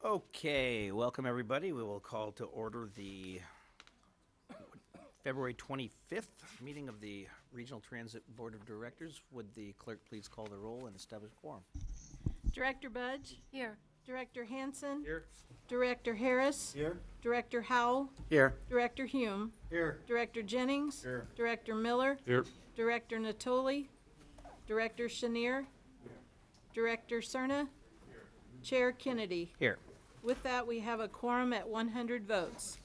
Okay, welcome everybody. We will call to order the February 25th meeting of the Regional Transit Board of Directors. Would the clerk please call the roll and establish quorum? Director Budge? Here. Director Hansen? Here. Director Harris? Here. Director Howell? Here. Director Hume? Here. Director Jennings? Here. Director Miller? Here. Director Natoli? Director Chenier? Director Cerna? Chair Kennedy. Here. With that, we have a quorum at 100 votes.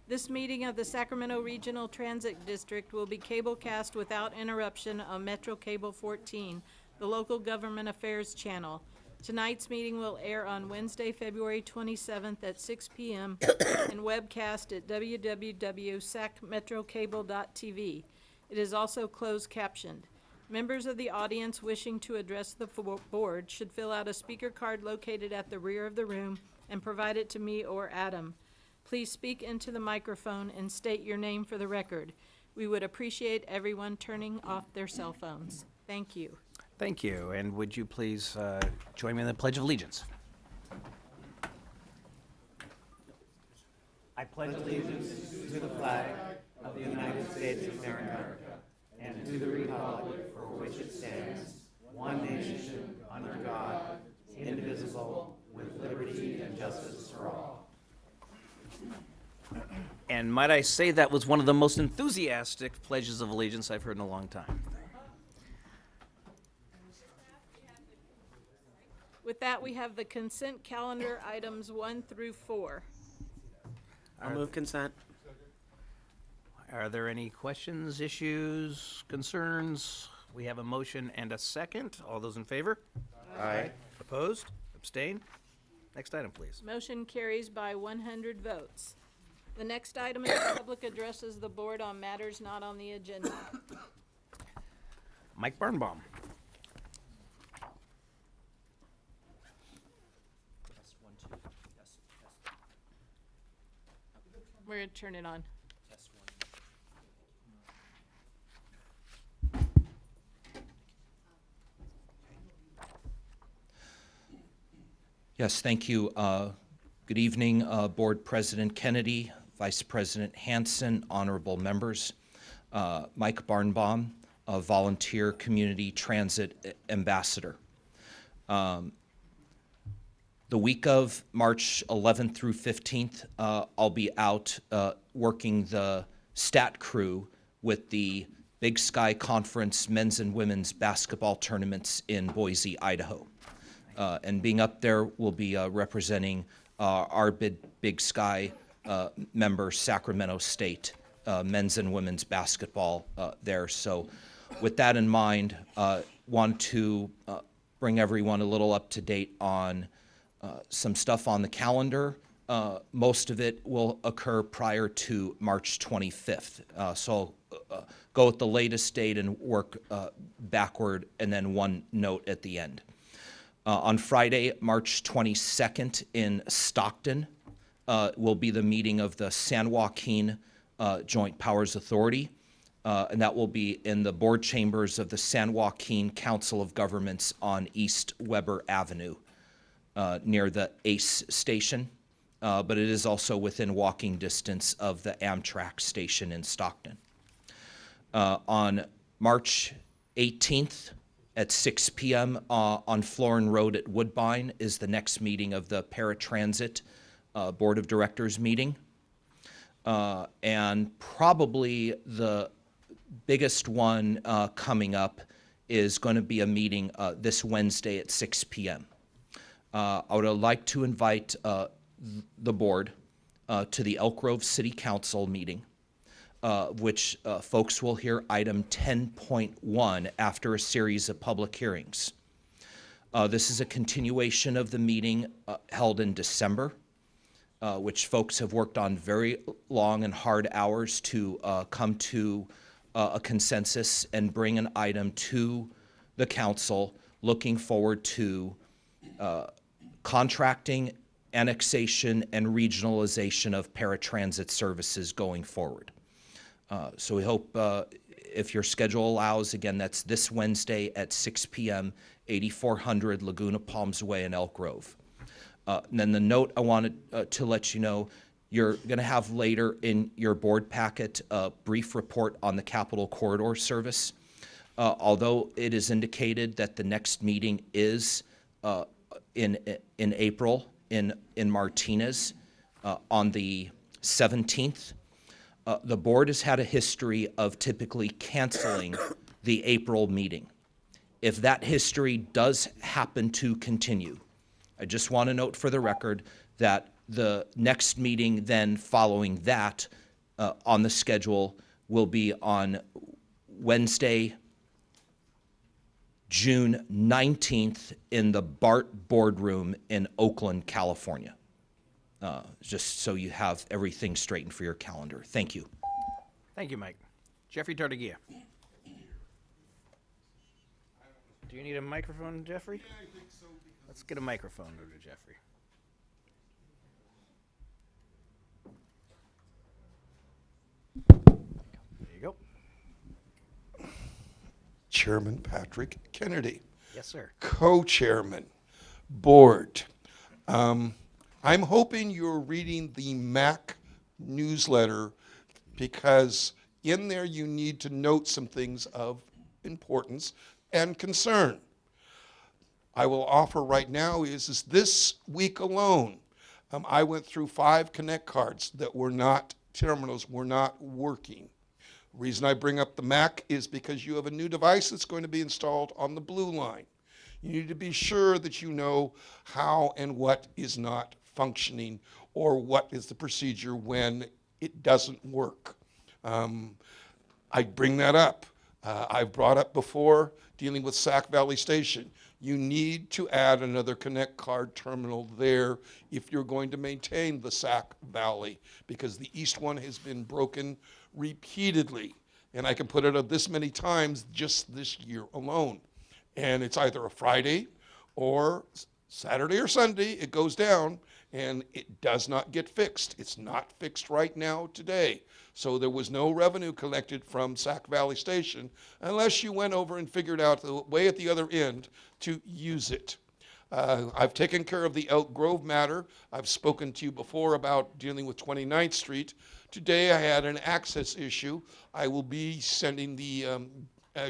This meeting of the Sacramento Regional Transit District will be cablecast without interruption on Metro Cable 14, the local government affairs channel. Tonight's meeting will air on Wednesday, February 27th at 6 p.m. and webcast at www.sacmetrocable.tv. It is also closed captioned. Members of the audience wishing to address the board should fill out a speaker card located at the rear of the room and provide it to me or Adam. Please speak into the microphone and state your name for the record. We would appreciate everyone turning off their cell phones. Thank you. Thank you. And would you please join me in the Pledge of Allegiance? I pledge allegiance to the flag of the United States of America and to the republic for which it stands, one nation, under God, indivisible, with liberty and justice for all. And might I say that was one of the most enthusiastic pledges of allegiance I've heard in a long time. With that, we have the consent calendar items 1 through 4. I'll move consent. Are there any questions, issues, concerns? We have a motion and a second. All those in favor? Aye. Opposed? Abstained? Next item, please. Motion carries by 100 votes. The next item is public addresses the board on matters not on the agenda. Mike Birnbaum. We're going to turn it on. Yes, thank you. Good evening, Board President Kennedy, Vice President Hansen, honorable members. Mike Barnbaum, a volunteer community transit ambassador. The week of March 11th through 15th, I'll be out working the stat crew with the Big Sky Conference men's and women's basketball tournaments in Boise, Idaho. And being up there, we'll be representing our Big Sky member, Sacramento State, men's and women's basketball there. So with that in mind, want to bring everyone a little up to date on some stuff on the calendar. Most of it will occur prior to March 25th. So go with the latest date and work backward, and then one note at the end. On Friday, March 22nd in Stockton will be the meeting of the San Joaquin Joint Powers Authority, and that will be in the board chambers of the San Joaquin Council of Governments on East Weber Avenue near the ACE station, but it is also within walking distance of the Amtrak station in Stockton. On March 18th, at 6 p.m. On Florin Road at Woodbine is the next meeting of the Paratransit Board of Directors meeting. And probably the biggest one coming up is going to be a meeting this Wednesday at 6 p.m. I would like to invite the board to the Elk Grove City Council meeting, which folks will hear item 10.1 after a series of public hearings. This is a continuation of the meeting held in December, which folks have worked on very long and hard hours to come to a consensus and bring an item to the council looking forward to contracting, annexation, and regionalization of paratransit services going forward. So we hope if your schedule allows, again, that's this Wednesday at 6 p.m., 8400 Laguna Palms Way in Elk Grove. And then the note I wanted to let you know, you're going to have later in your board packet a brief report on the Capitol Corridor Service. Although it is indicated that the next meeting is in April in Martinez on the 17th, the board has had a history of typically canceling the April meeting. If that history does happen to continue, I just want to note for the record that the next meeting then following that on the schedule will be on Wednesday, June 19th in the BART boardroom in Oakland, California. Just so you have everything straightened for your calendar. Thank you. Thank you, Mike. Jeffrey Tartagia. Do you need a microphone, Jeffrey? Yeah, I think so. Let's get a microphone over to Jeffrey. There you go. Chairman Patrick Kennedy, Yes, sir. co-chairman, board. I'm hoping you're reading the MAC newsletter because in there you need to note some things of importance and concern. I will offer right now is this week alone, I went through 5 Connect cards that were not, terminals were not working. The reason I bring up the Mac is because you have a new device that's going to be installed on the blue line. You need to be sure that you know how and what is not functioning or what is the procedure when it doesn't work. I bring that up. I've brought up before dealing with Sac Valley Station. You need to add another Connect card terminal there if you're going to maintain the Sac Valley, because the east one has been broken repeatedly. And I can put it up this many times just this year alone. And it's either a Friday or Saturday or Sunday, it goes down and it does not get fixed. It's not fixed right now today. So there was no revenue collected from Sac Valley Station unless you went over and figured out the way at the other end to use it. I've taken care of the Elk Grove matter. I've spoken to you before about dealing with 29th Street. Today I had an access issue. I will be sending the,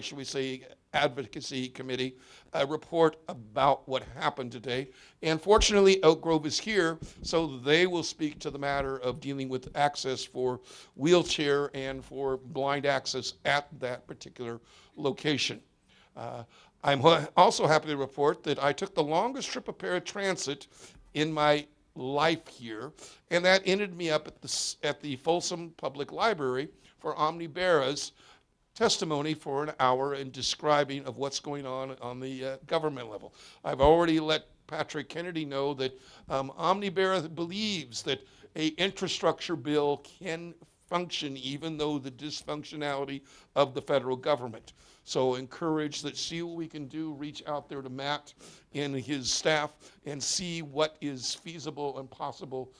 should we say, advocacy committee a report about what happened today. And fortunately, Elk Grove is here, so they will speak to the matter of dealing with access for wheelchair and for blind access at that particular location. I'm also happy to report that I took the longest trip of paratransit in my life here, and that ended me up at the Folsom Public Library for Omni Bera's testimony for an hour and describing of what's going on the government level. I've already let Patrick Kennedy know that Omni Bera believes that a infrastructure bill can function even though the dysfunctionality of the federal government. So encourage that, see what we can do, reach out there to Matt and his staff and see what is feasible and possible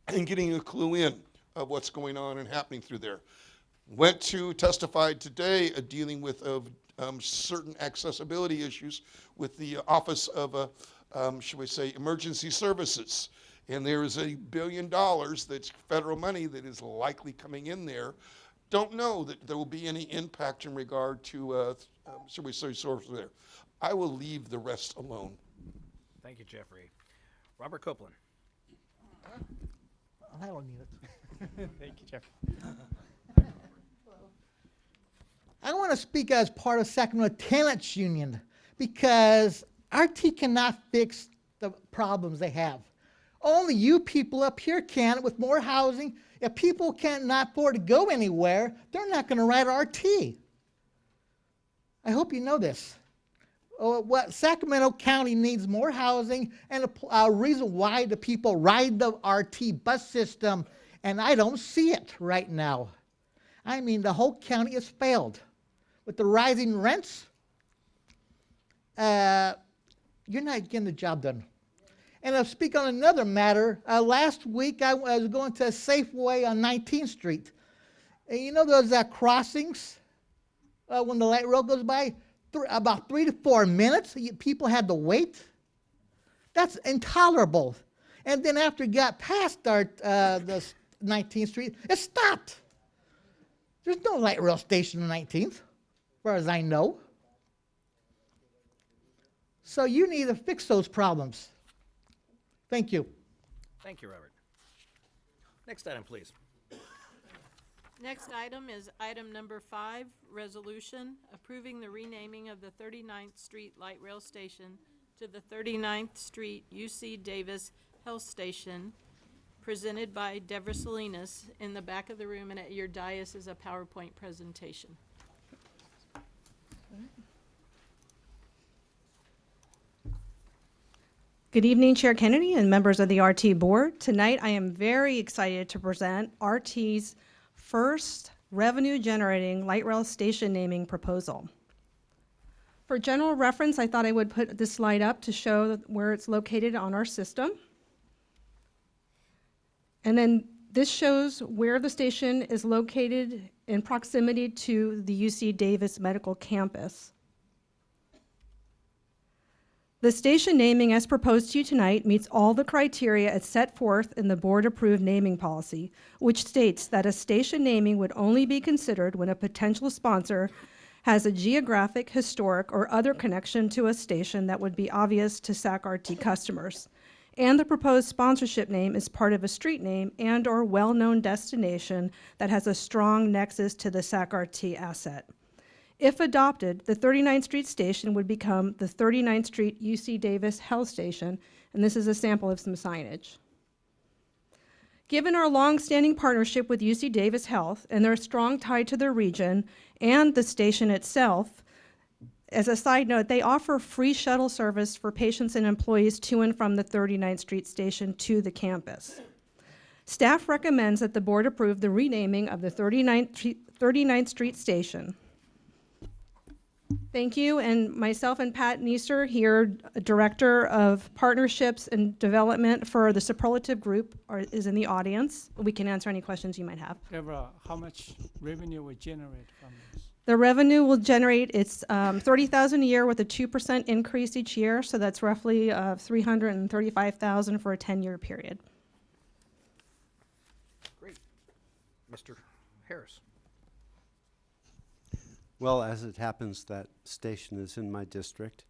and getting a clue in of what's going on and happening through there. Went to testified today dealing with certain accessibility issues with the Office of, should we say, Emergency Services. And there is $1 billion that's federal money that is likely coming in there. Don't know that there will be any impact in regard to, should we say, sources there. I will leave the rest alone. Thank you, Jeffrey. Robert Copeland. I don't need it. Thank you, Jeff. I want to speak as part of Sacramento Tenants Union because RT cannot fix the problems they have. Only you people up here can with more housing. If people can't not afford to go anywhere, they're not going to ride RT. I hope you know this. What Sacramento County needs more housing, and a reason why the people ride the RT bus system, and I don't see it right now. I mean, the whole county has failed. With the rising rents, you're not getting the job done. And I'll speak on another matter. Last week, I was going to a Safeway on 19th Street. And you know those crossings when the light rail goes by, about 3 to 4 minutes, people had to wait. That's intolerable. And then after it got past the 19th Street, it stopped. There's no light rail station on 19th, as far as I know. So you need to fix those problems. Thank you. Thank you, Robert. Next item, please. Next item is item number 5, resolution approving the renaming of the 39th Street Light Rail Station to the 39th Street UC Davis Health Station, presented by Deborah Salinas. In the back of the room and at your dais is a PowerPoint presentation. Good evening, Chair Kennedy and members of the RT Board. Tonight, I am very excited to present RT's first revenue-generating light rail station naming proposal. For general reference, I thought I would put this slide up to show where it's located on our system. And then this shows where the station is located in proximity to the UC Davis Medical Campus. The station naming as proposed to you tonight meets all the criteria as set forth in the board-approved naming policy, which states that a station naming would only be considered when a potential sponsor has a geographic, historic, or other connection to a station that would be obvious to SAC-RT customers. And the proposed sponsorship name is part of a street name and/or well-known destination that has a strong nexus to the SAC-RT asset. If adopted, the 39th Street station would become the 39th Street UC Davis Health Station, and this is a sample of some signage. Given our long-standing partnership with UC Davis Health and their strong tie to the region and the station itself, as a side note, they offer free shuttle service for patients and employees to and from the 39th Street station to the campus. Staff recommends that the board approve the renaming of the 39th Street station. Thank you, and myself and Pat Neeser here, Director of Partnerships and Development for the Superlative Group, is in the audience. We can answer any questions you might have. Deborah, how much revenue we generate from this? The revenue will generate, it's $30,000 a year with a 2% increase each year, so that's roughly $335,000 for a 10-year period. Great. Mr. Harris. Well, as it happens, that station is in my district.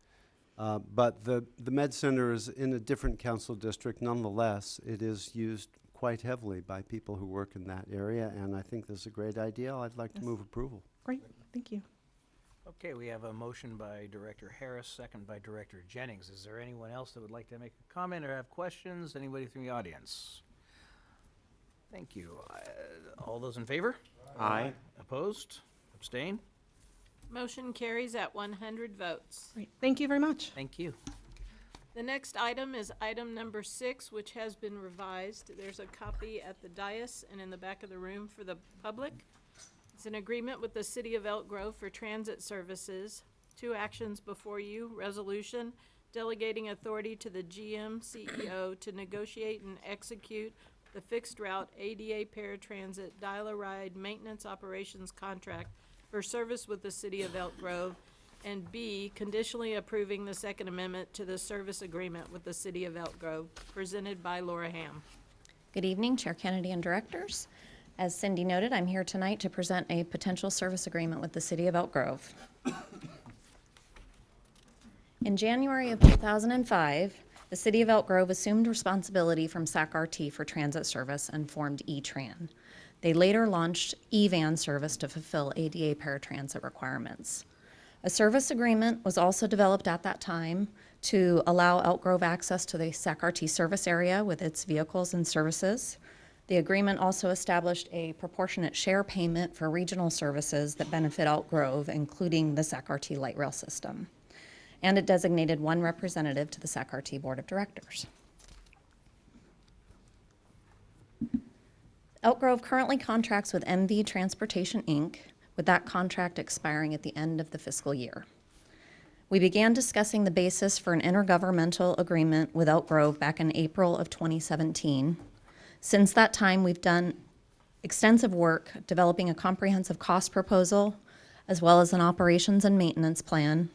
But the Med Center is in a different council district. Nonetheless, it is used quite heavily by people who work in that area, and I think this is a great idea. I'd like to move approval. Great, thank you. Okay, we have a motion by Director Harris, second by Director Jennings. Is there anyone else that would like to make a comment or have questions? Anybody from the audience? Thank you. All those in favor? Aye. Opposed? Abstain? Motion carries at 100 votes. Great, thank you very much. Thank you. The next item is item number 6, which has been revised. There's a copy at the dais and in the back of the room for the public. It's an agreement with the City of Elk Grove for transit services. 2 actions before you. Resolution delegating authority to the GM CEO to negotiate and execute the fixed route ADA paratransit dial-a-ride maintenance operations contract for service with the City of Elk Grove, and B, conditionally approving the Second Amendment to the service agreement with the City of Elk Grove, presented by Laura Ham. Good evening, Chair Kennedy and directors. As Cindy noted, I'm here tonight to present a potential service agreement with the City of Elk Grove. In January of 2005, the City of Elk Grove assumed responsibility from SAC-RT for transit service and formed E-Tran. They later launched E-Van service to fulfill ADA paratransit requirements. A service agreement was also developed at that time to allow Elk Grove access to the SAC-RT service area with its vehicles and services. The agreement also established a proportionate share payment for regional services that benefit Elk Grove, including the SAC-RT light rail system. And it designated 1 representative to the SAC-RT Board of Directors. Elk Grove currently contracts with MV Transportation, Inc., with that contract expiring at the end of the fiscal year. We began discussing the basis for an intergovernmental agreement with Elk Grove back in April of 2017. Since that time, we've done extensive work developing a comprehensive cost proposal, as well as an operations and maintenance plan.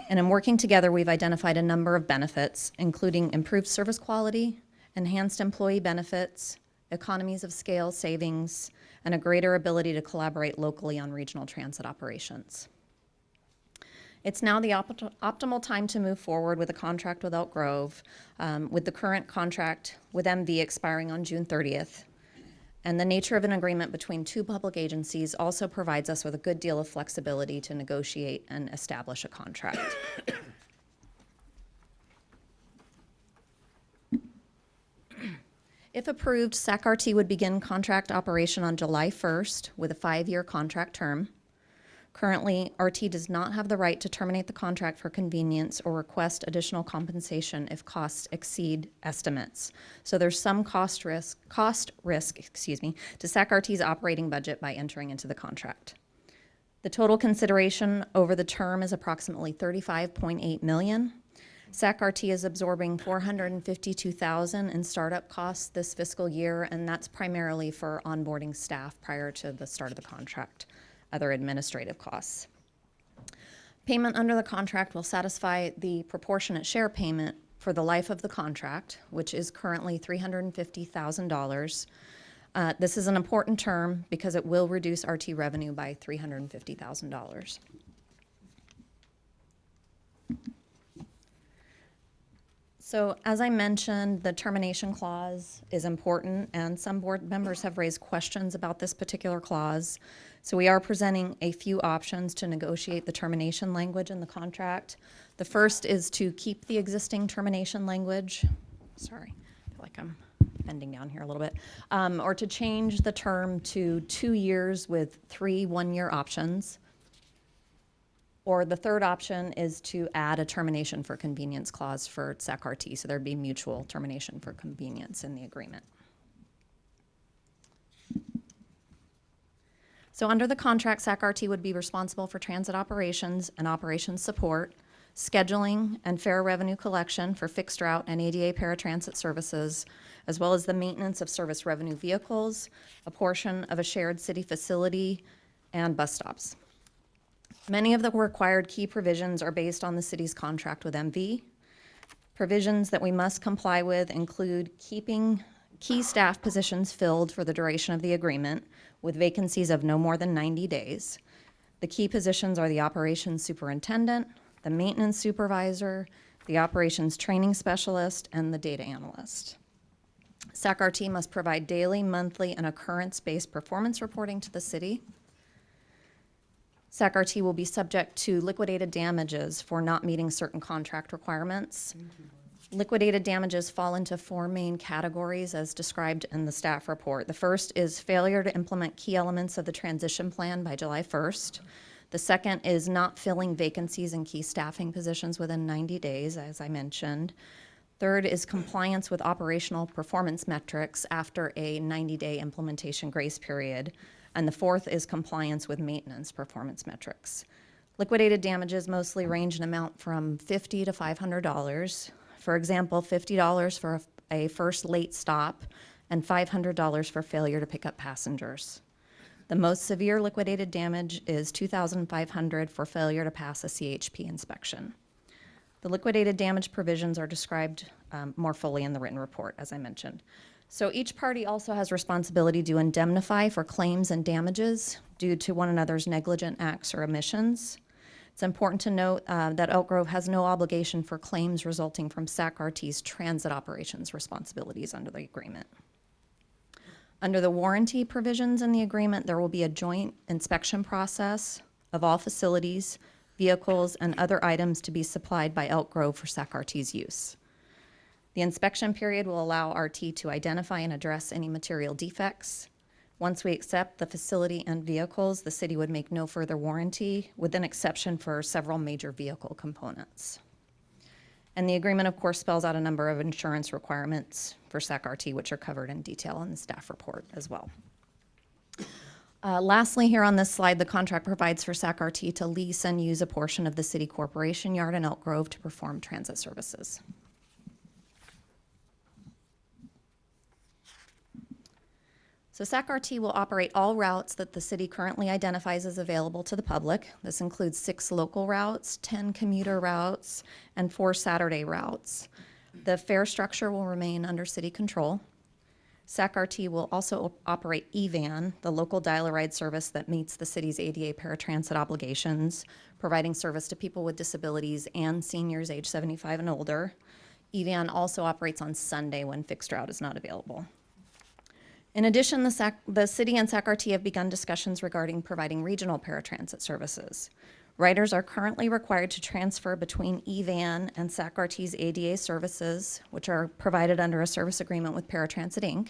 And in working together, we've identified a number of benefits, including improved service quality, enhanced employee benefits, economies of scale savings, and a greater ability to collaborate locally on regional transit operations. It's now the optimal time to move forward with a contract with Elk Grove, with the current contract with MV expiring on June 30th. And the nature of an agreement between two public agencies also provides us with a good deal of flexibility to negotiate and establish a contract. If approved, SAC-RT would begin contract operation on July 1st with a 5-year contract term. Currently, RT does not have the right to terminate the contract for convenience or request additional compensation if costs exceed estimates. So there's some cost risk, to SAC-RT's operating budget by entering into the contract. The total consideration over the term is approximately $35.8 million. SAC-RT is absorbing $452,000 in startup costs this fiscal year, and that's primarily for onboarding staff prior to the start of the contract. Other administrative costs. Payment under the contract will satisfy the proportionate share payment for the life of the contract, which is currently $350,000. This is an important term because it will reduce RT revenue by $350,000. So as I mentioned, the termination clause is important, and some board members have raised questions about this particular clause. So we are presenting a few options to negotiate the termination language in the contract. The first is to keep the existing termination language. Sorry, I feel like I'm bending down here a little bit. Or to change the term to 2 years with 3 one-year options. Or the third option is to add a termination for convenience clause for SAC-RT, so there'd be mutual termination for convenience in the agreement. So under the contract, SAC-RT would be responsible for transit operations and operations support, scheduling and fare revenue collection for fixed route and ADA paratransit services, as well as the maintenance of service revenue vehicles, a portion of a shared city facility, and bus stops. Many of the required key provisions are based on the city's contract with MV. Provisions that we must comply with include keeping key staff positions filled for the duration of the agreement, with vacancies of no more than 90 days. The key positions are the operations superintendent, the maintenance supervisor, the operations training specialist, and the data analyst. SAC-RT must provide daily, monthly, and occurrence-based performance reporting to the city. SAC-RT will be subject to liquidated damages for not meeting certain contract requirements. Liquidated damages fall into 4 main categories as described in the staff report. The first is failure to implement key elements of the transition plan by July 1st. The second is not filling vacancies in key staffing positions within 90 days, as I mentioned. Third is compliance with operational performance metrics after a 90-day implementation grace period. And the fourth is compliance with maintenance performance metrics. Liquidated damages mostly range in amount from $50 to $500. For example, $50 for a first late stop and $500 for failure to pick up passengers. The most severe liquidated damage is $2,500 for failure to pass a CHP inspection. The liquidated damage provisions are described more fully in the written report, as I mentioned. So each party also has responsibility to indemnify for claims and damages due to one another's negligent acts or omissions. It's important to note that Elk Grove has no obligation for claims resulting from SAC-RT's transit operations responsibilities under the agreement. Under the warranty provisions in the agreement, there will be a joint inspection process of all facilities, vehicles, and other items to be supplied by Elk Grove for SAC-RT's use. The inspection period will allow RT to identify and address any material defects. Once we accept the facility and vehicles, the city would make no further warranty, with an exception for several major vehicle components. And the agreement, of course, spells out a number of insurance requirements for SAC-RT, which are covered in detail in the staff report as well. Lastly, here on this slide, the contract provides for SAC-RT to lease and use a portion of the city corporation yard in Elk Grove to perform transit services. So SAC-RT will operate all routes that the city currently identifies as available to the public. This includes 6 local routes, 10 commuter routes, and 4 Saturday routes. The fare structure will remain under city control. SAC-RT will also operate eVan, the local dial-a-ride service that meets the city's ADA paratransit obligations, providing service to people with disabilities and seniors age 75 and older. eVan also operates on Sunday when fixed route is not available. In addition, the city and SAC-RT have begun discussions regarding providing regional paratransit services. Riders are currently required to transfer between eVan and SAC-RT's ADA services, which are provided under a service agreement with Paratransit Inc.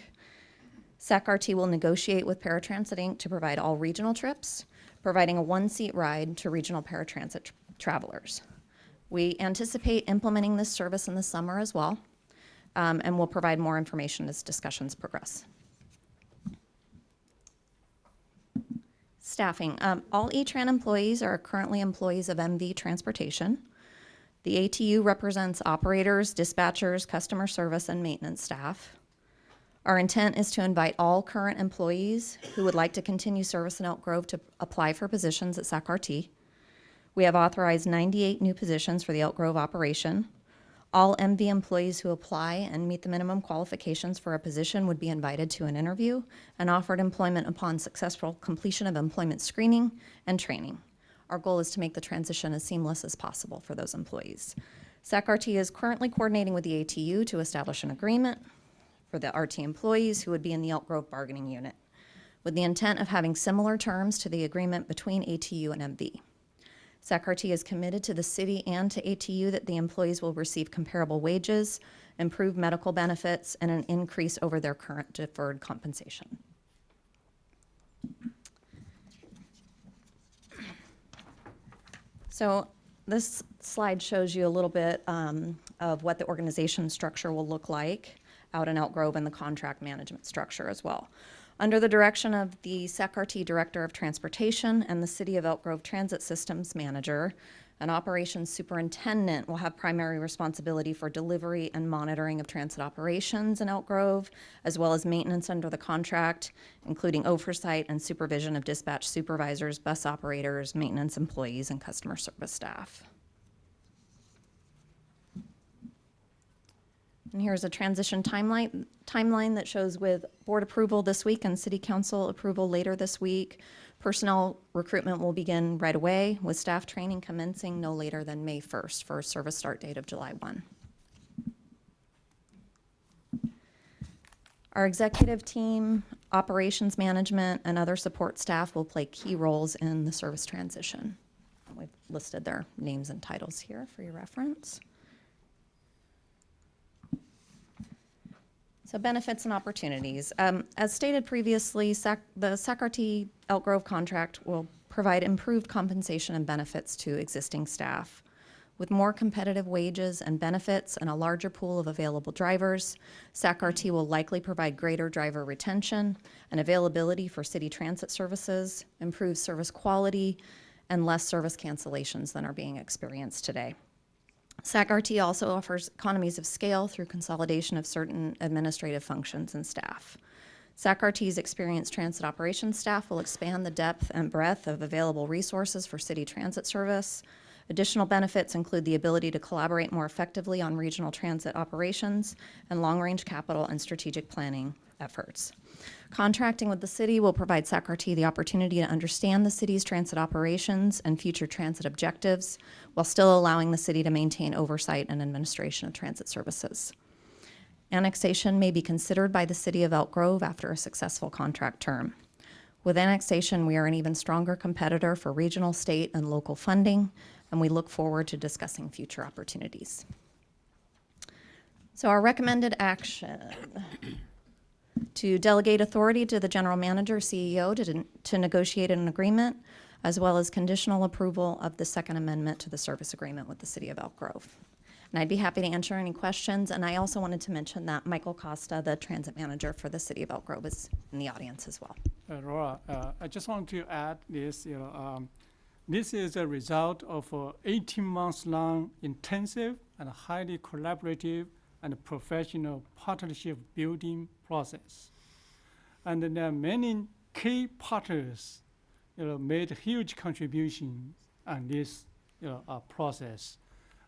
SAC-RT will negotiate with Paratransit Inc. to provide all regional trips, providing a 1-seat ride to regional paratransit travelers. We anticipate implementing this service in the summer as well, and we'll provide more information as discussions progress. Staffing. All E-Tran employees are currently employees of MV Transportation. The ATU represents operators, dispatchers, customer service, and maintenance staff. Our intent is to invite all current employees who would like to continue service in Elk Grove to apply for positions at SAC-RT. We have authorized 98 new positions for the Elk Grove operation. All MV employees who apply and meet the minimum qualifications for a position would be invited to an interview and offered employment upon successful completion of employment screening and training. Our goal is to make the transition as seamless as possible for those employees. SAC-RT is currently coordinating with the ATU to establish an agreement for the RT employees who would be in the Elk Grove bargaining unit, with the intent of having similar terms to the agreement between ATU and MV. SAC-RT is committed to the city and to ATU that the employees will receive comparable wages, improved medical benefits, and an increase over their current deferred compensation. So this slide shows you a little bit of what the organization structure will look like out in Elk Grove and the contract management structure as well. Under the direction of the SAC-RT Director of Transportation and the City of Elk Grove Transit Systems Manager, an operations superintendent will have primary responsibility for delivery and monitoring of transit operations in Elk Grove, as well as maintenance under the contract, including oversight and supervision of dispatch supervisors, bus operators, maintenance employees, and customer service staff. And here's a transition timeline that shows with board approval this week and city council approval later this week. Personnel recruitment will begin right away, with staff training commencing no later than May 1st for a service start date of July 1. Our executive team, operations management, and other support staff will play key roles in the service transition. We've listed their names and titles here for your reference. So benefits and opportunities. As stated previously, the SAC-RT Elk Grove contract will provide improved compensation and benefits to existing staff. With more competitive wages and benefits and a larger pool of available drivers, SAC-RT will likely provide greater driver retention and availability for city transit services, improved service quality, and less service cancellations than are being experienced today. SAC-RT also offers economies of scale through consolidation of certain administrative functions and staff. SAC-RT's experienced transit operations staff will expand the depth and breadth of available resources for city transit service. Additional benefits include the ability to collaborate more effectively on regional transit operations and long-range capital and strategic planning efforts. Contracting with the city will provide SAC-RT the opportunity to understand the city's transit operations and future transit objectives, while still allowing the city to maintain oversight and administration of transit services. Annexation may be considered by the city of Elk Grove after a successful contract term. With annexation, we are an even stronger competitor for regional, state, and local funding, and we look forward to discussing future opportunities. So our recommended action: to delegate authority to the general manager, CEO, to negotiate an agreement, as well as conditional approval of the second amendment to the service agreement with the city of Elk Grove. And I'd be happy to answer any questions. And I also wanted to mention that Michael Costa, the transit manager for the city of Elk Grove, is in the audience as well. Laura, I just want to add this. This is a result of an 18 months long intensive and highly collaborative and professional partnership building process. And there are many key partners, made huge contributions on this, process.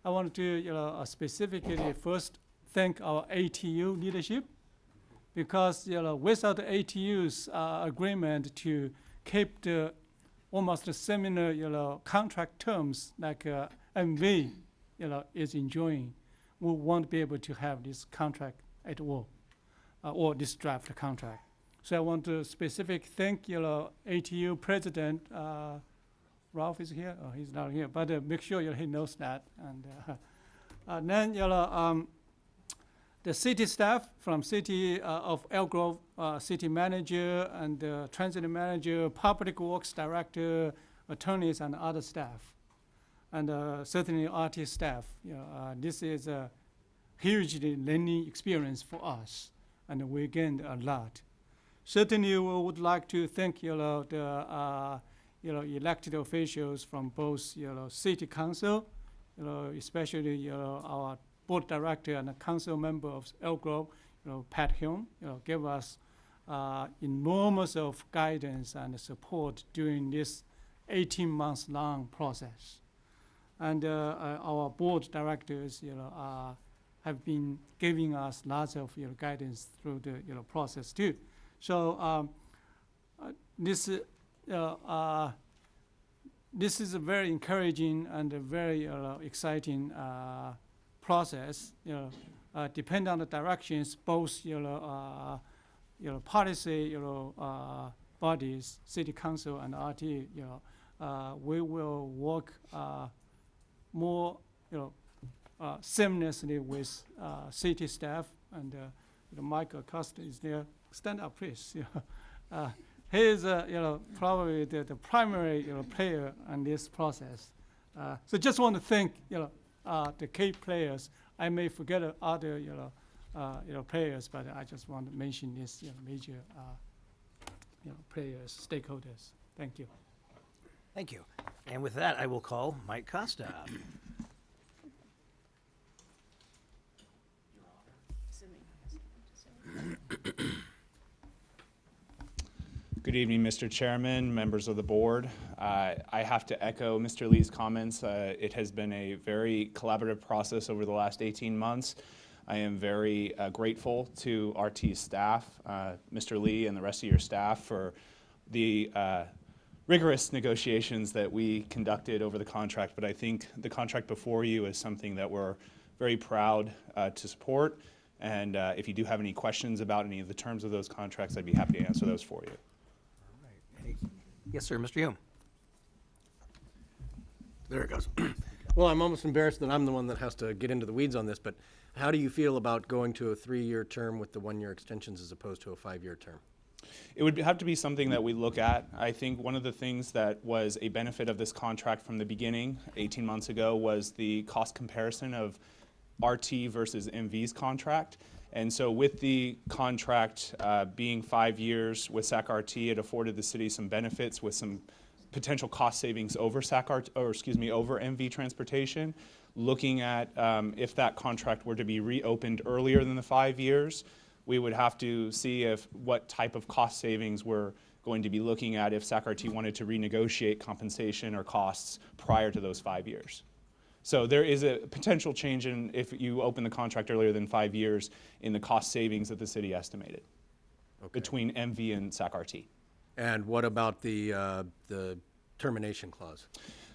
I want to, specifically first thank our ATU leadership, because, without the ATU's agreement to keep the almost similar, contract terms like MV, is enjoying, we won't be able to have this contract at all, or this draft contract. So I want to specifically thank, ATU President, Ralph is here, oh, he's not here, but make sure, he knows that. And then, the city staff from City of Elk Grove, city manager and transit manager, public works director, attorneys, and other staff. And certainly RT staff. This is a hugely learning experience for us, and we gained a lot. Certainly, we would like to thank the elected officials from both city council, especially our board director and a council member of Elk Grove, Pat Hume, gave us enormous of guidance and support during this 18 months long process. And our board directors, have been giving us lots of guidance through the process too. So this is a very encouraging and a very exciting process. Depend on the directions, both policy bodies, city council and RT. We will work more seamlessly with city staff, and Mike Acosta is there. Stand up, please. He is probably the primary player in this process. So just want to thank the key players. I may forget other players, but I just want to mention this major players, stakeholders. Thank you. Thank you. And with that, I will call Mike Costa. Good evening, Mr. Chairman, members of the board. I have to echo Mr. Lee's comments. It has been a very collaborative process over the last 18 months. I am very grateful to RT's staff, Mr. Lee and the rest of your staff, for the rigorous negotiations that we conducted over the contract. But I think the contract before you is something that we're very proud to support. And if you do have any questions about any of the terms of those contracts, I'd be happy to answer those for you. Yes, sir, Mr. Hume. There it goes. Well, I'm almost embarrassed that I'm the one that has to get into the weeds on this, but how do you feel about going to a 3-year term with the 1-year extensions as opposed to a 5-year term? It would have to be something that we look at. I think one of the things that was a benefit of this contract from the beginning, 18 months ago, was the cost comparison of RT versus MV's contract. And so with the contract being 5 years with SAC-RT, it afforded the city some benefits with some potential cost savings over over MV transportation. Looking at if that contract were to be reopened earlier than the 5 years, we would have to see what type of cost savings we're going to be looking at if SAC-RT wanted to renegotiate compensation or costs prior to those 5 years. So there is a potential change in, if you open the contract earlier than 5 years, in the cost savings that the city estimated between MV and SAC-RT. And what about the termination clause?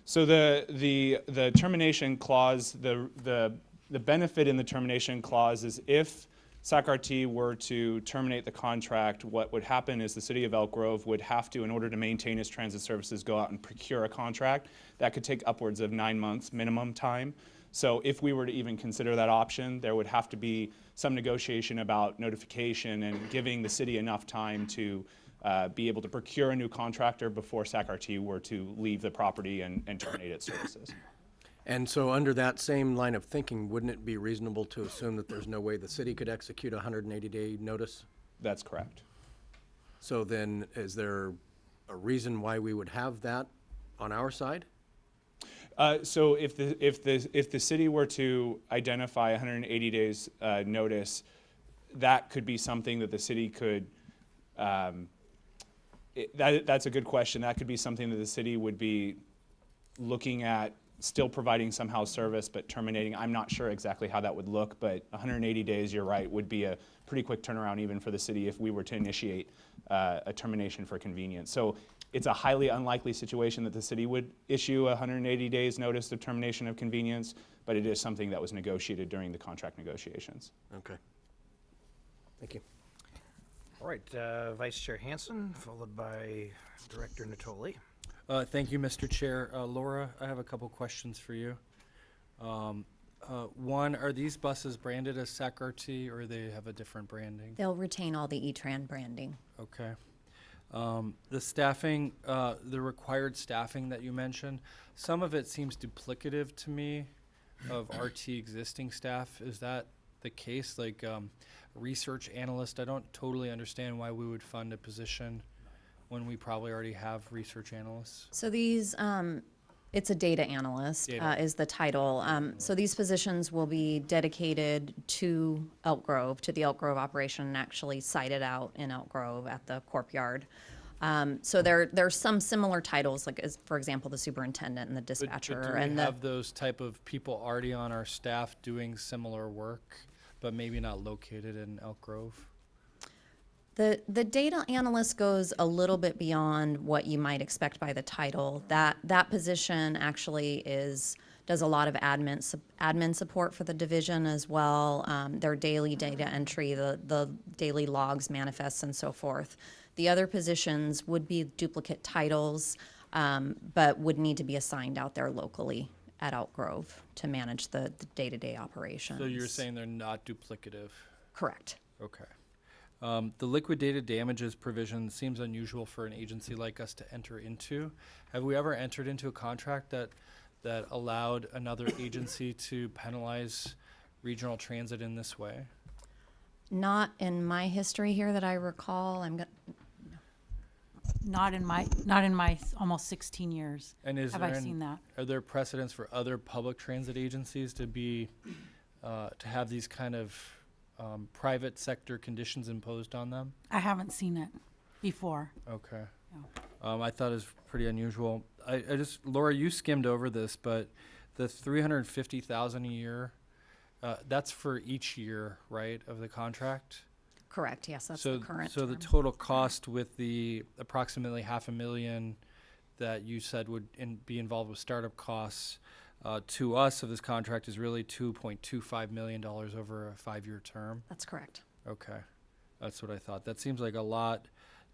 So the termination clause, the benefit in the termination clause is if SAC-RT were to terminate the contract, what would happen is the city of Elk Grove would have to, in order to maintain its transit services, go out and procure a contract. That could take upwards of 9 months minimum time. So if we were to even consider that option, there would have to be some negotiation about notification and giving the city enough time to be able to procure a new contractor before SAC-RT were to leave the property and terminate its services. And so under that same line of thinking, wouldn't it be reasonable to assume that there's no way the city could execute a 180-day notice? That's correct. So then is there a reason why we would have that on our side? So if the city were to identify 180 days notice, that could be something that the city could That's a good question. That could be something that the city would be looking at, still providing somehow service, but terminating. I'm not sure exactly how that would look, but 180 days, you're right, would be a pretty quick turnaround even for the city if we were to initiate a termination for convenience. So it's a highly unlikely situation that the city would issue a 180 days notice of termination of convenience, but it is something that was negotiated during the contract negotiations. Okay. Thank you. All right, Vice Chair Hansen, followed by Director Natoli. Thank you, Mr. Chair. Laura, I have a couple questions for you. One, are these buses branded as SAC-RT or they have a different branding? They'll retain all the E-Tran branding. Okay. The staffing, the required staffing that you mentioned, some of it seems duplicative to me of RT existing staff. Is that the case? Like research analyst, I don't totally understand why we would fund a position when we probably already have research analysts. So these, it's a data analyst is the title. So these positions will be dedicated to Elk Grove, to the Elk Grove operation, and actually sited out in Elk Grove at the Corp Yard. So there's some similar titles, like for example, the superintendent and the dispatcher. But do we have those type of people already on our staff doing similar work, but maybe not located in Elk Grove? The data analyst goes a little bit beyond what you might expect by the title. That position actually does a lot of admin support for the division as well. Their daily data entry, the daily logs, manifests, and so forth. The other positions would be duplicate titles, but would need to be assigned out there locally at Elk Grove to manage the day-to-day operations. So you're saying they're not duplicative? Correct. Okay. The liquidated damages provision seems unusual for an agency like us to enter into. Have we ever entered into a contract that allowed another agency to penalize regional transit in this way? Not in my history here that I recall. Not in my almost 16 years. And have I seen that? Are there precedents for other public transit agencies to be to have these kind of private sector conditions imposed on them? I haven't seen it before. Okay. No. I thought it was pretty unusual. Laura, you skimmed over this, but the $350,000 a year, that's for each year, right, of the contract? Correct. Yes, that's the current So the term. total cost with the approximately $500,000 that you said would be involved with startup costs to us of this contract is really $2.25 million over a 5-year term? That's correct. Okay. That's what I thought. That seems like a lot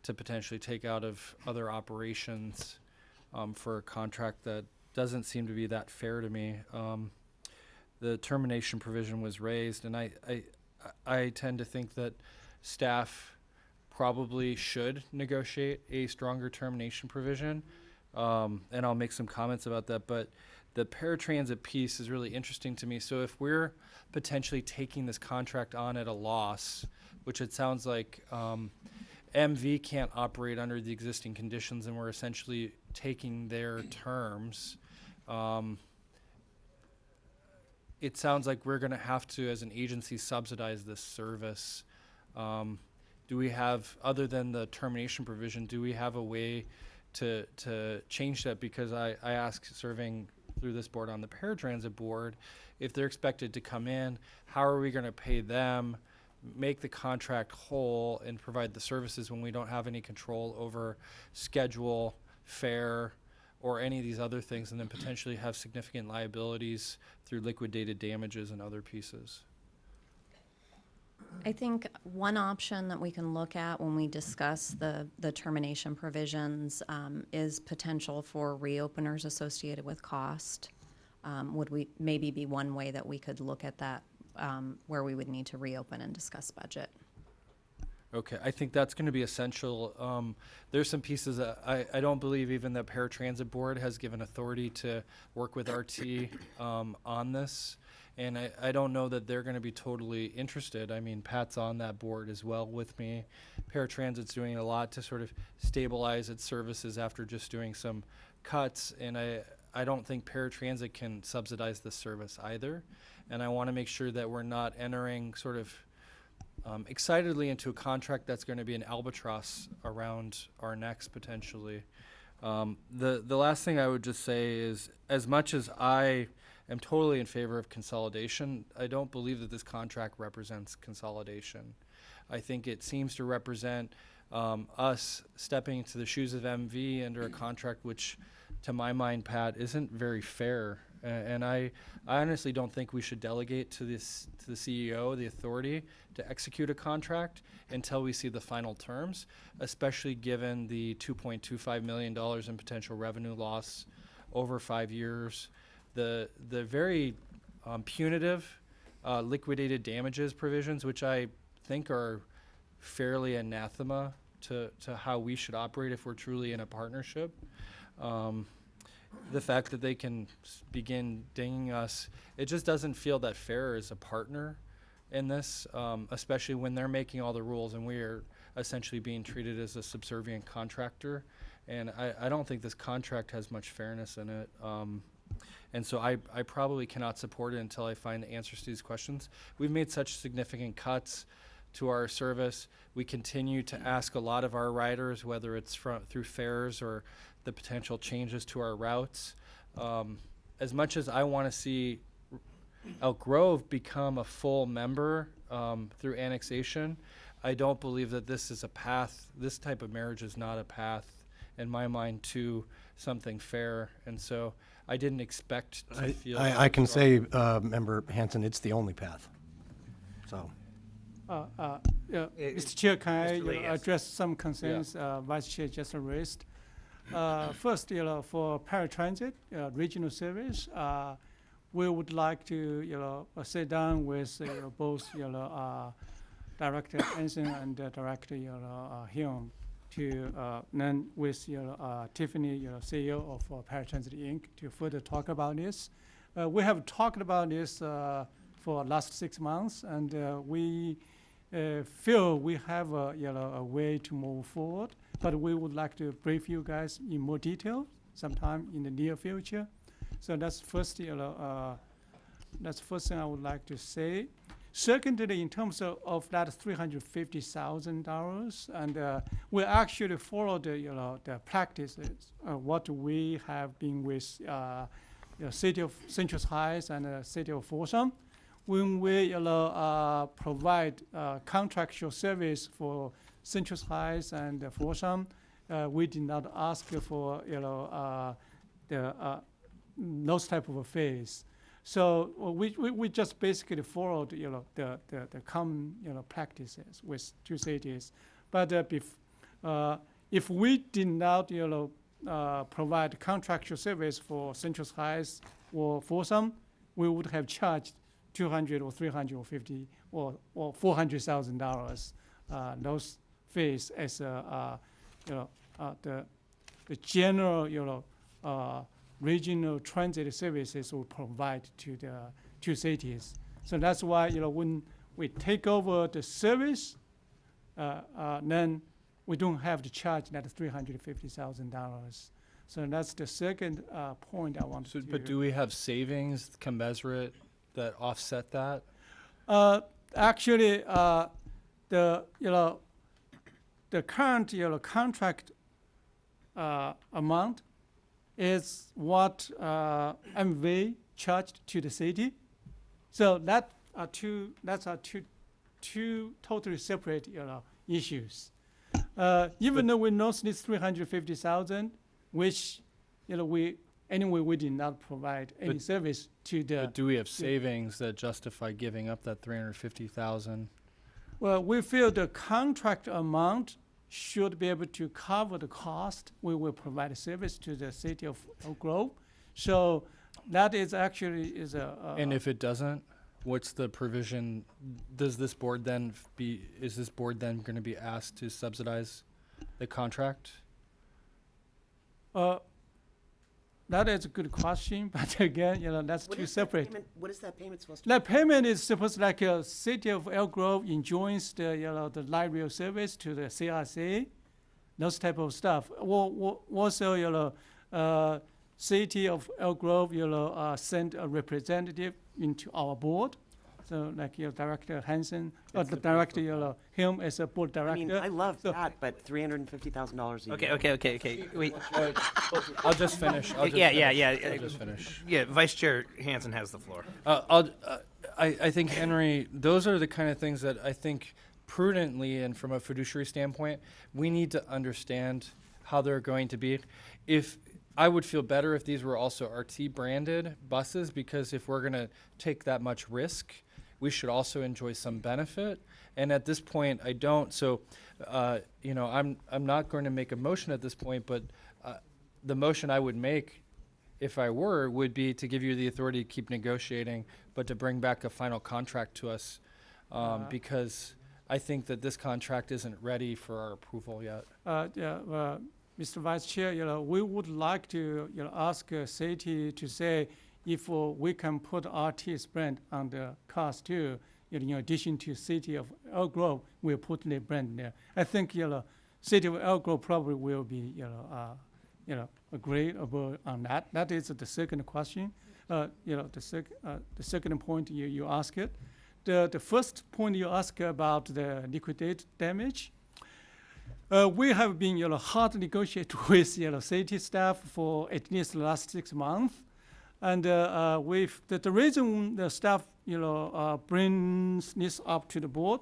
to potentially take out of other operations for a contract that doesn't seem to be that fair to me. The termination provision was raised, and I tend to think that staff probably should negotiate a stronger termination provision, and I'll make some comments about that, but the paratransit piece is really interesting to me. So if we're potentially taking this contract on at a loss, which it sounds like MV can't operate under the existing conditions and we're essentially taking their terms, it sounds like we're going to have to, as an agency, subsidize this service. Do we have, other than the termination provision, do we have a way to change that? Because I ask, serving through this board on the paratransit board, if they're expected to come in, how are we going to pay them, make the contract whole, and provide the services when we don't have any control over schedule, fare, or any of these other things, and then potentially have significant liabilities through liquidated damages and other pieces? I think one option that we can look at when we discuss the termination provisions is potential for reopeners associated with cost. Would we maybe be one way that we could look at that where we would need to reopen and discuss budget? Okay, I think that's going to be essential. There's some pieces that I don't believe even the Paratransit Board has given authority to work with RT on this. And I don't know that they're going to be totally interested. I mean, Pat's on that board as well with me. Paratransit's doing a lot to sort of stabilize its services after just doing some cuts. And I don't think Paratransit can subsidize this service either. And I want to make sure that we're not entering sort of excitedly into a contract that's going to be an albatross around our necks potentially. The last thing I would just say is, as much as I am totally in favor of consolidation, I don't believe that this contract represents consolidation. I think it seems to represent us stepping into the shoes of MV under a contract which, to my mind, Pat, isn't very fair. And I honestly don't think we should delegate to the CEO the authority to execute a contract until we see the final terms, especially given the $2.25 million in potential revenue loss over 5 years, the very punitive liquidated damages provisions, which I think are fairly anathema to how we should operate if we're truly in a partnership. The fact that they can begin dinging us, it just doesn't feel that fair as a partner in this, especially when they're making all the rules and we are essentially being treated as a subservient contractor. And I don't think this contract has much fairness in it. And so I probably cannot support it until I find the answers to these questions. We've made such significant cuts to our service. We continue to ask a lot of our riders, whether it's through fares or the potential changes to our routes. As much as I want to see Elk Grove become a full member through annexation, I don't believe that this is a path, this type of marriage is not a path, in my mind, to something fair. And so I didn't expect to feel... I can say, Member Hanson, it's the only path. So... Yeah, Mr. Chair, can I Mr. Lee, yes. address some concerns Vice Chair just raised? First, for paratransit regional service, we would like to sit down with both Director Hanson and Director Hume to then with Tiffany, CEO of Paratransit Inc. to further talk about this. We have talked about this for last 6 months, and we feel we have a way to move forward, but we would like to brief you guys in more detail sometime in the near future. So that's first, that's first thing I would like to say. Secondly, in terms of that $350,000, and we actually followed the practices what we have been with City of Central Heights and City of Folsom. When we provide contractual service for Central Heights and Folsom, we did not ask for those type of affairs. So we just basically followed the common practices with two cities. But if we did not provide contractual service for Central Heights or Folsom, we would have charged $200,000 or $350,000 or $400,000 those fees as the general regional transit services we provide to the two cities. So that's why when we take over the service, then we don't have to charge that $350,000. So that's the second point I want to. But do we have savings commensurate that offset that? Actually, the current contract amount is what MV charged to the city. So that's two totally separate issues. Even though we know this $350,000, which we did not provide any service to the. But do we have savings that justify giving up that $350,000? Well, we feel the contract amount should be able to cover the cost. We will provide a service to the city of Elk Grove. So that is actually and if it doesn't, what's the provision? Is this board then going to be asked to subsidize the contract? That is a good question, but again, that's two separate. What is that payment supposed to be? That payment is supposed to like city of Elk Grove enjoys the light rail service to the CRC, those type of stuff. Also, city of Elk Grove, send a representative into our board. So like your director Hansen, or the director, him as a board I director. mean, I love So- that, but $350,000 a year. Okay. Wait. I'll just finish. Yeah. I'll just finish. Yeah, Vice Chair Hansen has the floor. I think, Henry, those are the kind of things that I think prudently and from a fiduciary standpoint, we need to understand how they're going to be. If I would feel better if these were also RT branded buses, because if we're going to take that much risk, we should also enjoy some benefit. And at this point, I don't. So, I'm not going to make a motion at this point, but the motion I would make, if I were, would be to give you the authority to keep negotiating, but to bring back a final contract to us, because I think that this contract isn't ready for our approval yet. Mr. Vice Chair, we would like to, ask city to say if we can put RT's brand on the cars too. In addition to city of Elk Grove, we'll put the brand there. I think, city of Elk Grove probably will be, agreeable on that. That is the second question. The second point you ask it. The first point you ask about the liquidated damage. We have been, hard negotiate with, city staff for at least the last 6 months. And with the reason the staff, brings this up to the board,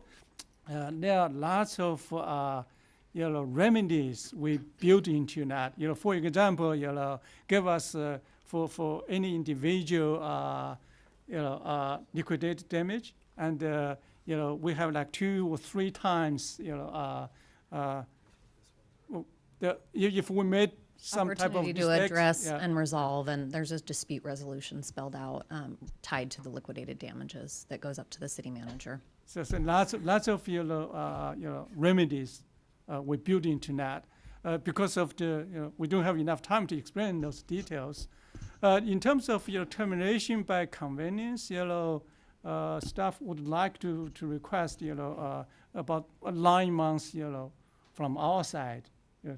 there are lots of, remedies we built into that. For example, give us for any individual, liquidated damage, and we have like 2 or 3 times, if we made some type of Opportunity to mistakes, address and resolve, and there's a dispute resolution spelled out tied to the liquidated damages that goes up to the city manager. So lots of remedies we built into that because of the we don't have enough time to explain those details. In terms of termination by convenience, staff would like to request about 9 months from our side,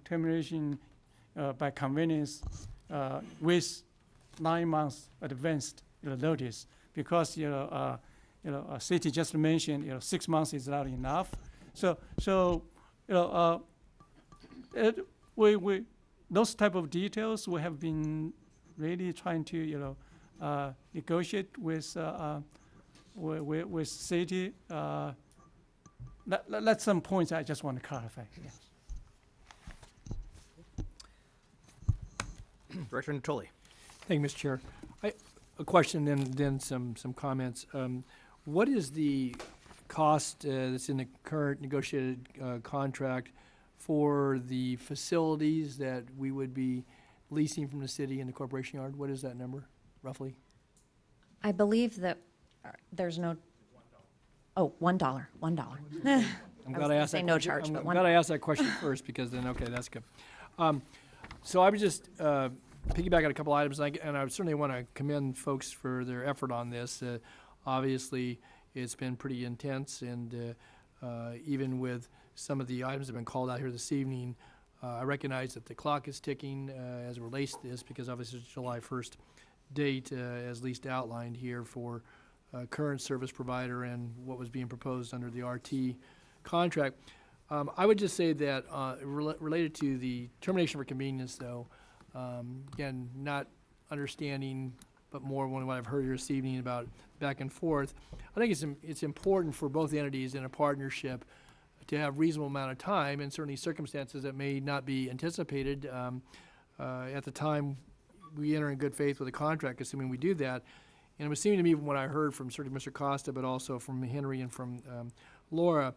termination by convenience with 9 months advanced notice, because city just mentioned 6 months is not enough. So we those type of details we have been really trying to negotiate with city. That's some points I just want to clarify. Yeah. Director Natoli. Thank you, Mr. Chair. A question and then some comments. What is the cost that's in the current negotiated contract for the facilities that we would be leasing from the city and the corporation yard? What is that number, roughly? I believe that there's no. Oh, $1. I'm glad I asked that. No charge, but I'm glad I asked that question first, because then, okay, that's good. So I would just piggyback on a couple items, and I certainly want to commend folks for their effort on this. Obviously, it's been pretty intense, and even with some of the items that have been called out here this evening, I recognize that the clock is ticking as it relates to this, because obviously it's July 1st date, as least outlined here for current service provider and what was being proposed under the RT contract. I would just say that related to the termination for convenience, though, again, not understanding, but more what I've heard here this evening about back and forth, I think it's important for both entities in a partnership to have reasonable amount of time, and certainly circumstances that may not be anticipated at the time we enter in good faith with a contract, assuming we do that. And it was seeming to me, from what I heard from certainly Mr. Costa, but also from Henry and from Laura,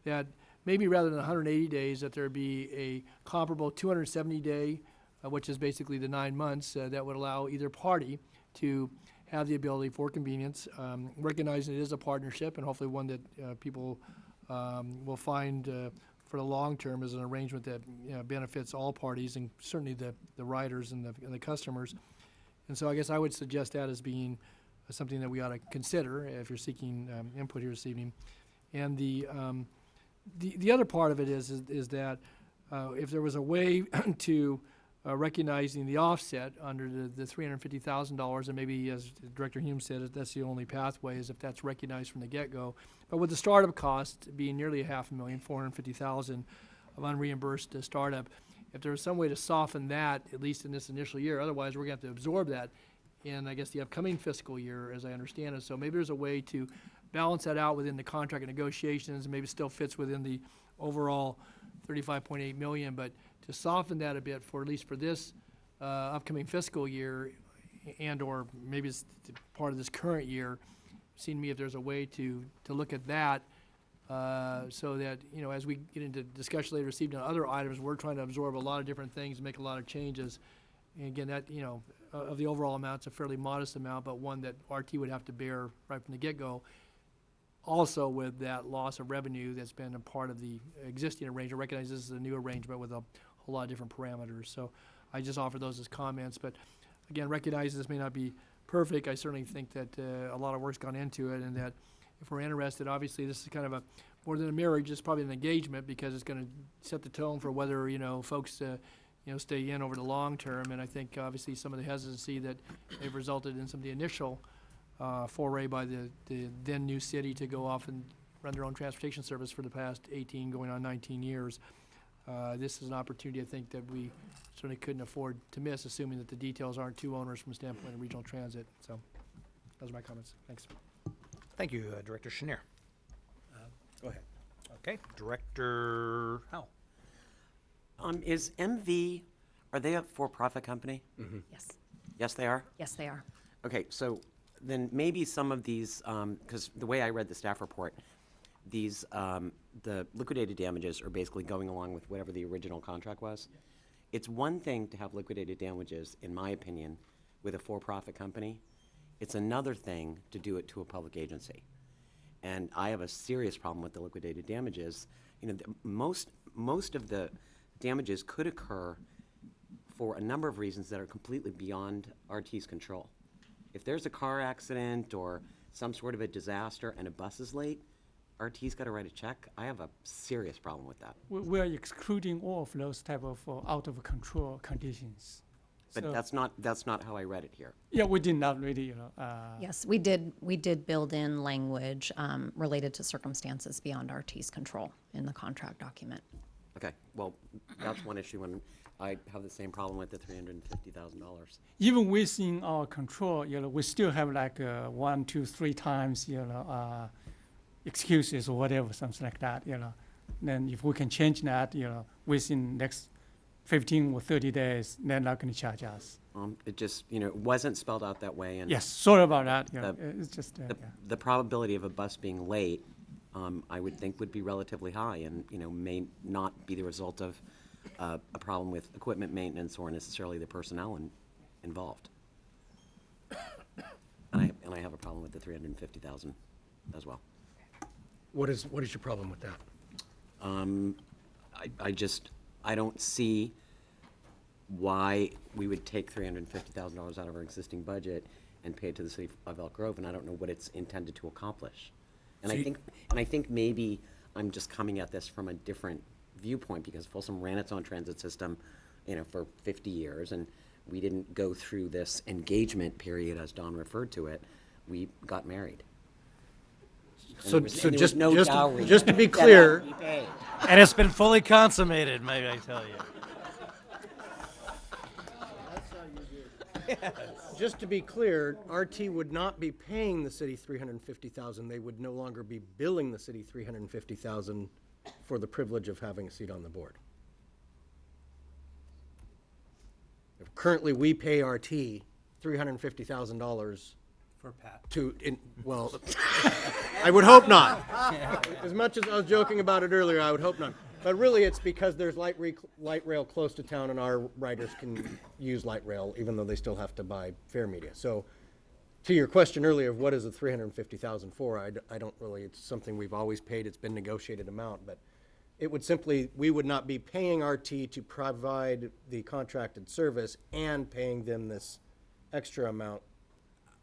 that maybe rather than 180 days, that there be a comparable 270-day, which is basically the 9 months, that would allow either party to have the ability for convenience, recognizing it is a partnership, and hopefully one that people will find for the long term as an arrangement that benefits all parties, and certainly the riders and the customers. And so I guess I would suggest that as being something that we ought to consider if you're seeking input here this evening. And the other part of it is that if there was a way to recognizing the offset under the $350,000, and maybe, as Director Hume said, that's the only pathway, is if that's recognized from the get-go. But with the startup cost being nearly $500,000, $450,000 of unreimbursed startup, if there was some way to soften that, at least in this initial year, otherwise we're going to have to absorb that in, I guess, the upcoming fiscal year, as I understand it. So maybe there's a way to balance that out within the contract and negotiations, and maybe it still fits within the overall $35.8 million, but to soften that a bit for, at least for this upcoming fiscal year, and or maybe it's part of this current year, seeing to me if there's a way to look at that, so that, you know, as we get into discussion later this evening on other items, we're trying to absorb a lot of different things and make a lot of changes. And again, that, you know, of the overall amount, it's a fairly modest amount, but one that RT would have to bear right from the get-go. Also with that loss of revenue that's been a part of the existing arrangement. I recognize this is a new arrangement with a whole lot of different parameters. So I just offer those as comments. But again, recognize this may not be perfect. I certainly think that a lot of work's gone into it, and that if we're interested, obviously this is kind of a, more than a marriage, it's probably an engagement, because it's going to set the tone for whether, you know, folks you know, stay in over the long term. And I think obviously some of the hesitancy that they've resulted in some of the initial foray by the then new city to go off and run their own transportation service for the past 18, going on 19 years. This is an opportunity, I think, that we certainly couldn't afford to miss, assuming that the details aren't too onerous from the standpoint of regional transit. So those are my comments. Thanks. Thank you, Director Chenier. Go ahead. Okay, Director Howell. Is MV, are they a for-profit company? Yes. Yes, they are? Yes, they are. Okay, so then maybe some of these, because the way I read the staff report, these, the liquidated damages are basically going along with whatever the original contract was. It's one thing to have liquidated damages, in my opinion, with a for-profit company. It's another thing to do it to a public agency. And I have a serious problem with the liquidated damages. You know, most of the damages could occur for a number of reasons that are completely beyond RT's control. If there's a car accident or some sort of a disaster and a bus is late, RT's got to write a check. I have a serious problem with that. We're excluding all of those type of out-of-control conditions. But So- that's not how I read it here. Yeah, we did not really, you know. Yes, we did build in language related to circumstances beyond RT's control in the contract document. Okay, well, that's one issue, and I have the same problem with the $350,000. Even within our control, you know, we still have like 1, 2, 3 times, you know, excuses or whatever, something like that, you know. Then if we can change that, you know, within next 15 or 30 days, they're not going to charge us. It just, you know, it wasn't spelled out that way, and Yes, sorry about that. You know, The- it's just the probability of a bus being late, I would think would be relatively high, and, you know, may not be the result of a problem with equipment maintenance or necessarily the personnel involved. And I have a problem with the $350,000 as well. What is your problem with that? I don't see why we would take $350,000 out of our existing budget and pay it to the city of Elk Grove, and I don't know what it's intended to accomplish. And I think maybe I'm just coming at this from a different viewpoint, because Folsom ran its own transit system, you know, for 50 years, and we didn't go through this engagement period, as Don referred to it. We got married. And there was no dowry just to be that clear, had to be paid. And it's been fully consummated, may I tell you. just to be clear, RT would not be paying the city $350,000. They would no longer be billing the city $350,000 for the privilege of having a seat on the board. Currently, we pay RT $350,000 For Pat. well, I would hope not. As much as I was joking about it earlier, I would hope not. But really, it's because there's light rail close to town, and our riders can use light rail, even though they still have to buy fare media. So, to your question earlier of what is the $350,000 for, I don't really. It's something we've always paid. It's been negotiated amount, but it would simply, we would not be paying RT to provide the contracted service and paying them this extra amount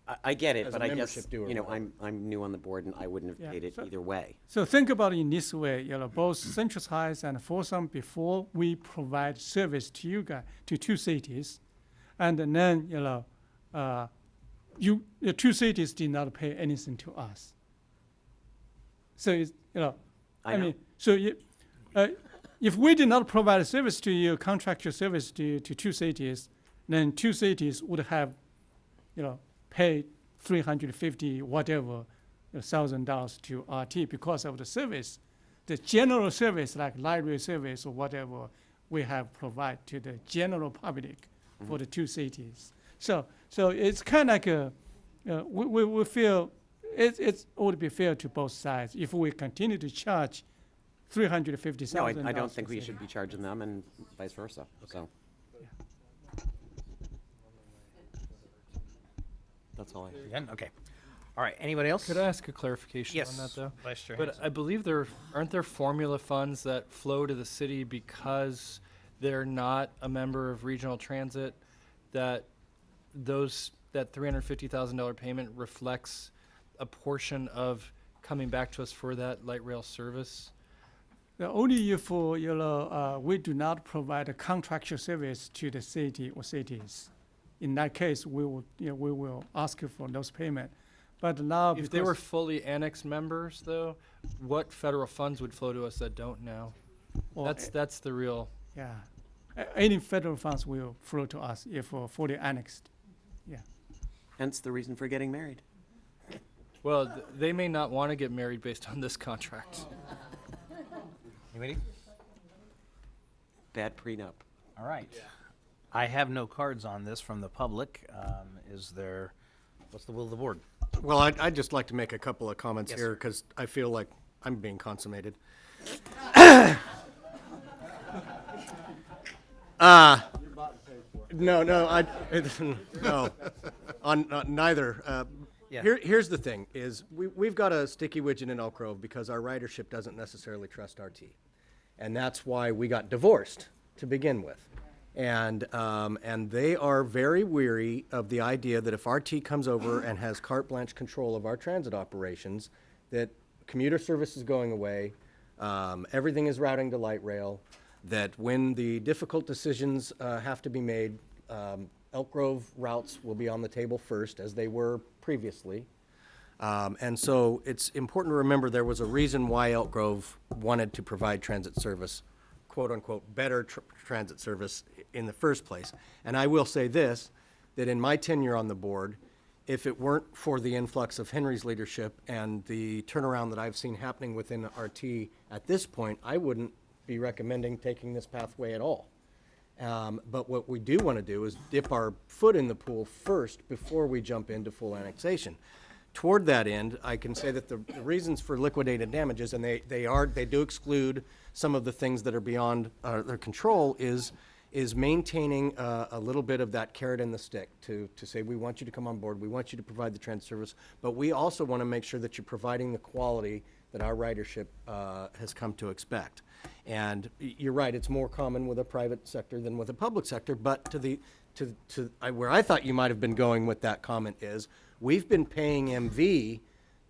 I get it, as but a I guess, membership due or you know, whatever. I'm new on the board and I wouldn't have Yeah, paid it so- either way. So think about it in this way, both Central Heights and Folsom, before we provide service to you guys, to two cities, and then, the two cities did not pay anything to us. So it's, I know. mean, so if we did not provide a service to you, contractual service to two cities, then two cities would have, paid $350 whatever $1,000 to RT because of the service, the general service like library service or whatever we have provide to the general public for the two cities. So it's kind of like we feel it would be fair to both sides if we continue to charge $350,000. No, I don't think we should be charging them and vice versa, so. That's all I. Again? Okay. All right, anybody else? Could I ask a clarification on that, though? Vice Chair But Hanson. I believe aren't there formula funds that flow to the city because they're not a member of regional transit, that that $350,000 payment reflects a portion of coming back to us for that light rail service? Only if we do not provide a contractual service to the city or cities. In that case, we will ask for those payment. But now, If they were fully annexed members, though, what federal funds would flow to us that don't now? Well, That's the real. yeah, any federal funds will flow to us if fully annexed. Yeah. Hence the reason for getting married. Well, they may not want to get married based on this contract. Anybody? Bad prenup. All right. I have no cards on this from the public. What's the will of the board? Well, I'd just like to make a couple of comments Yes, here sir. because I feel like I'm being consummated. No, on neither. Yeah. Here's the thing: is we've got a sticky widget in Elk Grove because our ridership doesn't necessarily trust RT, and that's why we got divorced to begin with. And they are very weary of the idea that if RT comes over and has carte blanche control of our transit operations, that commuter service is going away, everything is routing to light rail, that when the difficult decisions have to be made, Elk Grove routes will be on the table first, as they were previously. And so it's important to remember there was a reason why Elk Grove wanted to provide transit service, quote-unquote, better transit service in the first place. And I will say this, that in my tenure on the board, if it weren't for the influx of Henry's leadership and the turnaround that I've seen happening within RT at this point, I wouldn't be recommending taking this pathway at all. But what we do want to do is dip our foot in the pool first before we jump into full annexation. Toward that end, I can say that the reasons for liquidated damages, and they do exclude some of the things that are beyond their control, is maintaining a little bit of that carrot in the stick to say, we want you to come on board, we want you to provide the transit service, but we also want to make sure that you're providing the quality that our ridership has come to expect. And you're right, it's more common with a private sector than with a public sector, but where I thought you might have been going with that comment is, we've been paying MV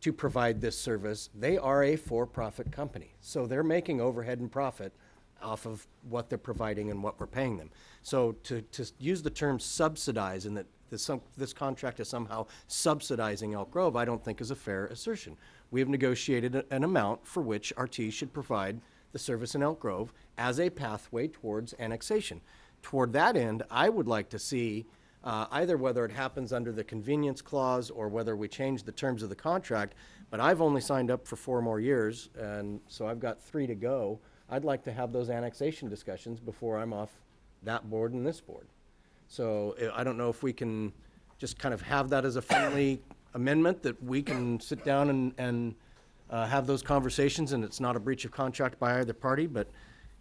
to provide this service. They are a for-profit company, so they're making overhead and profit off of what they're providing and what we're paying them. So to use the term subsidize and that this contract is somehow subsidizing Elk Grove, I don't think is a fair assertion. We have negotiated an amount for which RT should provide the service in Elk Grove as a pathway towards annexation. Toward that end, I would like to see either whether it happens under the convenience clause or whether we change the terms of the contract, but I've only signed up for 4 more years, and so I've got 3 to go. I'd like to have those annexation discussions before I'm off that board and this board. So I don't know if we can just kind of have that as a friendly amendment that we can sit down and have those conversations, and it's not a breach of contract by either party, but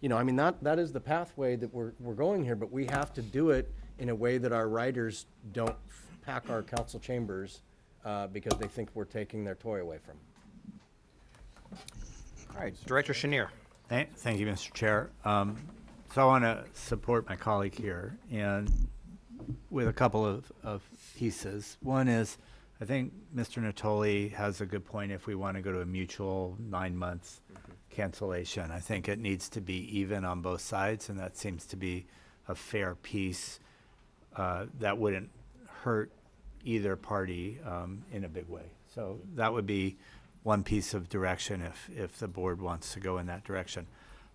I mean, that is the pathway that we're going here, but we have to do it in a way that our riders don't pack our council chambers because they think we're taking their toy away from them. All right, Director Chenier. Thank you, Mr. Chair. So I want to support my colleague here, and with a couple of pieces. One is I think Mr. Natoli has a good point if we want to go to a mutual 9 months cancellation. I think it needs to be even on both sides, and that seems to be a fair piece that wouldn't hurt either party in a big way. So that would be one piece of direction if the board wants to go in that direction.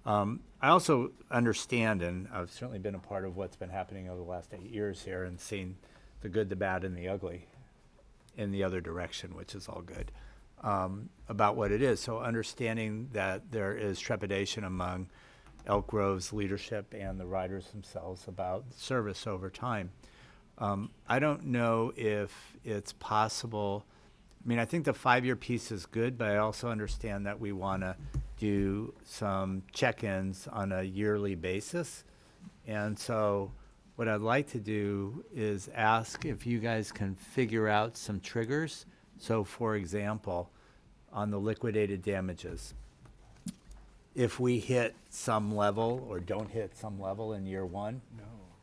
I also understand, and I've certainly been a part of what's been happening over the last 8 years here and seen the good, the bad, and the ugly in the other direction, which is all good, about what it is. So understanding that there is trepidation among Elk Grove's leadership and the riders themselves about service over time. I don't know if it's possible. I mean, I think the 5-year piece is good, but I also understand that we want to do some check-ins on a yearly basis. And so what I'd like to do is ask if you guys can figure out some triggers. So for example, on the liquidated damages, if we hit some level or don't hit some level in year 1,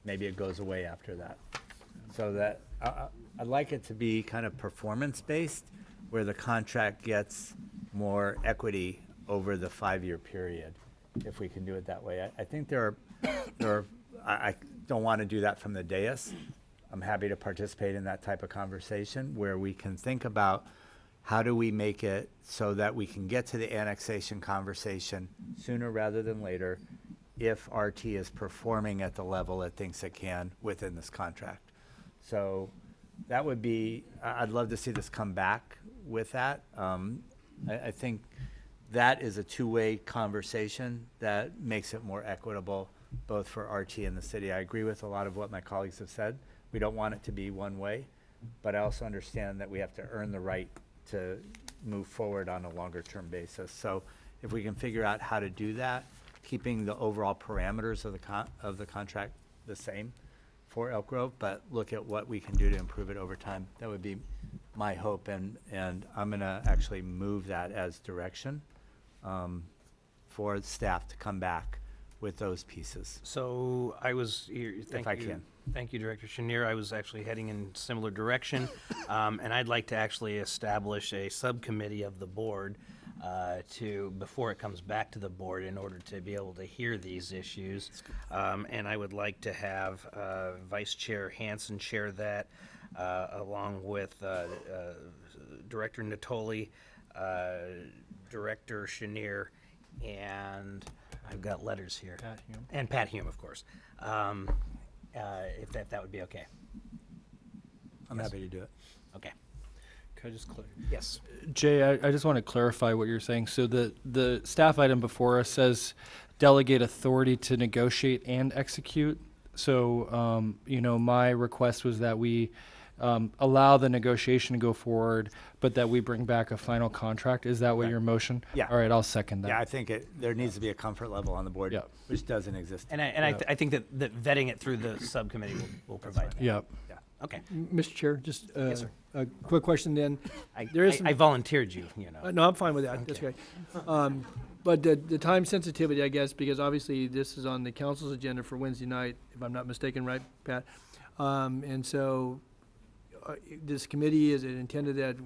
maybe it goes away after that. So that I'd like it to be kind of performance-based, where the contract gets more equity over the 5-year period, if we can do it that way. I think I don't want to do that from the dais. I'm happy to participate in that type of conversation where we can think about how do we make it so that we can get to the annexation conversation sooner rather than later if RT is performing at the level it thinks it can within this contract. So that would be, I'd love to see this come back with that. I think that is a two-way conversation that makes it more equitable, both for RT and the city. I agree with a lot of what my colleagues have said. We don't want it to be one way, but I also understand that we have to earn the right to move forward on a longer-term basis. So if we can figure out how to do that, keeping the overall parameters of the contract the same for Elk Grove, but look at what we can do to improve it over time. That would be my hope, and I'm going to actually move that as direction for staff to come back with those pieces. So I was here, If I can. Thank you, Director Chenier. I was actually heading in similar direction, and I'd like to actually establish a subcommittee of the board before it comes back to the board in order to be able to hear these issues. And I would like to have Vice Chair Hansen chair that, along with Director Natoli, Director Chenier, and I've got letters here. Pat Hume. And Pat Hume, of course. If that would be okay. I'm happy to do it. Okay. Can I just clarify? Yes. Jay, I just want to clarify what you're saying. So the staff item before us says delegate authority to negotiate and execute. So, my request was that we allow the negotiation to go forward, but that we bring back a final contract. Is that what Right. your motion? Yeah. All right, I'll second that. Yeah, I think there needs to be a comfort level on the board, Yeah. which doesn't exist. And I think that vetting it through the subcommittee will provide that. Yep. Yeah. Okay. Mr. Chair, just Yes, sir. a quick question then. I some- volunteered you, you know. No, I'm fine with that. That's okay. But the time sensitivity, I guess, because obviously this is on the council's agenda for Wednesday night, if I'm not mistaken, right, Pat? And so this committee, is it intended that,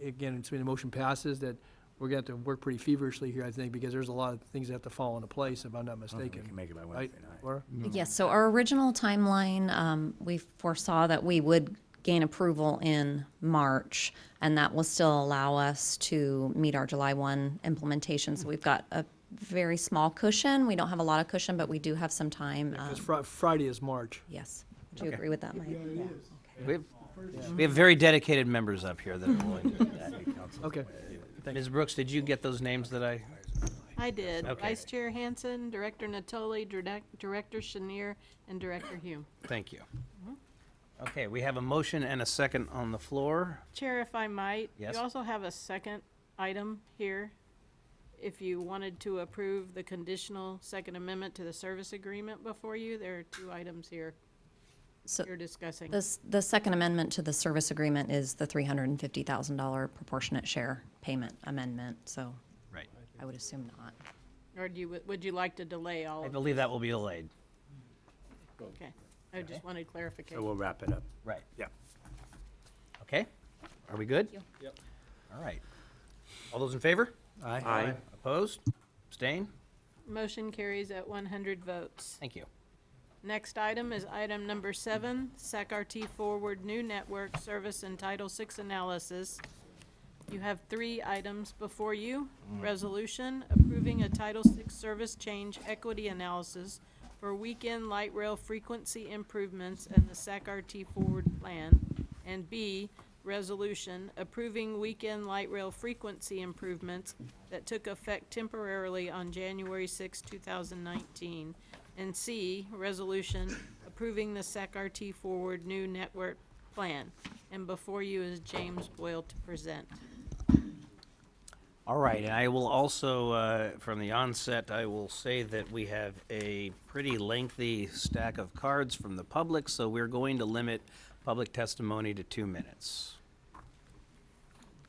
again, assuming the motion passes, that we're going to have to work pretty feverishly here, I think, because there's a lot of things that have to fall into place, if I'm not I don't think mistaken. we can make it by Right, Wednesday night. Laura? Yes, so our original timeline, we foresaw that we would gain approval in March, and that will still allow us to meet our July 1 implementation. So we've got a very small cushion. We don't have a lot of cushion, but we do have some time. Because Friday is March. Yes. Do you Okay. agree with that, Mike? We have very dedicated members up here that are willing to do that. Okay. Ms. Brooks, did you get those names that I did. Okay. Vice Chair Hansen, Director Natoli, Director Chenier, and Director Hume. Thank you. Okay, we have a motion and a second on the floor. Chair, if I might, Yes. you also have a second item here. If you wanted to approve the conditional second amendment to the service agreement before you, there are two items here So you're discussing. the second amendment to the service agreement is the $350,000 proportionate share payment amendment, so Right. I would assume not. Or would you like to delay all I of believe that will be delayed. Okay, I just wanted clarification. So we'll wrap it up. Right. Yeah. Okay. Are we good? Yep. All right. All those in favor? Aye. Aye. Opposed? Abstain? Motion carries at 100 votes. Thank you. Next item is item number 7, SAC-RT Forward New Network Service and Title VI Analysis. You have 3 items before you. Resolution approving a Title VI service change equity analysis for weekend light rail frequency improvements and the SAC-RT Forward Plan. And B, resolution approving weekend light rail frequency improvements that took effect temporarily on January 6, 2019. And C, resolution approving the SAC-RT Forward New Network Plan. And before you is James Boyle to present. All right, and I will also, from the onset, I will say that we have a pretty lengthy stack of cards from the public, so we're going to limit public testimony to 2 minutes.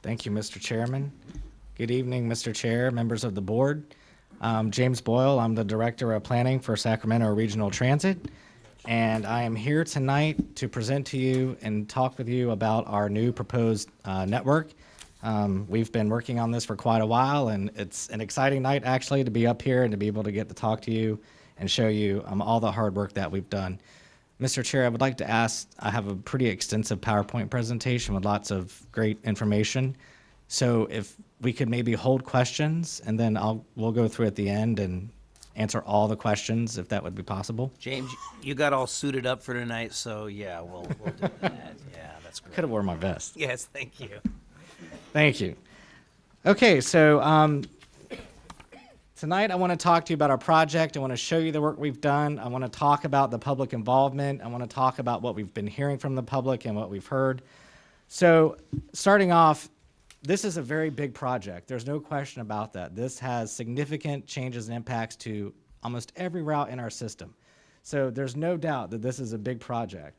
Thank you, Mr. Chairman. Good evening, Mr. Chair, members of the board. James Boyle, I'm the Director of Planning for Sacramento Regional Transit, and I am here tonight to present to you and talk with you about our new proposed network. We've been working on this for quite a while, and it's an exciting night actually to be up here and to be able to get to talk to you and show you all the hard work that we've done. Mr. Chair, I would like to ask, I have a pretty extensive PowerPoint presentation with lots of great information. So if we could maybe hold questions, and then we'll go through at the end and answer all the questions, if that would be possible. James, you got all suited up for tonight, so yeah, we'll do that. Yeah, that's great. Could have worn my vest. Yes, thank you. Thank you. Okay, so tonight I want to talk to you about our project. I want to show you the work we've done. I want to talk about the public involvement. I want to talk about what we've been hearing from the public and what we've heard. So starting off, this is a very big project. There's no question about that. This has significant changes and impacts to almost every route in our system. So there's no doubt that this is a big project.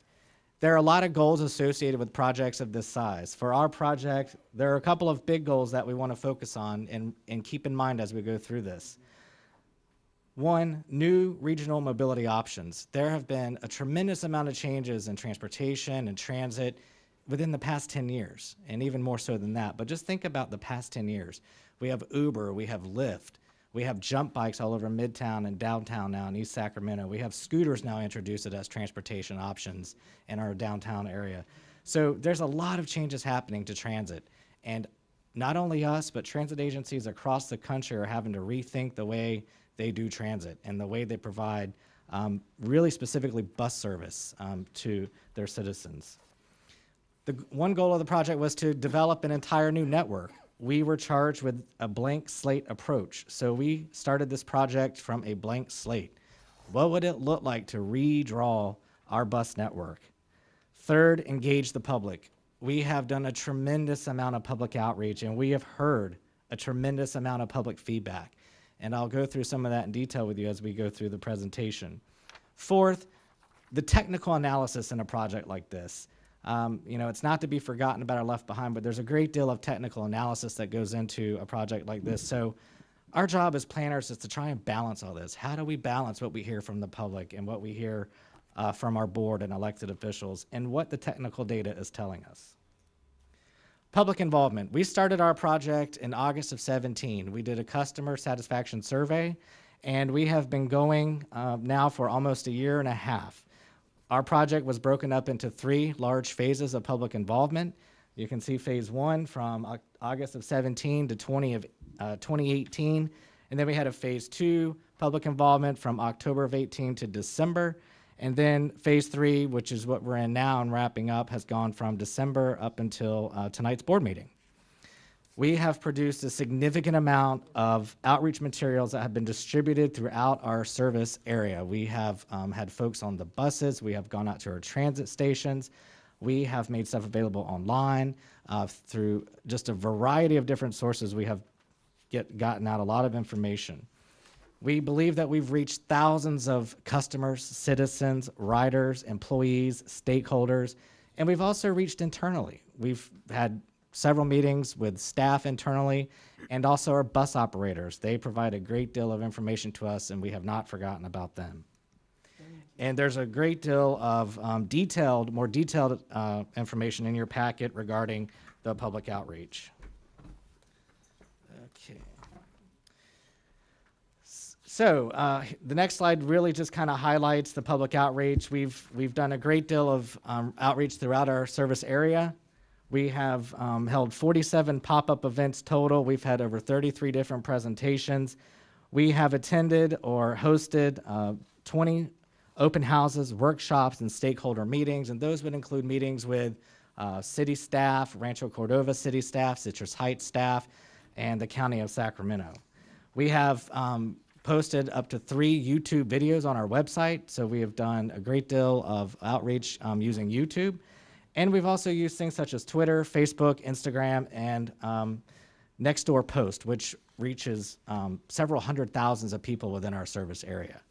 There are a lot of goals associated with projects of this size. For our project, there are a couple of big goals that we want to focus on and keep in mind as we go through this. One, new regional mobility options. There have been a tremendous amount of changes in transportation and transit within the past 10 years, and even more so than that. But just think about the past 10 years. We have Uber, we have Lyft, we have jump bikes all over Midtown and downtown now in East Sacramento. We have scooters now introduced as transportation options in our downtown area. So there's a lot of changes happening to transit. And not only us, but transit agencies across the country are having to rethink the way they do transit and the way they provide really specifically bus service to their citizens. The one goal of the project was to develop an entire new network. We were charged with a blank slate approach. So we started this project from a blank slate. What would it look like to redraw our bus network? Third, engage the public. We have done a tremendous amount of public outreach, and we have heard a tremendous amount of public feedback. And I'll go through some of that in detail with you as we go through the presentation. Fourth, the technical analysis in a project like this. It's not to be forgotten about or left behind, but there's a great deal of technical analysis that goes into a project like this. So our job as planners is to try and balance all this. How do we balance what we hear from the public and what we hear from our board and elected officials and what the technical data is telling us? Public involvement. We started our project in August of 17. We did a customer satisfaction survey, and we have been going now for almost a year and a half. Our project was broken up into 3 large phases of public involvement. You can see phase 1 from August of 17 to 2018. And then we had a phase 2 public involvement from October of 18 to December. And then phase 3, which is what we're in now and wrapping up, has gone from December up until tonight's board meeting. We have produced a significant amount of outreach materials that have been distributed throughout our service area. We have had folks on the buses. We have gone out to our transit stations. We have made stuff available online through just a variety of different sources. We have gotten out a lot of information. We believe that we've reached thousands of customers, citizens, riders, employees, stakeholders, and we've also reached internally. We've had several meetings with staff internally and also our bus operators. They provide a great deal of information to us, and we have not forgotten about them. And there's a great deal of more detailed information in your packet regarding the public outreach. Okay. So the next slide really just kind of highlights the public outreach. We've done a great deal of outreach throughout our service area. We have held 47 pop-up events total. We've had over 33 different presentations. We have attended or hosted 20 open houses, workshops, and stakeholder meetings, and those would include meetings with city staff, Rancho Cordova city staff, Citrus Heights staff, and the County of Sacramento. We have posted up to 3 YouTube videos on our website, so we have done a great deal of outreach using YouTube. And we've also used things such as Twitter, Facebook, Instagram, and Nextdoor Post, which reaches several hundred thousands of people within our service area.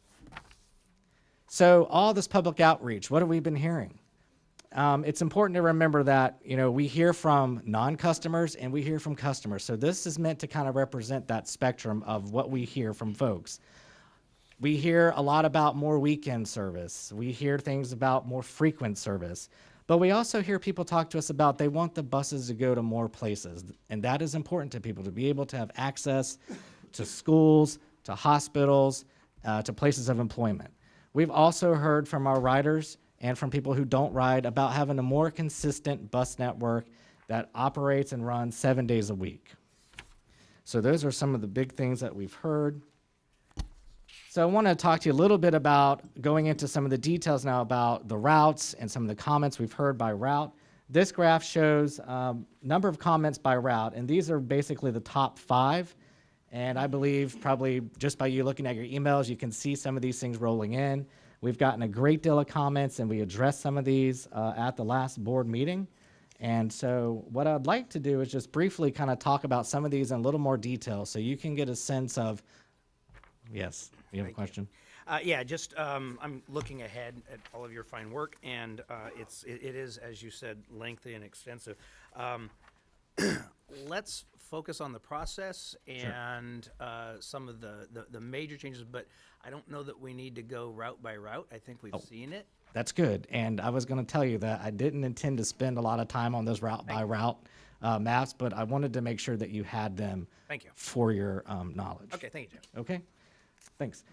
So all this public outreach, what have we been hearing? It's important to remember that, you know, we hear from non-customers and we hear from customers. So this is meant to kind of represent that spectrum of what we hear from folks. We hear a lot about more weekend service. We hear things about more frequent service. But we also hear people talk to us about they want the buses to go to more places. And that is important to people, to be able to have access to schools, to hospitals, to places of employment. We've also heard from our riders and from people who don't ride about having a more consistent bus network that operates and runs 7 days a week. So those are some of the big things that we've heard. So I want to talk to you a little bit about going into some of the details now about the routes and some of the comments we've heard by route. This graph shows number of comments by route, and these are basically the top 5. And I believe probably just by you looking at your emails, you can see some of these things rolling in. We've gotten a great deal of comments, and we addressed some of these at the last board meeting. And so what I'd like to do is just briefly kind of talk about some of these in a little more detail so you can get a sense of, yes, you have a question? Yeah, just I'm looking ahead at all of your fine work, and it is, as you said, lengthy and extensive. Let's focus on the process and some of the major changes, but I don't know that we need to go route by route. I think we've seen it. That's good. And I was going to tell you that I didn't intend to spend a lot of time on those route by route maps, but I wanted to make sure that you had them for your knowledge. Okay, thank you, Jim. Okay, thanks.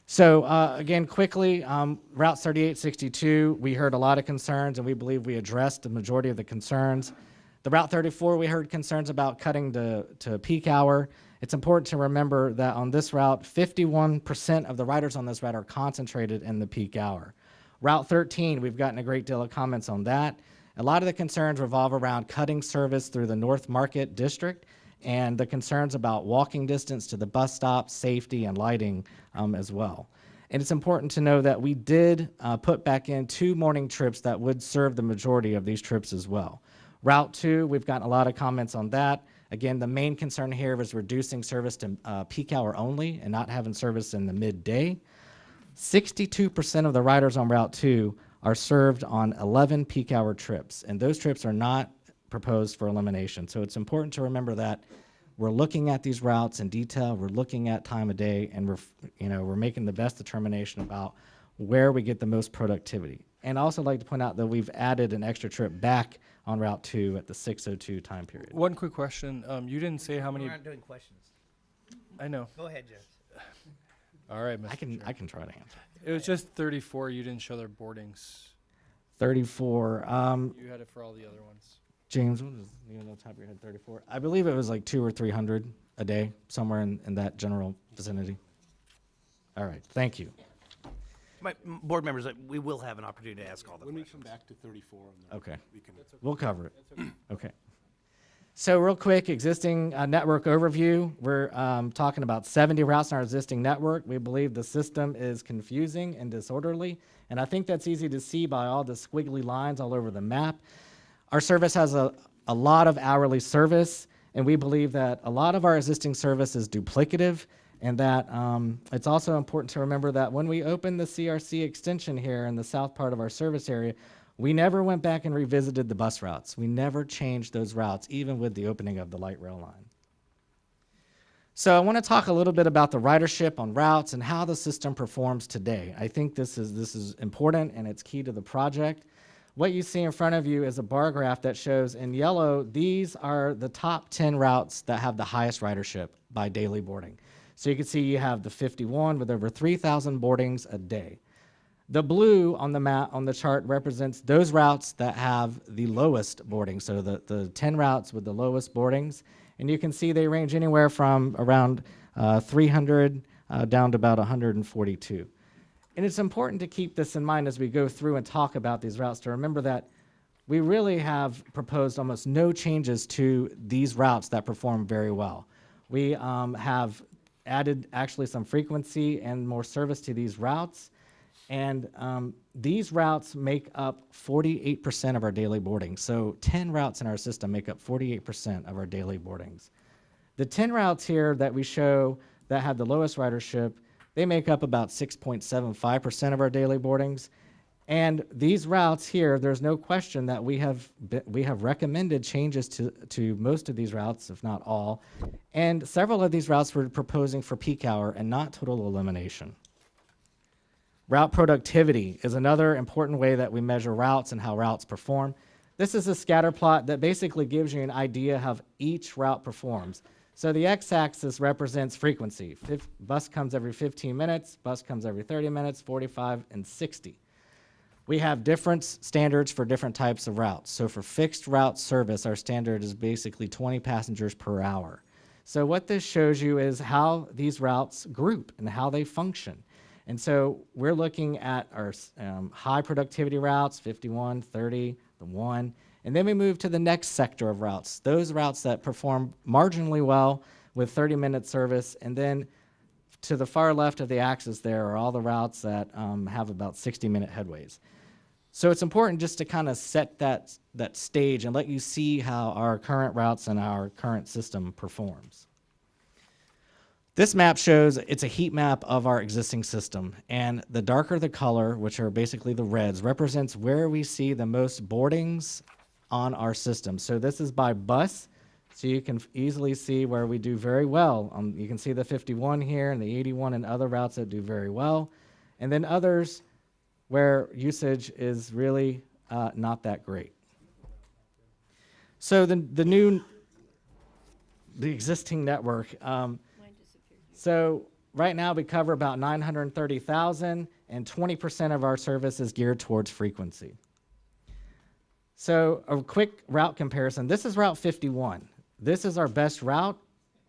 So again, quickly, Route 3862, we heard a lot of concerns, and we believe we addressed the majority of the concerns. The Route 34, we heard concerns about cutting to peak hour. It's important to remember that on this route, 51% of the riders on this route are concentrated in the peak hour. Route 13, we've gotten a great deal of comments on that. A lot of the concerns revolve around cutting service through the North Market District and the concerns about walking distance to the bus stop, safety, and lighting as well. And it's important to know that we did put back in 2 morning trips that would serve the majority of these trips as well. Route 2, we've gotten a lot of comments on that. Again, the main concern here is reducing service to peak hour only and not having service in the midday. 62% of the riders on Route 2 are served on 11 peak hour trips, and those trips are not proposed for elimination. So it's important to remember that we're looking at these routes in detail, we're looking at time of day, and we're making the best determination about where we get the most productivity. And I also like to point out that we've added an extra trip back on Route 2 at the 6:02 time period. One quick question. You didn't say how many. We're not doing questions. I know. Go ahead, Jeff. All right, Mr. I can try to answer. It was just 34. You didn't show their boardings. 34. You had it for all the other ones. James, what is, you know, top of your head, 34? I believe it was like 200 or 300 a day, somewhere in that general vicinity. All right, thank you. My board members, we will have an opportunity to ask all the questions. When we come back to 34 on the Okay. we can We'll cover it. Okay. So real quick, existing network overview. We're talking about 70 routes in our existing network. We believe the system is confusing and disorderly, and I think that's easy to see by all the squiggly lines all over the map. Our service has a lot of hourly service, and we believe that a lot of our existing service is duplicative, and that it's also important to remember that when we opened the CRC extension here in the south part of our service area, we never went back and revisited the bus routes. We never changed those routes, even with the opening of the light rail line. So I want to talk a little bit about the ridership on routes and how the system performs today. I think this is important, and it's key to the project. what you see in front of you is a bar graph that shows in yellow, these are the top 10 routes that have the highest ridership by daily boarding. So you can see you have the 51 with over 3,000 boardings a day. The blue on the map on the chart represents those routes that have the lowest boarding, so the 10 routes with the lowest boardings. And you can see they range anywhere from around 300 down to about 142. And it's important to keep this in mind as we go through and talk about these routes, to remember that we really have proposed almost no changes to these routes that perform very well. We have added actually some frequency and more service to these routes. And these routes make up 48% of our daily boardings. So 10 routes in our system make up 48% of our daily boardings. The 10 routes here that we show that have the lowest ridership, they make up about 6.75% of our daily boardings. And these routes here, there's no question that we have recommended changes to most of these routes, if not all. And several of these routes we're proposing for peak hour and not total elimination. Route productivity is another important way that we measure routes and how routes perform. This is a scatter plot that basically gives you an idea of how each route performs. So the x-axis represents frequency. Bus comes every 15 minutes, bus comes every 30 minutes, 45, and 60. We have different standards for different types of routes. So for fixed route service, our standard is basically 20 passengers per hour. So what this shows you is how these routes group and how they function. And so we're looking at our high productivity routes, 51, 30, the 1, and then we move to the next sector of routes, those routes that perform marginally well with 30-minute service, and then to the far left of the axis there are all the routes that have about 60-minute headways. So it's important just to kind of set that stage and let you see how our current routes and our current system performs. This map shows, it's a heat map of our existing system, and the darker the color, which are basically the reds, represents where we see the most boardings on our system. So this is by bus, so you can easily see where we do very well. You can see the 51 here and the 81 and other routes that do very well, and then others where usage is really not that great. So the existing network, so right now we cover about 930,000 and 20% of our service is geared towards frequency. So a quick route comparison. This is Route 51. This is our best route,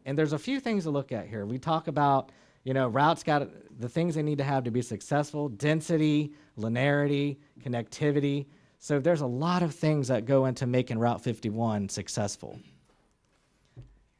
and there's a few things to look at here. We talk about, routes got the things they need to have to be successful: density, linearity, connectivity. So there's a lot of things that go into making Route 51 successful.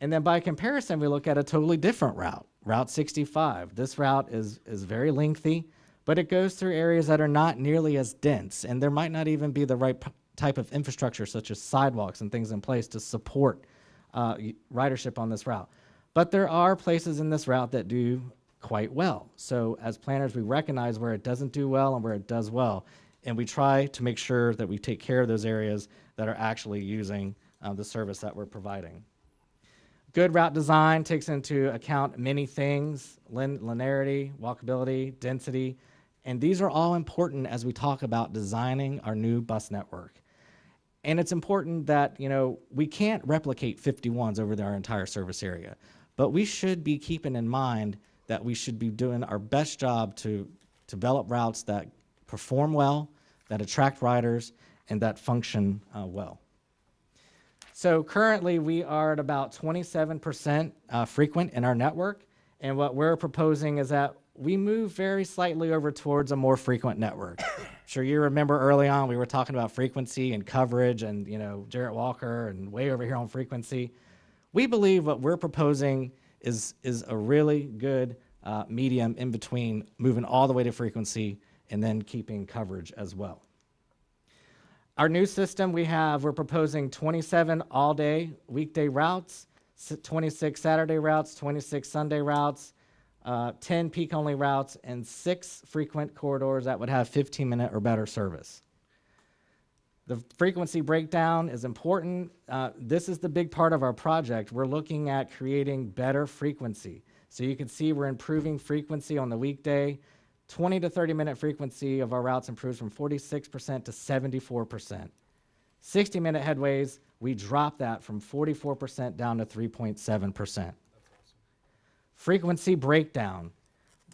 And then by comparison, we look at a totally different route, Route 65. This route is very lengthy, but it goes through areas that are not nearly as dense, and there might not even be the right type of infrastructure, such as sidewalks and things in place to support ridership on this route. But there are places in this route that do quite well. So as planners, we recognize where it doesn't do well and where it does well, and we try to make sure that we take care of those areas that are actually using the service that we're providing. Good route design takes into account many things: linearity, walkability, density, and these are all important as we talk about designing our new bus network. And it's important that, we can't replicate 51s over our entire service area, but we should be keeping in mind that we should be doing our best job to develop routes that perform well, that attract riders, and that function well. So currently we are at about 27% frequent in our network, and what we're proposing is that we move very slightly over towards a more frequent network. Sure, you remember early on we were talking about frequency and coverage and, Jarrett Walker and way over here on frequency. We believe what we're proposing is a really good medium in between moving all the way to frequency and then keeping coverage as well. Our new system we're proposing 27 all-day weekday routes, 26 Saturday routes, 26 Sunday routes, 10 peak-only routes, and 6 frequent corridors that would have 15-minute or better service. The frequency breakdown is important. This is the big part of our project. We're looking at creating better frequency. So you can see we're improving frequency on the weekday 20 to 30 minute frequency of our routes improves from 46% to 74%. 60-minute headways, we dropped that from 44% down to 3.7%. Frequency breakdown.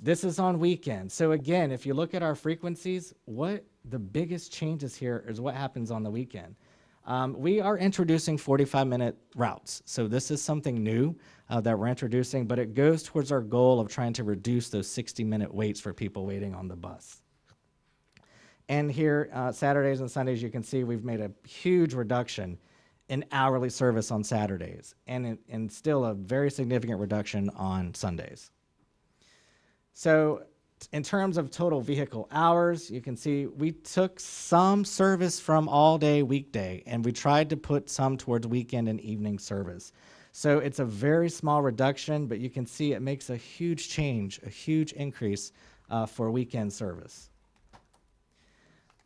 This is on weekends. So again, if you look at our frequencies, what the biggest changes here is what happens on the weekend. We are introducing 45-minute routes. So this is something new that we're introducing, but it goes towards our goal of trying to reduce those 60-minute waits for people waiting on the bus. And here, Saturdays and Sundays, you can see we've made a huge reduction in hourly service on Saturdays, and still a very significant reduction on Sundays. So in terms of total vehicle hours, you can see we took some service from all day weekday, and we tried to put some towards weekend and evening service. So it's a very small reduction, but you can see it makes a huge change, a huge increase for weekend service.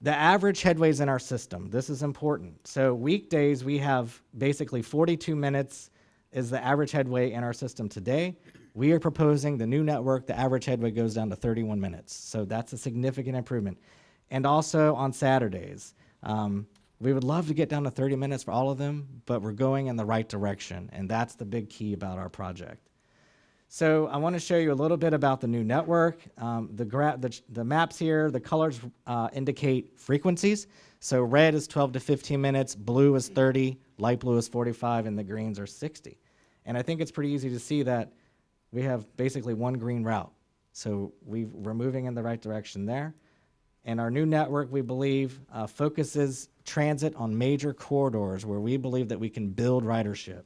The average headways in our system, this is important. So weekdays, we have basically 42 minutes is the average headway in our system today. We are proposing the new network, the average headway goes down to 31 minutes. So that's a significant improvement. And also on Saturdays, we would love to get down to 30 minutes for all of them, but we're going in the right direction. And that's the big key about our project. So I want to show you a little bit about the new network. The maps here, the colors indicate frequencies. So red is 12 to 15 minutes, blue is 30, light blue is 45, and the greens are 60. And I think it's pretty easy to see that we have basically one green route. So we're moving in the right direction there. And our new network, we believe, focuses transit on major corridors where we believe that we can build ridership.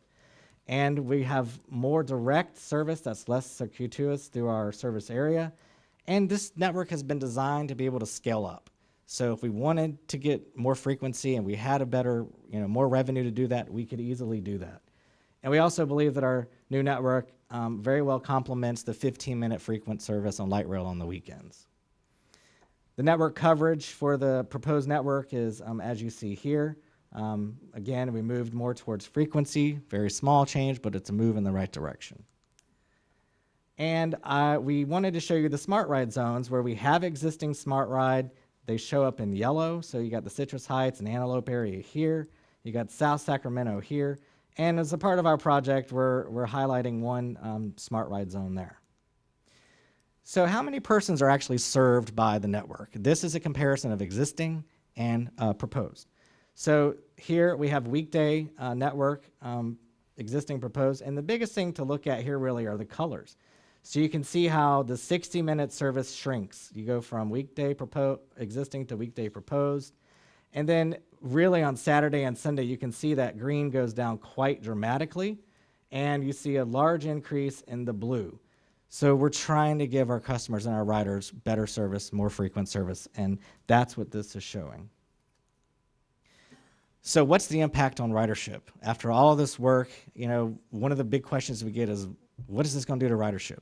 And we have more direct service that's less circuitous through our service area. And this network has been designed to be able to scale up. So if we wanted to get more frequency and we had a better, more revenue to do that, we could easily do that. And we also believe that our new network very well complements the 15-minute frequent service on light rail on the weekends. The network coverage for the proposed network is, as you see here. Again, we moved more towards frequency, very small change, but it's a move in the right direction. And we wanted to show you the smart ride zones where we have existing smart ride. They show up in yellow. So you got the Citrus Heights and Antelope area here. You got South Sacramento here. And as a part of our project, we're highlighting one smart ride zone there. So how many persons are actually served by the network? This is a comparison of existing and proposed. So here we have weekday network, existing proposed, and the biggest thing to look at here really are the colors. So you can see how the 60-minute service shrinks. You go from weekday existing to weekday proposed. And then really on Saturday and Sunday, you can see that green goes down quite dramatically, and you see a large increase in the blue. So we're trying to give our customers and our riders better service, more frequent service, and that's what this is showing. So what's the impact on ridership? After all of this work, one of the big questions we get is, what is this going to do to ridership?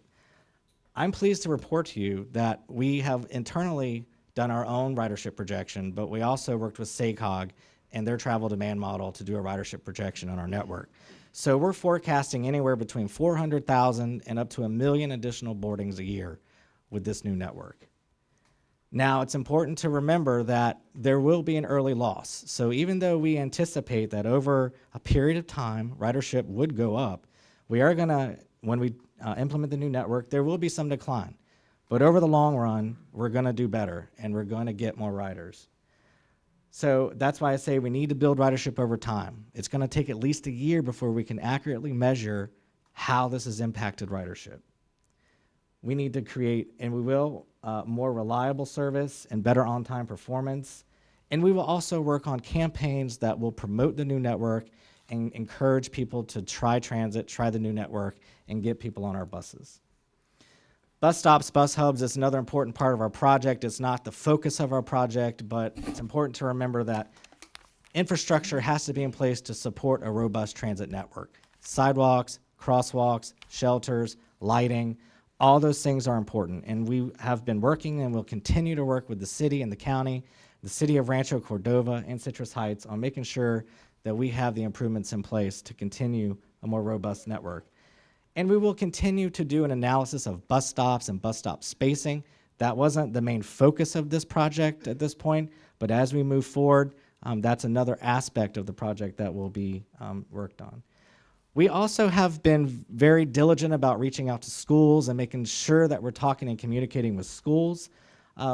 I'm pleased to report to you that we have internally done our own ridership projection, but we also worked with SACOG and their travel demand model to do a ridership projection on our network. So we're forecasting anywhere between 400,000 and up to 1 million additional boardings a year with this new network. Now, it's important to remember that there will be an early loss. So even though we anticipate that over a period of time, ridership would go up, we are going to, when we implement the new network, there will be some decline. But over the long run, we're going to do better, and we're going to get more riders. So that's why I say we need to build ridership over time. It's going to take at least a year before we can accurately measure how this has impacted ridership. We need to create, and we will, more reliable service and better on-time performance. And we will also work on campaigns that will promote the new network and encourage people to try transit, try the new network, and get people on our buses. Bus stops, bus hubs is another important part of our project. It's not the focus of our project, but it's important to remember that infrastructure has to be in place to support a robust transit network. Sidewalks, crosswalks, shelters, lighting, all those things are important. And we have been working and will continue to work with the city and the county, the city of Rancho Cordova and Citrus Heights on making sure that we have the improvements in place to continue a more robust network. And we will continue to do an analysis of bus stops and bus stop spacing. That wasn't the main focus of this project at this point, but as we move forward, that's another aspect of the project that will be worked on. We also have been very diligent about reaching out to schools and making sure that we're talking and communicating with schools.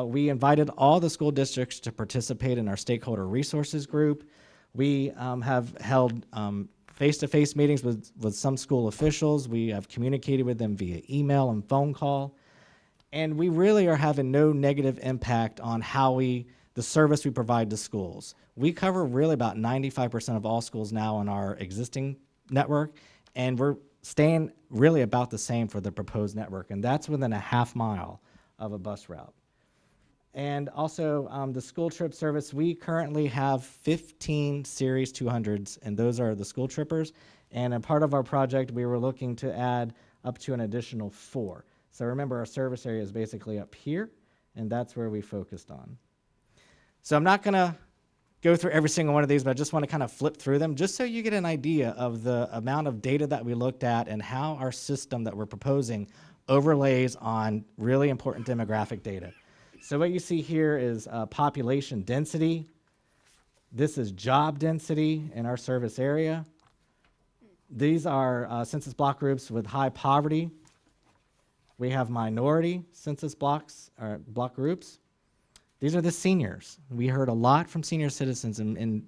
We invited all the school districts to participate in our stakeholder resources group. We have held face-to-face meetings with some school officials. We have communicated with them via email and phone call. And we really are having no negative impact on the service we provide to schools. We cover really about 95% of all schools now in our existing network, and we're staying really about the same for the proposed network, and that's within a half mile of a bus route. And also the school trip service, we currently have 15 Series 200s, and those are the school trippers. And a part of our project, we were looking to add up to an additional 4. So remember, our service area is basically up here, and that's where we focused on. So I'm not gonna go through every single one of these, but I just want to kind of flip through them just so you get an idea of the amount of data that we looked at and how our system that we're proposing overlays on really important demographic data. So what you see here is population density. This is job density in our service area. These are census block groups with high poverty. We have minority census block groups. These are the seniors. We heard a lot from senior citizens in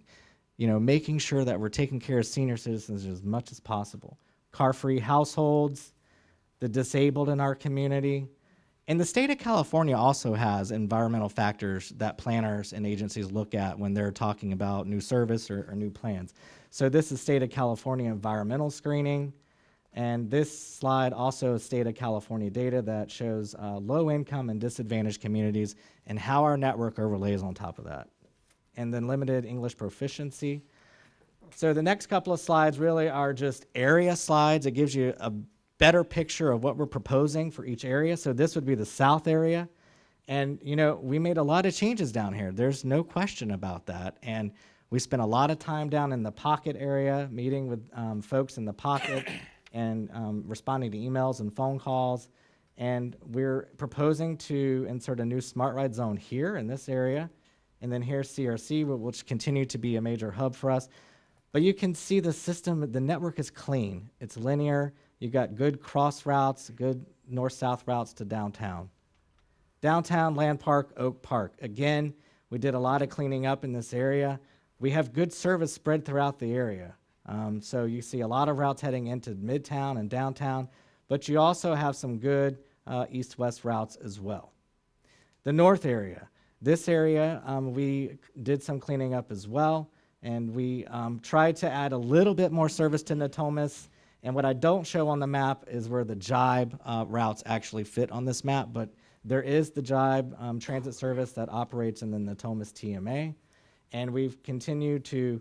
making sure that we're taking care of senior citizens as much as possible. Car-free households, the disabled in our community. And the state of California also has environmental factors that planners and agencies look at when they're talking about new service or new plans. So this is state of California environmental screening. And this slide also is state of California data that shows low income and disadvantaged communities and how our network overlays on top of that. And then limited English proficiency. So the next couple of slides really are just area slides. It gives you a better picture of what we're proposing for each area. So this would be the south area. And we made a lot of changes down here. There's no question about that. And we spent a lot of time down in the pocket area, meeting with folks in the pocket and responding to emails and phone calls. And we're proposing to insert a new smart ride zone here in this area. And then here's CRC, which continue to be a major hub for us. But you can see the system, the network is clean. It's linear. You've got good cross routes, good north-south routes to downtown. Downtown, Land Park, Oak Park. Again, we did a lot of cleaning up in this area. We have good service spread throughout the area. So you see a lot of routes heading into Midtown and downtown, but you also have some good east-west routes as well. The north area. This area, we did some cleaning up as well, and we tried to add a little bit more service to Natomas. And what I don't show on the map is where the Jibe routes actually fit on this map, but there is the Jibe transit service that operates in the Natomas TMA. And we've continued to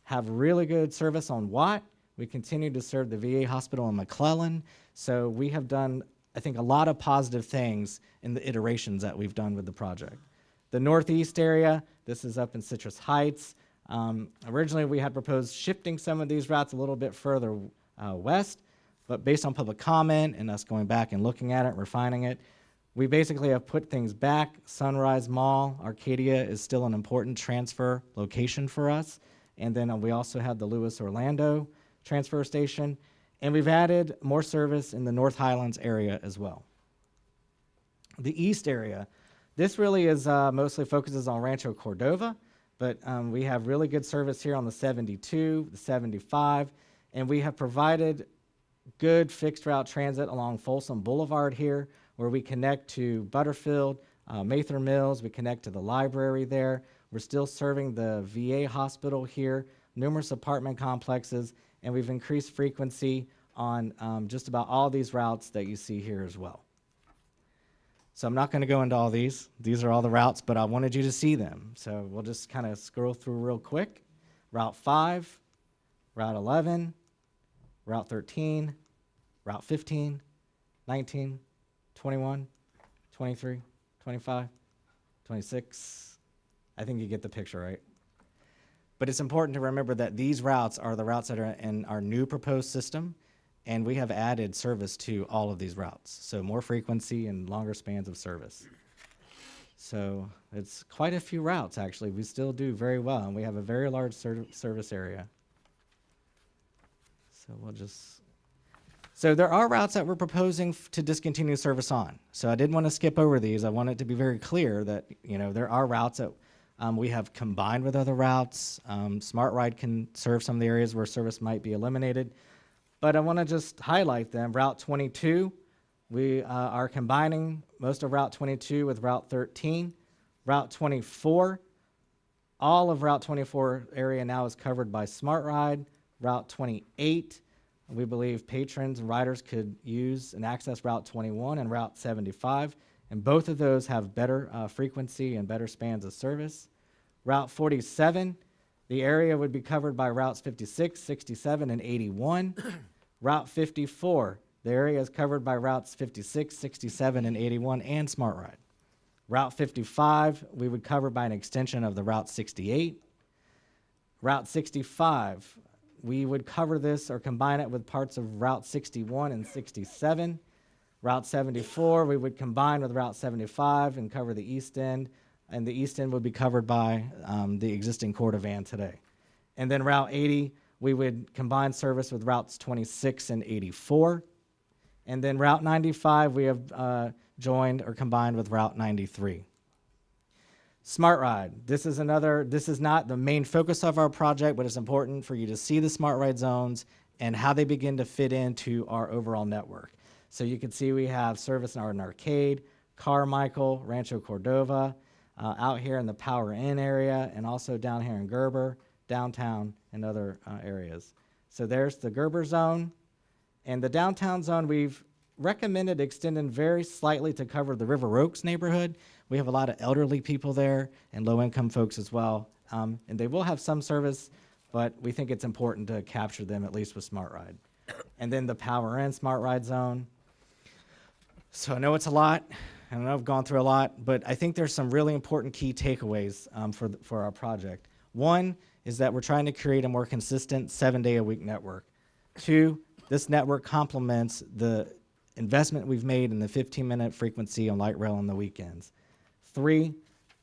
have really good service on Watt. We continue to serve the VA hospital in McClellan. So we have done, I think, a lot of positive things in the iterations that we've done with the project. The northeast area, this is up in Citrus Heights. Originally, we had proposed shifting some of these routes a little bit further west, but based on public comment and us going back and looking at it, refining it, we basically have put things back. Sunrise Mall, Arcadia is still an important transfer location for us. And then we also have the Lewis Orlando transfer station. And we've added more service in the North Highlands area as well. The east area, this really is mostly focuses on Rancho Cordova, but we have really good service here on the 72, the 75, and we have provided good fixed route transit along Folsom Boulevard here, where we connect to Butterfield, Mather Mills, we connect to the library there. We're still serving the VA hospital here, numerous apartment complexes, and we've increased frequency on just about all these routes that you see here as well. So I'm not going to go into all these. These are all the routes, but I wanted you to see them. So we'll just kind of scroll through real quick. Route 5, Route 11, Route 13, Route 15, 19, 21, 23, 25, 26. I think you get the picture, right? But it's important to remember that these routes are the routes that are in our new proposed system, and we have added service to all of these routes. So more frequency and longer spans of service. So it's quite a few routes, actually. We still do very well, and we have a very large service area. So we'll just... So there are routes that we're proposing to discontinue service on. So I didn't want to skip over these. I want it to be very clear that, you know, there are routes that we have combined with other routes. Smart Ride can serve some of the areas where service might be eliminated. But I want to just highlight them. Route 22, we are combining most of Route 22 with Route 13. Route 24, all of Route 24 area now is covered by Smart Ride. Route 28, we believe patrons and riders could use and access Route 21 and Route 75, and both of those have better frequency and better spans of service. Route 47, the area would be covered by Routes 56, 67, and 81. Route 54, the area is covered by Routes 56, 67, and 81 and Smart Ride. Route 55, we would cover by an extension of the Route 68. Route 65, we would cover this or combine it with parts of Route 61 and 67. Route 74, we would combine with Route 75 and cover the east end, and the east end would be covered by the existing Corda van today. And then Route 80, we would combine service with Routes 26 and 84. And then Route 95, we have joined or combined with Route 93. Smart Ride, this is not the main focus of our project, but it's important for you to see the Smart Ride zones and how they begin to fit into our overall network. So you can see we have service in Arden Arcade, Carmichael, Rancho Cordova, out here in the Power Inn area, and also down here in Gerber, downtown, and other areas. So there's the Gerber zone. And the downtown zone, we've recommended extending very slightly to cover the River Oaks neighborhood. We have a lot of elderly people there and low-income folks as well. And they will have some service, but we think it's important to capture them at least with Smart Ride. And then the Power Inn Smart Ride zone. So I know it's a lot. I know I've gone through a lot, but I think there's some really important key takeaways for our project. One is that we're trying to create a more consistent 7-day-a-week network. Two, this network complements the investment we've made in the 15-minute frequency on light rail on the weekends. 3,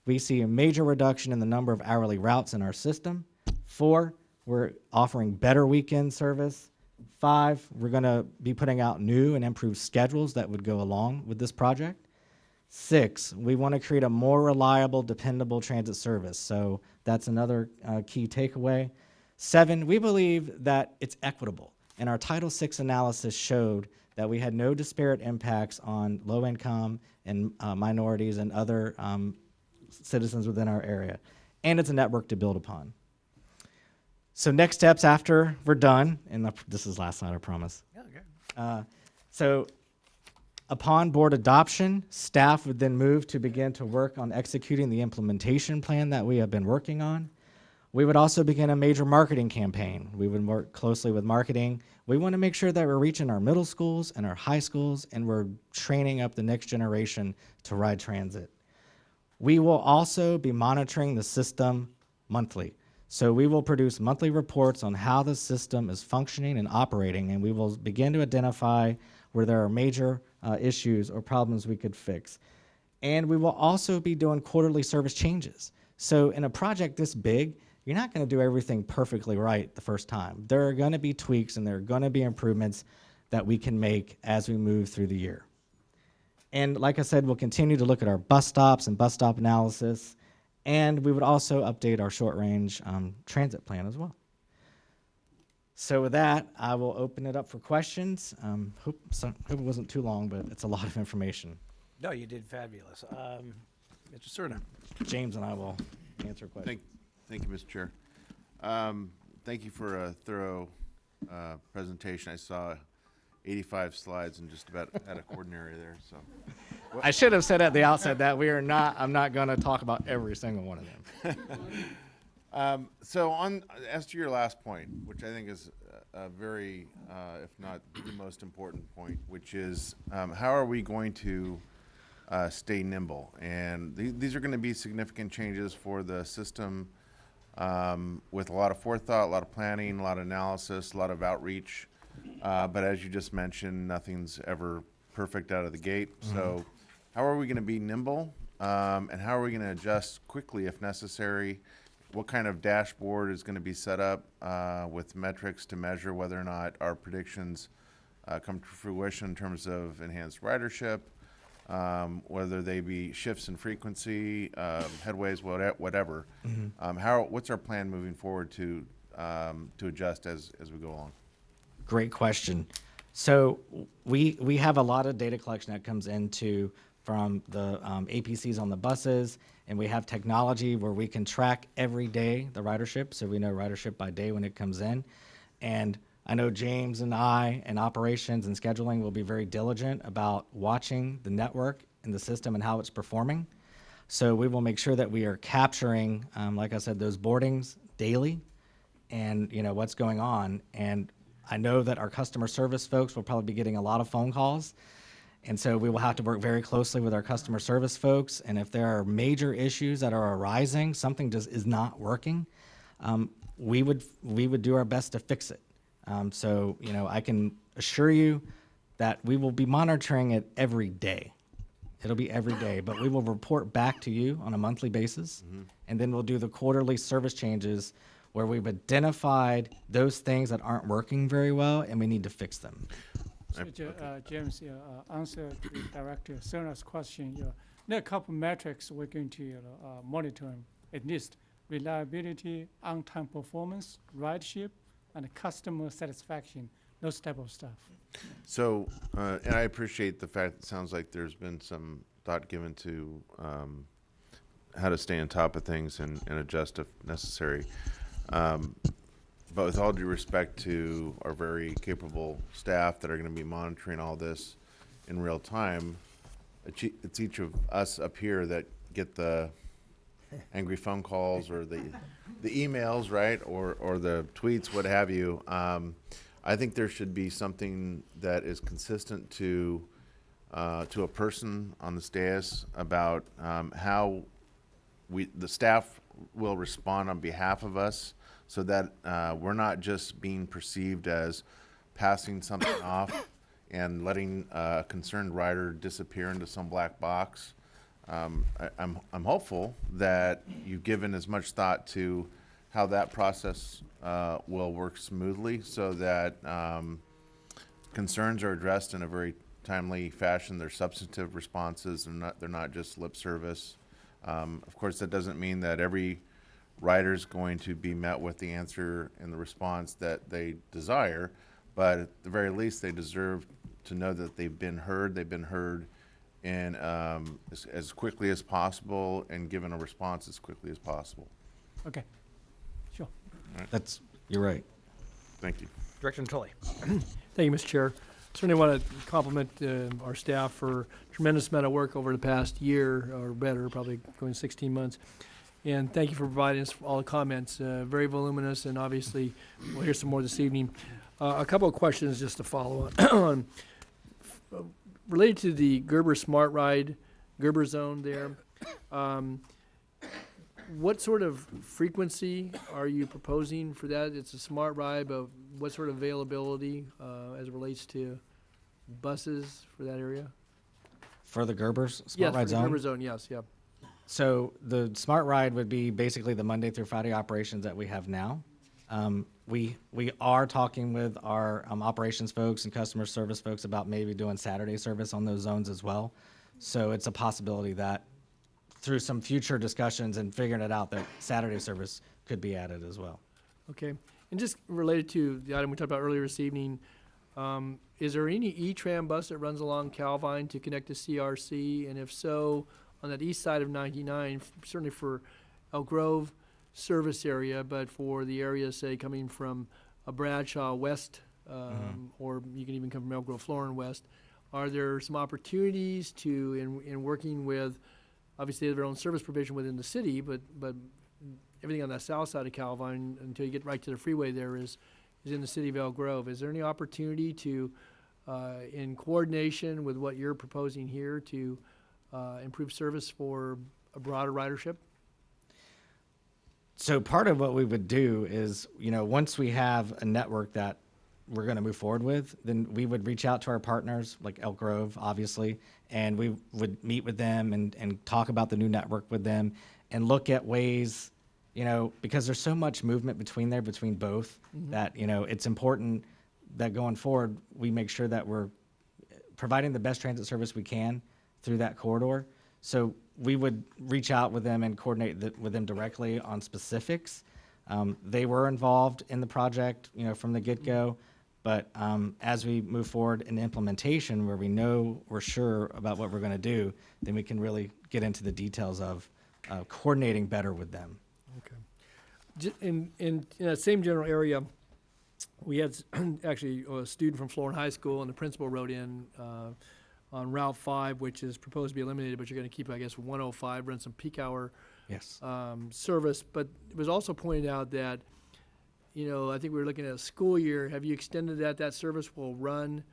we see a major reduction in the number of hourly routes in our system. 4, we're offering better weekend service. 5, we're going to be putting out new and improved schedules that would go along with this project. 6, we want to create a more reliable, dependable transit service. So that's another key takeaway. 7, we believe that it's equitable. And our Title VI analysis showed that we had no disparate impacts on low income and minorities and other citizens within our area. And it's a network to build upon. So next steps after we're done, and this is last slide, I promise. Okay. So upon board adoption, staff would then move to begin to work on executing the implementation plan that we have been working on. We would also begin a major marketing campaign. We would work closely with marketing. We want to make sure that we're reaching our middle schools and our high schools, and we're training up the next generation to ride transit. We will also be monitoring the system monthly. So we will produce monthly reports on how the system is functioning and operating, and we will begin to identify where there are major issues or problems we could fix. And we will also be doing quarterly service changes. So in a project this big, you're not going to do everything perfectly right the first time. There are going to be tweaks and there are going to be improvements that we can make as we move through the year. And like I said, we'll continue to look at our bus stops and bus stop analysis, and we would also update our short-range transit plan as well. So with that, I will open it up for questions. Hope it wasn't too long, but it's a lot of information. No, you did fabulous. Mr. Cerna. James and I will answer questions. Thank you, Mr. Chair. Thank you for a thorough presentation. I saw 85 slides and just about had a coordinator there. So, I should have said at the outset that I'm not going to talk about every single one of them. So as to your last point, which I think is a very, if not the most important point, which is how are we going to stay nimble? And these are going to be significant changes for the system with a lot of forethought, a lot of planning, a lot of analysis, a lot of outreach. But as you just mentioned, nothing's ever perfect out of the gate. Mm-hmm. So how are we going to be nimble and how are we going to adjust quickly if necessary? What kind of dashboard is going to be set up with metrics to measure whether or not our predictions come to fruition in terms of enhanced ridership, whether they be shifts in frequency, headways, whatever. What's our plan moving forward to adjust as we go along? Great question. So we have a lot of data collection that comes into from the APCs on the buses, and we have technology where we can track every day the ridership, so we know ridership by day when it comes in. And I know James and I and operations and scheduling will be very diligent about watching the network and the system and how it's performing. So we will make sure that we are capturing, like I said, those boardings daily and what's going on. And I know that our customer service folks will probably be getting a lot of phone calls. And so we will have to work very closely with our customer service folks. And if there are major issues that are arising, something just is not working, we would do our best to fix it. So I can assure you that we will be monitoring it every day. It'll be every day, but we will report back to you on a monthly basis. And then we'll do the quarterly service changes where we've identified those things that aren't working very well and we need to fix them. So, James, answer to Director Cerna's question. There are a couple metrics we're going to monitor, at least reliability, on-time performance, ridership, and customer satisfaction, those type of stuff. So, and I appreciate the fact it sounds like there's been some thought given to how to stay on top of things and adjust if necessary. But with all due respect to our very capable staff that are going to be monitoring all this in real time, it's each of us up here that get the angry phone calls or the emails, right, or the tweets, what have you. I think there should be something that is consistent to a person on the dais about how the staff will respond on behalf of us, so that we're not just being perceived as passing something off and letting a concerned rider disappear into some black box. I'm hopeful that you've given as much thought to how that process will work smoothly, so that concerns are addressed in a very timely fashion. They're substantive responses, and they're not just lip service. Of course, that doesn't mean that every rider's going to be met with the answer and the response that they desire, but at the very least, they deserve to know that they've been heard. They've been heard in as quickly as possible and given a response as quickly as possible. Okay, sure. Right. You're right. Thank you. Director Natoli. Thank you, Mr. Chair. Certainly want to compliment our staff for a tremendous amount of work over the past year or better, probably going 16 months. And thank you for providing us all the comments. Very voluminous, and obviously we'll hear some more this evening. A couple of questions just to follow on. Related to the Gerber Smart Ride, Gerber Zone there, what sort of frequency are you proposing for that? It's a smart ride, but what sort of availability as it relates to buses for that area? For the Gerber's Smart Ride Zone? Gerber Zone, yes, yeah. So the Smart Ride would be basically the Monday through Friday operations that we have now. We are talking with our operations folks and customer service folks about maybe doing Saturday service on those zones as well. So it's a possibility that through some future discussions and figuring it out, that Saturday service could be added as well. Okay. And just related to the item we talked about earlier this evening, is there any E-Tram bus that runs along Calvine to connect to CRC? And if so, on that east side of 99, certainly for Elk Grove service area, but for the area, say, coming from Bradshaw West, or you can even come from Elk Grove, Florin West, are there some opportunities to, in working with, obviously they have their own service provision within the city, but everything on that south side of Calvine, until you get right to the freeway there, is in the city of Elk Grove. Is there any opportunity to, in coordination with what you're proposing here, to improve service for a broader ridership? So part of what we would do is, once we have a network that we're going to move forward with, then we would reach out to our partners like Elk Grove, obviously, and we would meet with them and talk about the new network with them and look at ways, you know, because there's so much movement between both that, you know, it's important that going forward, we make sure that we're providing the best transit service we can through that corridor. So we would reach out with them and coordinate with them directly on specifics. They were involved in the project, you know, from the get-go, but as we move forward in implementation, where we know we're sure about what we're going to do, then we can really get into the details of coordinating better with them. Okay. In that same general area, we had actually a student from Florida High School, and the principal wrote in on Route 5, which is proposed to be eliminated, but you're going to keep, I guess, 105, run some peak hour service. But it was also pointed out that, you know, I think we were looking at a school year. Have you extended that service will run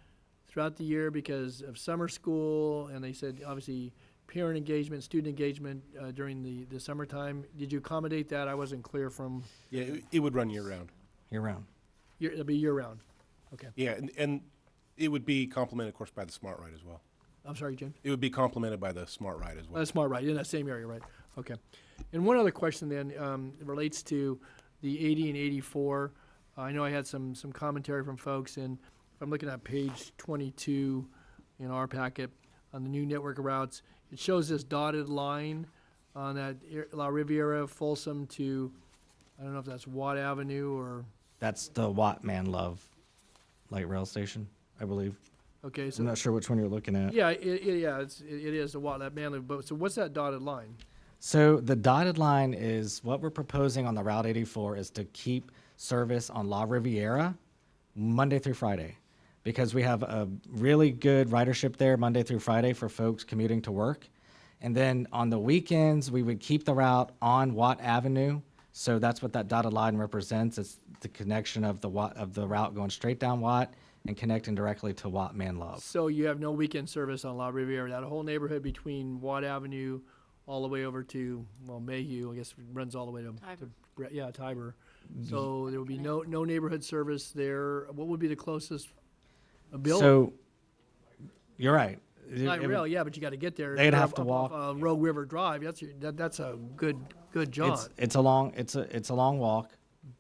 throughout the year because of summer school? And they said, obviously, parent engagement, student engagement during the summertime. Did you accommodate that? I wasn't clear from. Yeah, it would run year-round. Year-round. It'll be year-round. Okay. Yeah, and it would be complemented, of course, by the Smart Ride as well. I'm sorry, Jim? It would be complemented by the Smart Ride as well. Smart Ride, in that same area, right? Okay. And one other question then relates to the 80 and 84. I know I had some commentary from folks, and if I'm looking at page 22 in our packet on the new network routes, it shows this dotted line on that La Riviera, Folsom to, I don't know if that's Watt Avenue or... That's the Watt Man Love light rail station, I believe. Okay, so I'm not sure which one you're looking at. yeah, it is the Watt Manley. But so what's that dotted line? So the dotted line is what we're proposing on the Route 84 is to keep service on La Riviera Monday through Friday, because we have a really good ridership there Monday through Friday for folks commuting to work. And then on the weekends, we would keep the route on Watt Avenue. So that's what that dotted line represents. It's the connection of the route going straight down Watt and connecting directly to Watt Man Love. So you have no weekend service on La Riviera. That whole neighborhood between Watt Avenue all the way over to, well, Mayhew, I guess runs all the way to Tiber. So there would be no neighborhood service there. What would be the closest building? So you're right. Light rail, yeah, but you got to get there. They'd have to walk. Rogue River Drive. That's a good jaunt. It's a long walk,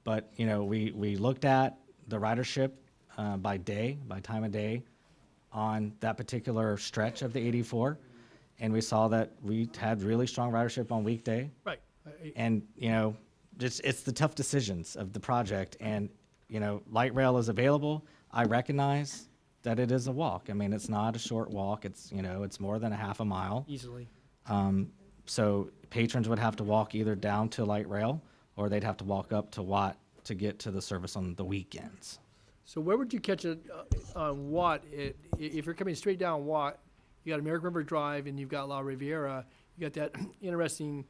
but you know we looked at the ridership by time of day, on that particular stretch of the 84, and we saw that we had really strong ridership on weekday. Right. And you know, it's the tough decisions of the project, and you know, light rail is available. I recognize that it is a walk. I mean, it's not a short walk. It's, you know, it's more than a half a mile. Easily. So patrons would have to walk either down to light rail or they'd have to walk up to Watt to get to the service on the weekends. So where would you catch it on Watt? If you're coming straight down Watt, you got American River Drive and you've got La Riviera. You got that interesting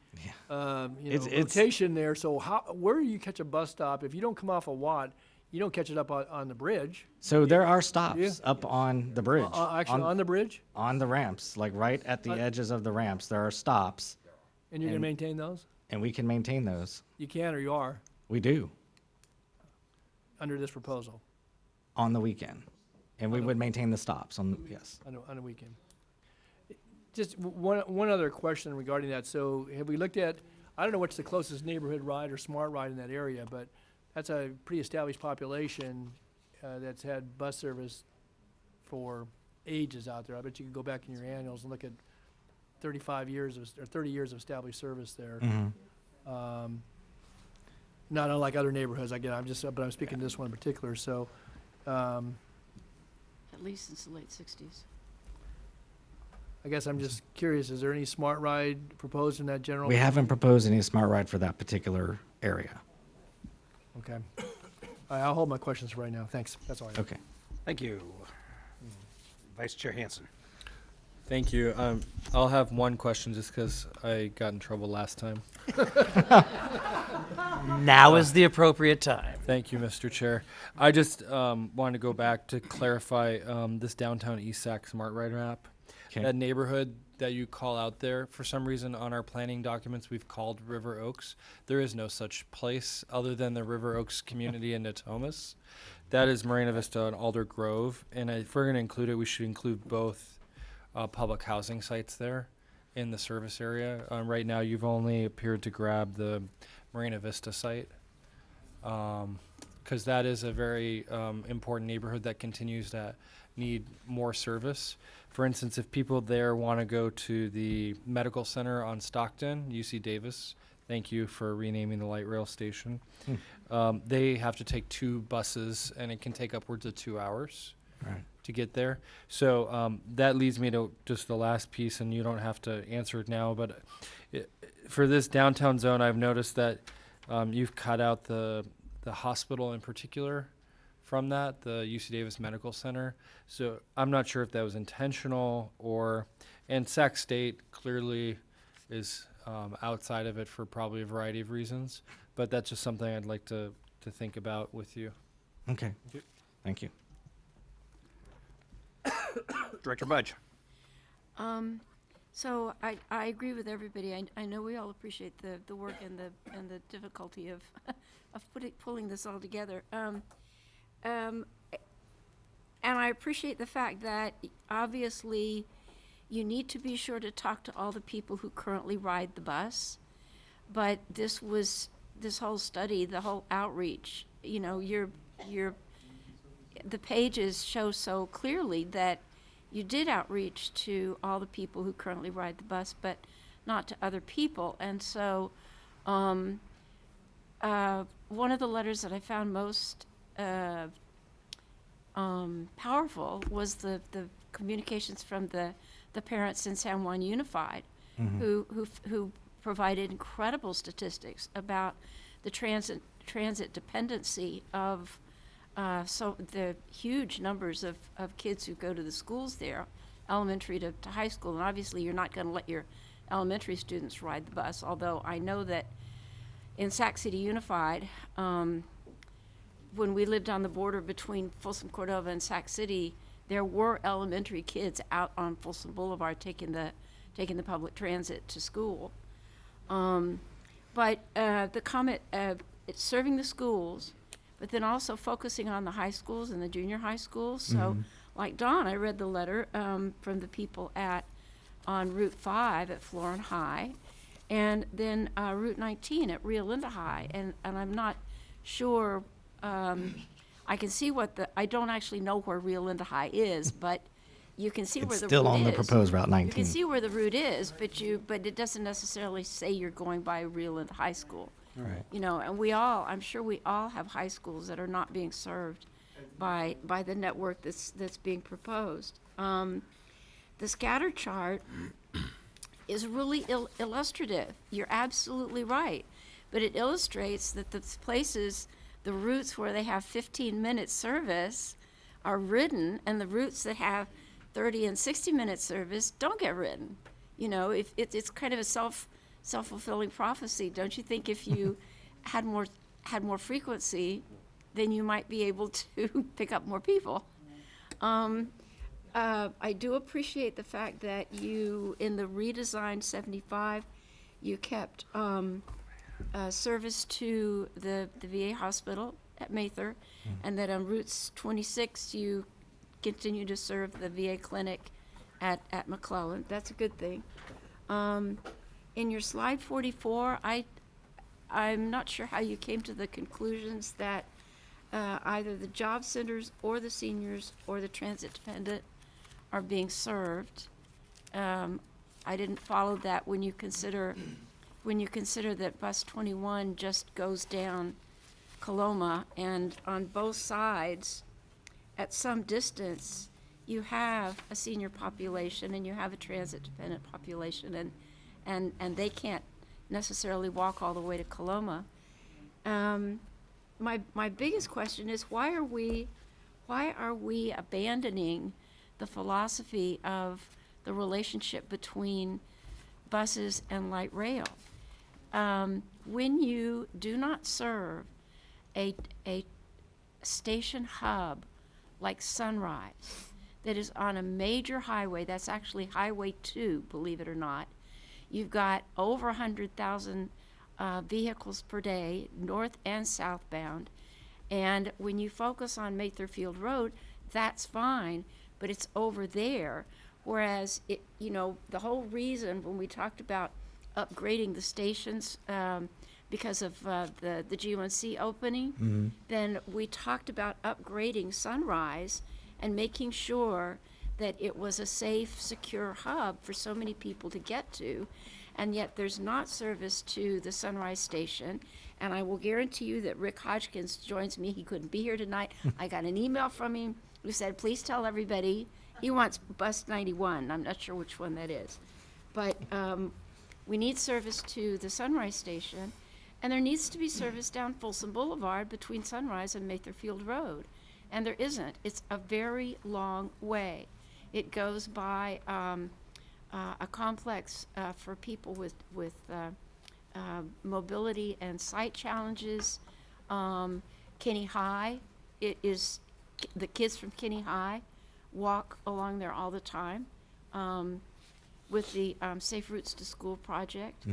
rotation there. So where do you catch a bus stop? If you don't come off of Watt, you don't catch it up on the bridge. So there are stops up on the bridge. Actually, on the bridge? On the ramps, like right at the edges of the ramps, there are stops. And you're going to maintain those? And we can maintain those. You can, or you are? We do. Under this proposal? On the weekend. And we would maintain the stops on the weekend. Just one other question regarding that. So have we looked at, I don't know what's the closest neighborhood ride or smart ride in that area, but that's a pretty established population that's had bus service for ages out there. I bet you could go back in your annuals and look at 30 years of established service there. Mm-hmm. Not unlike other neighborhoods. But I'm speaking to this one in particular. So, at least since the late 60s. I guess I'm just curious. Is there any smart ride proposed in that general? We haven't proposed any smart ride for that particular area. Okay. I'll hold my questions for right now. Thanks. That's all I have. Okay. Thank you. Vice Chair Hansen. Thank you. I'll have one question just because I got in trouble last time. Now is the appropriate time. Thank you, Mr. Chair. I just wanted to go back to clarify this downtown East Sac Smart Ride map. Okay. That neighborhood that you call out there. For some reason, on our planning documents, we've called River Oaks. There is no such place other than the River Oaks community in Natomas. That is Marina Vista and Alder Grove. And if we're going to include it, we should include both public housing sites there in the service area. Right now, you've only appeared to grab the Marina Vista site, because that is a very important neighborhood that continues to need more service. For instance, if people there want to go to the medical center on Stockton, UC Davis, thank you for renaming the light rail station, they have to take 2 buses, and it can take upwards of 2 hours to get there. So that leads me to just the last piece, and you don't have to answer it now, but for this downtown zone, I've noticed that you've cut out the hospital in particular from that, the UC Davis Medical Center. So I'm not sure if that was intentional and Sac State clearly is outside of it for probably a variety of reasons, but that's just something I'd like to think about with you. Okay. Thank you. Director Budge. So I agree with everybody. I know we all appreciate the work and the difficulty of pulling this all together. And I appreciate the fact that obviously you need to be sure to talk to all the people who currently ride the bus. But this whole study, the whole outreach, you know, the pages show so clearly that you did outreach to all the people who currently ride the bus, but not to other people. And so one of the letters that I found most powerful was the communications from the parents in San Juan Unified, who provided incredible statistics about the transit dependency of so the huge numbers of kids who go to the schools there, elementary to high school. And obviously you're not going to let your elementary students ride the bus, although I know that in Sac City Unified, when we lived on the border between Folsom Cordova and Sac City, there were elementary kids out on Folsom Boulevard taking the public transit to school. But the comment it's serving the schools, but then also focusing on the high schools and the junior high schools. So, like Dawn, I read the letter from the people on Route 5 at Florin High, and then Route 19 at Rio Linda High, and I'm not sure. I can see I don't actually know where Rio Linda High is, but you can see where the route is. It's still on the proposed Route 19. You can see where the route is, but it doesn't necessarily say you're going by Rio Linda High School. Right. You know, and I'm sure we all have high schools that are not being served by the network that's being proposed. The scatter chart is really illustrative. You're absolutely right. But it illustrates that the places, the routes where they have 15-minute service are ridden, and the routes that have 30 and 60-minute service don't get ridden. You know, if it's kind of a self-fulfilling prophecy. Don't you think if you had more frequency, then you might be able to pick up more people? I do appreciate the fact that you, in the redesigned 75, you kept service to the VA hospital at Mather, and that on Route 26 you continue to serve the VA clinic at McClellan. That's a good thing. In your slide 44, I'm not sure how you came to the conclusions that either the job centers or the seniors or the transit dependent are being served. I didn't follow that when you consider that bus 21 just goes down Coloma, and on both sides, at some distance, you have a senior population and you have a transit dependent population, and they can't necessarily walk all the way to Coloma. My biggest question is why are we abandoning the philosophy of the relationship between buses and light rail? When you do not serve a station hub like Sunrise that is on a major highway. That's actually Highway 2, believe it or not. You've got over 100,000 vehicles per day, north and southbound. And when you focus on Mather Field Road, that's fine, but it's over there. Whereas, the whole reason when we talked about upgrading the stations because of the GUNC opening, then we talked about upgrading Sunrise and making sure that it was a safe, secure hub for so many people to get to. And yet there's not service to the Sunrise station. And I will guarantee you that Rick Hodgkins joins me. He couldn't be here tonight. I got an email from him who said, please tell everybody. He wants bus 91. I'm not sure which one that is. But we need service to the Sunrise station. And there needs to be service down Folsom Boulevard between Sunrise and Mather Field Road. And there isn't. It's a very long way. It goes by a complex for people with mobility and sight challenges. Kinney High, the kids from Kinney High walk along there all the time with the Safe Routes to School project.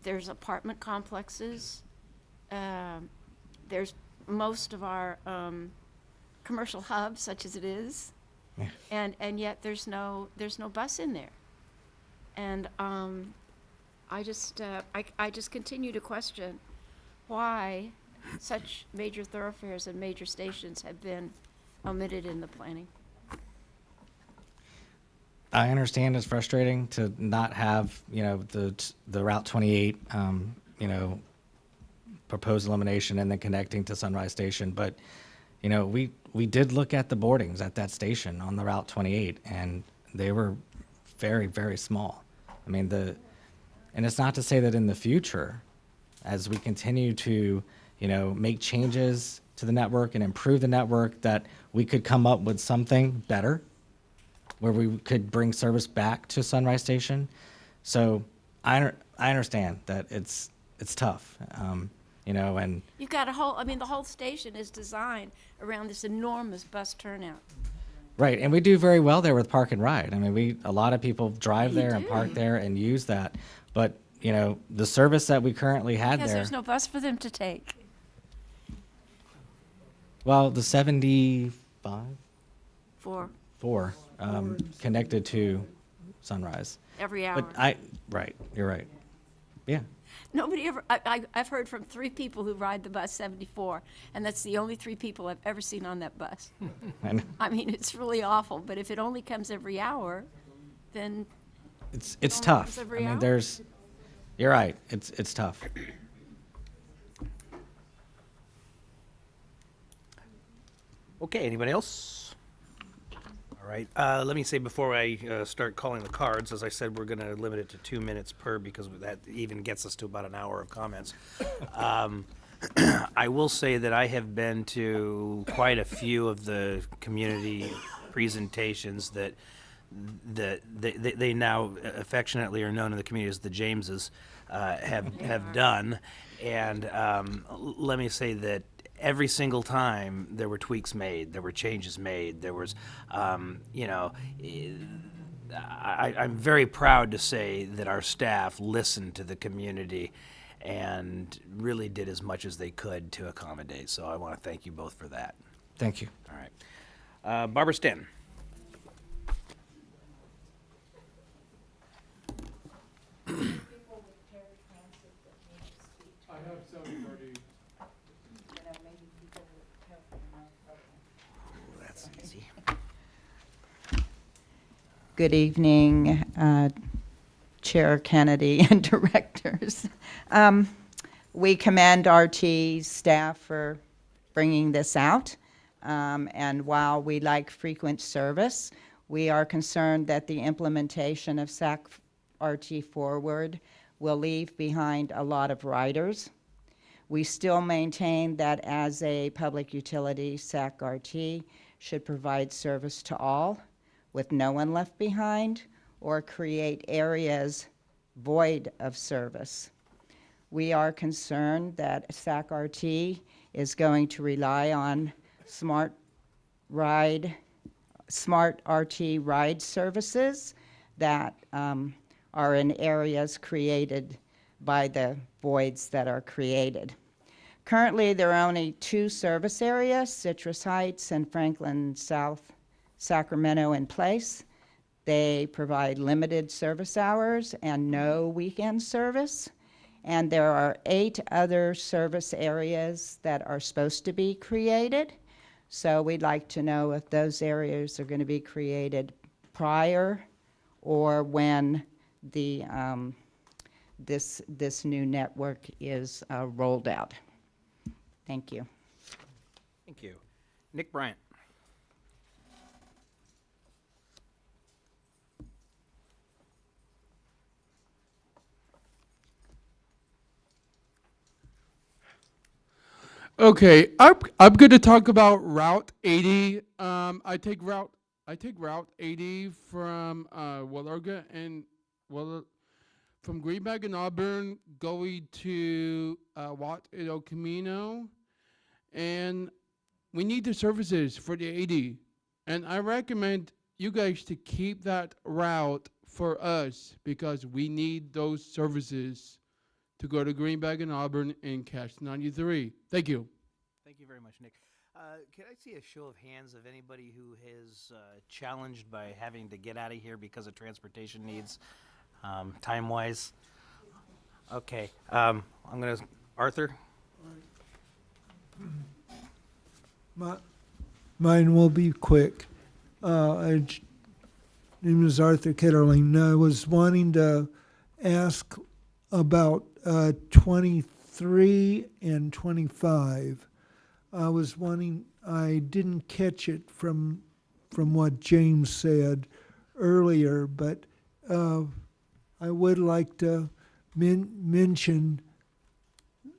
There's apartment complexes. There's most of our commercial hubs, such as it is, and yet there's no bus in there. And I just continue to question why such major thoroughfares and major stations have been omitted in the planning. I understand it's frustrating to not have, the Route 28, proposed elimination and then connecting to Sunrise Station. But, we did look at the boardings at that station on the Route 28, and they were very, very small. I mean, and it's not to say that in the future, as we continue to, make changes to the network and improve the network, that we could come up with something better where we could bring service back to Sunrise Station. So I understand that it's tough, and you've got the whole station is designed around this enormous bus turnout. right, and we do very well there with Park and Ride. I mean, a lot of people drive there and park there and use that, but the service that we currently had Because there. there's no bus for them to take. Well, the 75. Four. Connected to Sunrise. Every hour. But right, you're right. Yeah. Nobody ever, I've heard from 3 people who ride the bus 74, and that's the only 3 people I've ever seen on that bus. I know. I mean, it's really awful, but if it only comes every hour, then. It's only tough. comes I every mean, hour? you're right. It's tough. Okay, anybody else? All right, let me say before I start calling the cards, as I said, we're going to limit it to 2 minutes per, because that even gets us to about an hour of comments. I will say that I have been to quite a few of the community presentations that they now affectionately are known in the community as the Jameses have done, and let me say that every single time there were tweaks made, there were changes made, there was, I'm very proud to say that our staff listened to the community and really did as much as they could to accommodate. So I want to thank you both for that. Thank you. All right. Barbara Stanton. Good evening, Chair Kennedy and directors. We commend RT staff for bringing this out. And while we like frequent service, we are concerned that the implementation of SAC RT Forward will leave behind a lot of riders. We still maintain that as a public utility, SAC RT should provide service to all, with no one left behind, or create areas void of service. We are concerned that SAC RT is going to rely on smart ride smart RT ride services that are in areas created by the voids that are created. Currently, there are only 2 service areas, Citrus Heights and Franklin South Sacramento in place. They provide limited service hours and no weekend service. And there are 8 other service areas that are supposed to be created. So we'd like to know if those areas are going to be created prior or when the this new network is rolled out. Thank you. Thank you. Nick Bryant. Okay, I'm going to talk about Route 80. I take Route 80 from Walarga and from Greenback and Auburn going to Wat El Camino, and we need the services for the 80. And I recommend you guys to keep that route for us because we need those services to go to Greenback and Auburn and catch 93. Thank you. Thank you very much, Nick. Can I see a show of hands of anybody who is challenged by having to get out of here because of transportation needs, time-wise? Okay, I'm going to, Arthur? Mine will be quick. My name is Arthur Ketterling. I was wanting to ask about 23 and 25. I was wanting, I didn't catch it from what James said earlier, but I would like to mention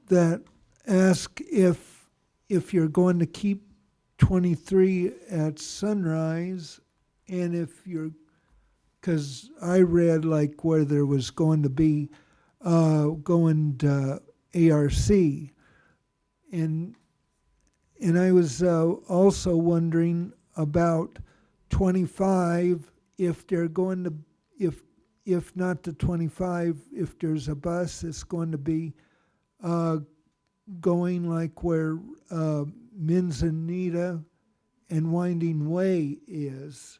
that, ask if you're going to keep 23 at Sunrise, and if you're, because I read like where there was going to be going to ARC, and I was also wondering about 25, if they're going to, if not the 25, if there's a bus that's going to be going like where Manzanita and Winding Way is,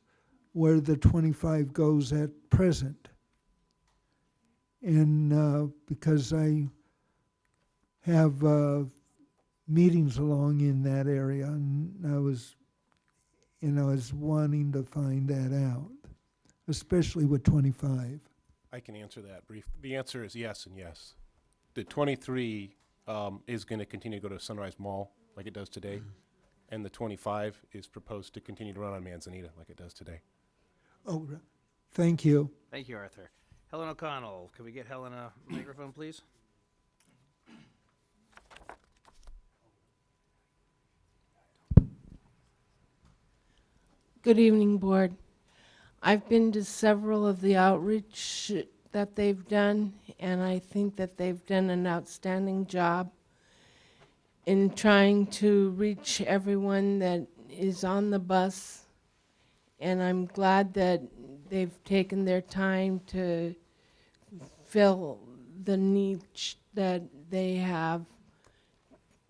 where the 25 goes at present. And because I have meetings along in that area, and I was wanting to find that out, especially with 25. I can answer that brief. The answer is yes and yes. The 23 is going to continue to go to Sunrise Mall like it does today, and the 25 is proposed to continue to run on Manzanita like it does today. Oh, thank you. Thank you, Arthur. Helen O'Connell, can we get Helen a microphone, please? Good evening, Board. I've been to several of the outreach that they've done, and I think that they've done an outstanding job in trying to reach everyone that is on the bus. And I'm glad that they've taken their time to fill the niche that they have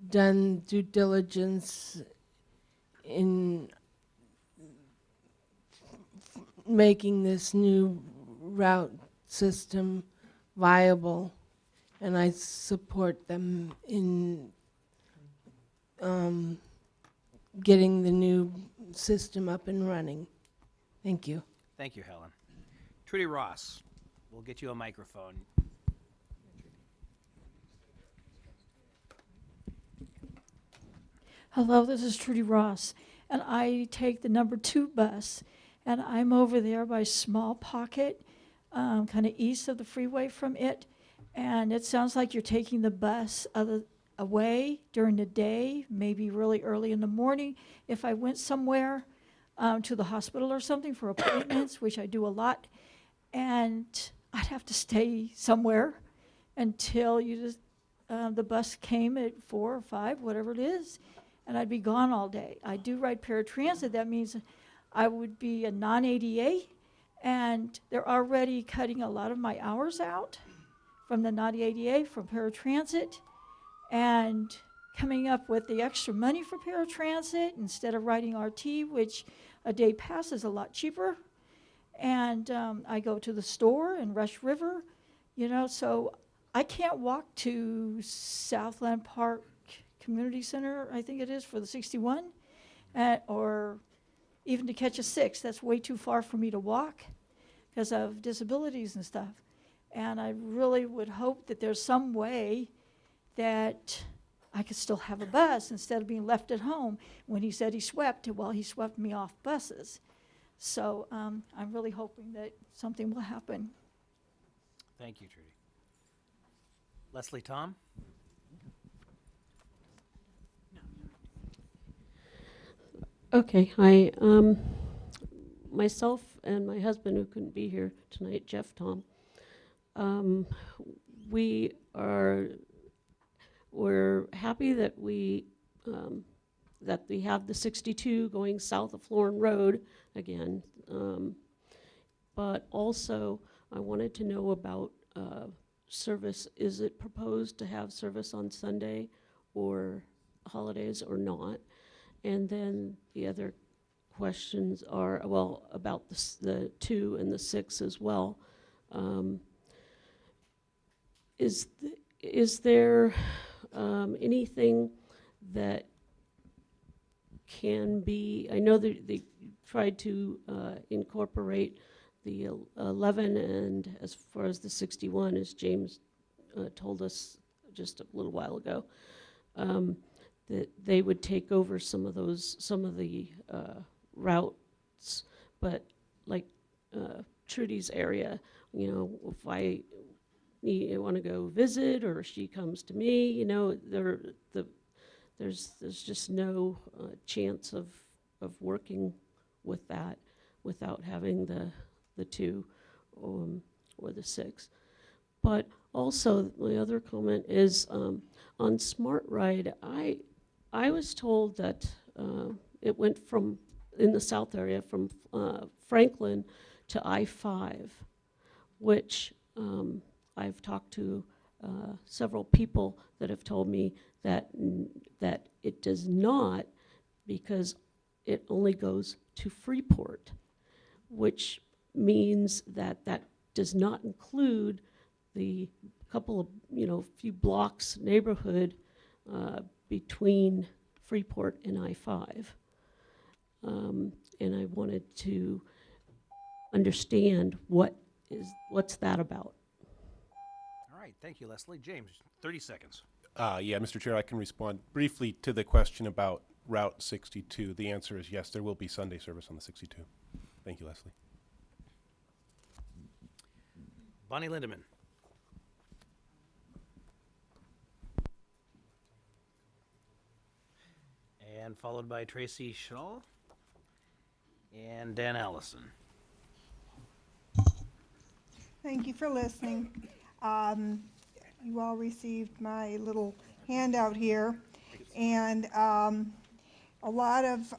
done due diligence in making this new route system viable, and I support them in getting the new system up and running. Thank you. Thank you, Helen. Trudy Ross, we'll get you a microphone. Hello, this is Trudy Ross, and I take the number 2 bus, and I'm over there by Small Pocket, kind of east of the freeway from it, and it sounds like you're taking the bus away during the day, maybe really early in the morning. If I went somewhere to the hospital or something for appointments, which I do a lot, and I'd have to stay somewhere until the bus came at 4 or 5, whatever it is, and I'd be gone all day. I do ride paratransit. That means I would be a non-ADA, and they're already cutting a lot of my hours out from the non-ADA, from paratransit, and coming up with the extra money for paratransit instead of riding RT, which a day pass is a lot cheaper. And I go to the store in Rush River, you know, so I can't walk to Southland Park Community Center, I think it is, for the 61, or even to catch a 6. That's way too far for me to walk because of disabilities and stuff. And I really would hope that there's some way that I could still have a bus instead of being left at home. When he said he swept, well, he swept me off buses. So I'm really hoping that something will happen. Thank you, Trudy. Leslie Tom? Okay, hi. Myself and my husband, who couldn't be here tonight, Jeff Tom, we're happy that we have the 62 going south of Florin Road again, but also I wanted to know about service. Is it proposed to have service on Sunday or holidays or not? And then the other questions are, well, about the 2 and the 6 as well. Is there anything that can be, I know that they tried to incorporate the 11, and as far as the 61, as James told us just a little while ago, that they would take over some of the routes, but like Trudy's area, you know, if I want to go visit or she comes to me, you know, there's just no chance of working with that without having the 2 or the 6. But also, my other comment is on Smart Ride. I was told that it went from, in the south area, from Franklin to I-5, which I've talked to several people that have told me that it does not, because it only goes to Freeport, which means that does not include the couple of, you know, few blocks neighborhood between Freeport and I-5. And I wanted to understand what's that about. All right, thank you, Leslie. James, 30 seconds. Yeah, Mr. Chair, I can respond briefly to the question about Route 62. The answer is yes, there will be Sunday service on the 62. Thank you, Leslie. Bonnie Lindeman. And followed by Tracy Schall and Dan Allison. Thank you for listening. You all received my little handout here, and a lot of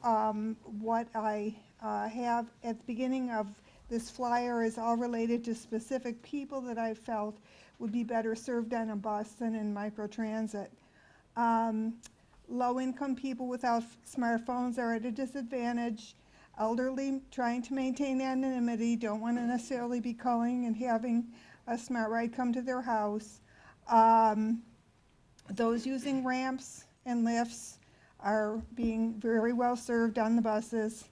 what I have at the beginning of this flyer is all related to specific people that I felt would be better served on a bus than in microtransit. Low-income people without smartphones are at a disadvantage. Elderly trying to maintain anonymity don't want to necessarily be calling and having a Smart Ride come to their house. Those using ramps and lifts are being very well served on the buses.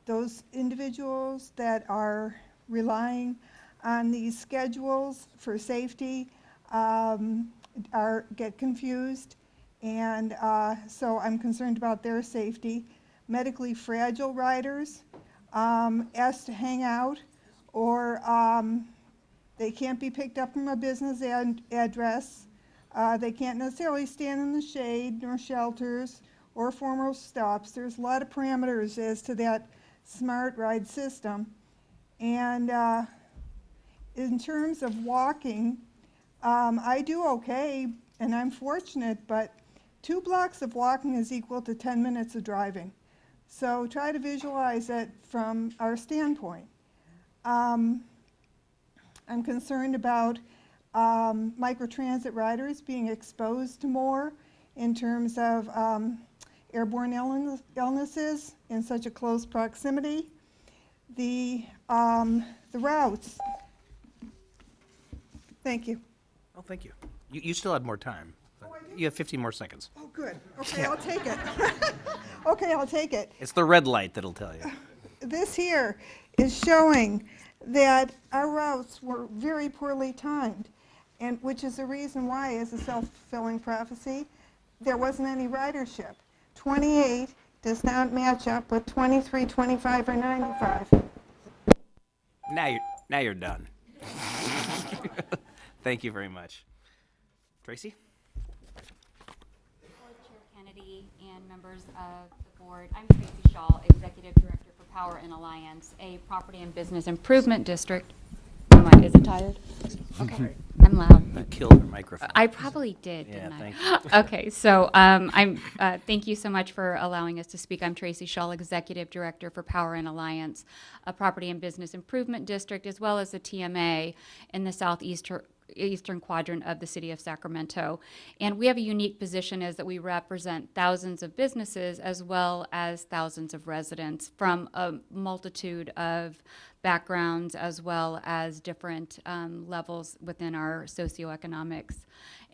Those individuals that are relying on these schedules for safety get confused, and so I'm concerned about their safety. Medically fragile riders asked to hang out, or they can't be picked up from a business address. They can't necessarily stand in the shade nor shelters or formal stops. There's a lot of parameters as to that Smart Ride system. And in terms of walking, I do okay, and I'm fortunate, but 2 blocks of walking is equal to 10 minutes of driving. So try to visualize it from our standpoint. I'm concerned about microtransit riders being exposed to more in terms of airborne illnesses in such a close proximity. The routes. Thank you. Oh, thank you. You still have more time. You have 15 more seconds. Oh, good. Okay, I'll take it. Okay, I'll take it. It's the red light that'll tell you. This here is showing that our routes were very poorly timed, and which is the reason why, as a self-fulfilling prophecy, there wasn't any ridership. 28 does not match up with 23, 25, or 95. Now you're done. Thank you very much. Tracy? Chair Kennedy and members of the board, I'm Tracy Shaw, Executive Director for Power and Alliance, a property and business improvement district. Is it tired? Okay, I'm loud. You killed your microphone. I probably did, didn't I? Thank you. Okay, so thank you so much for allowing us to speak. I'm Tracy Shaw, Executive Director for Power and Alliance, a property and business improvement district, as well as a TMA in the southeastern quadrant of the city of Sacramento. And we have a unique position as that we represent thousands of businesses as well as thousands of residents from a multitude of backgrounds as well as different levels within our socioeconomics.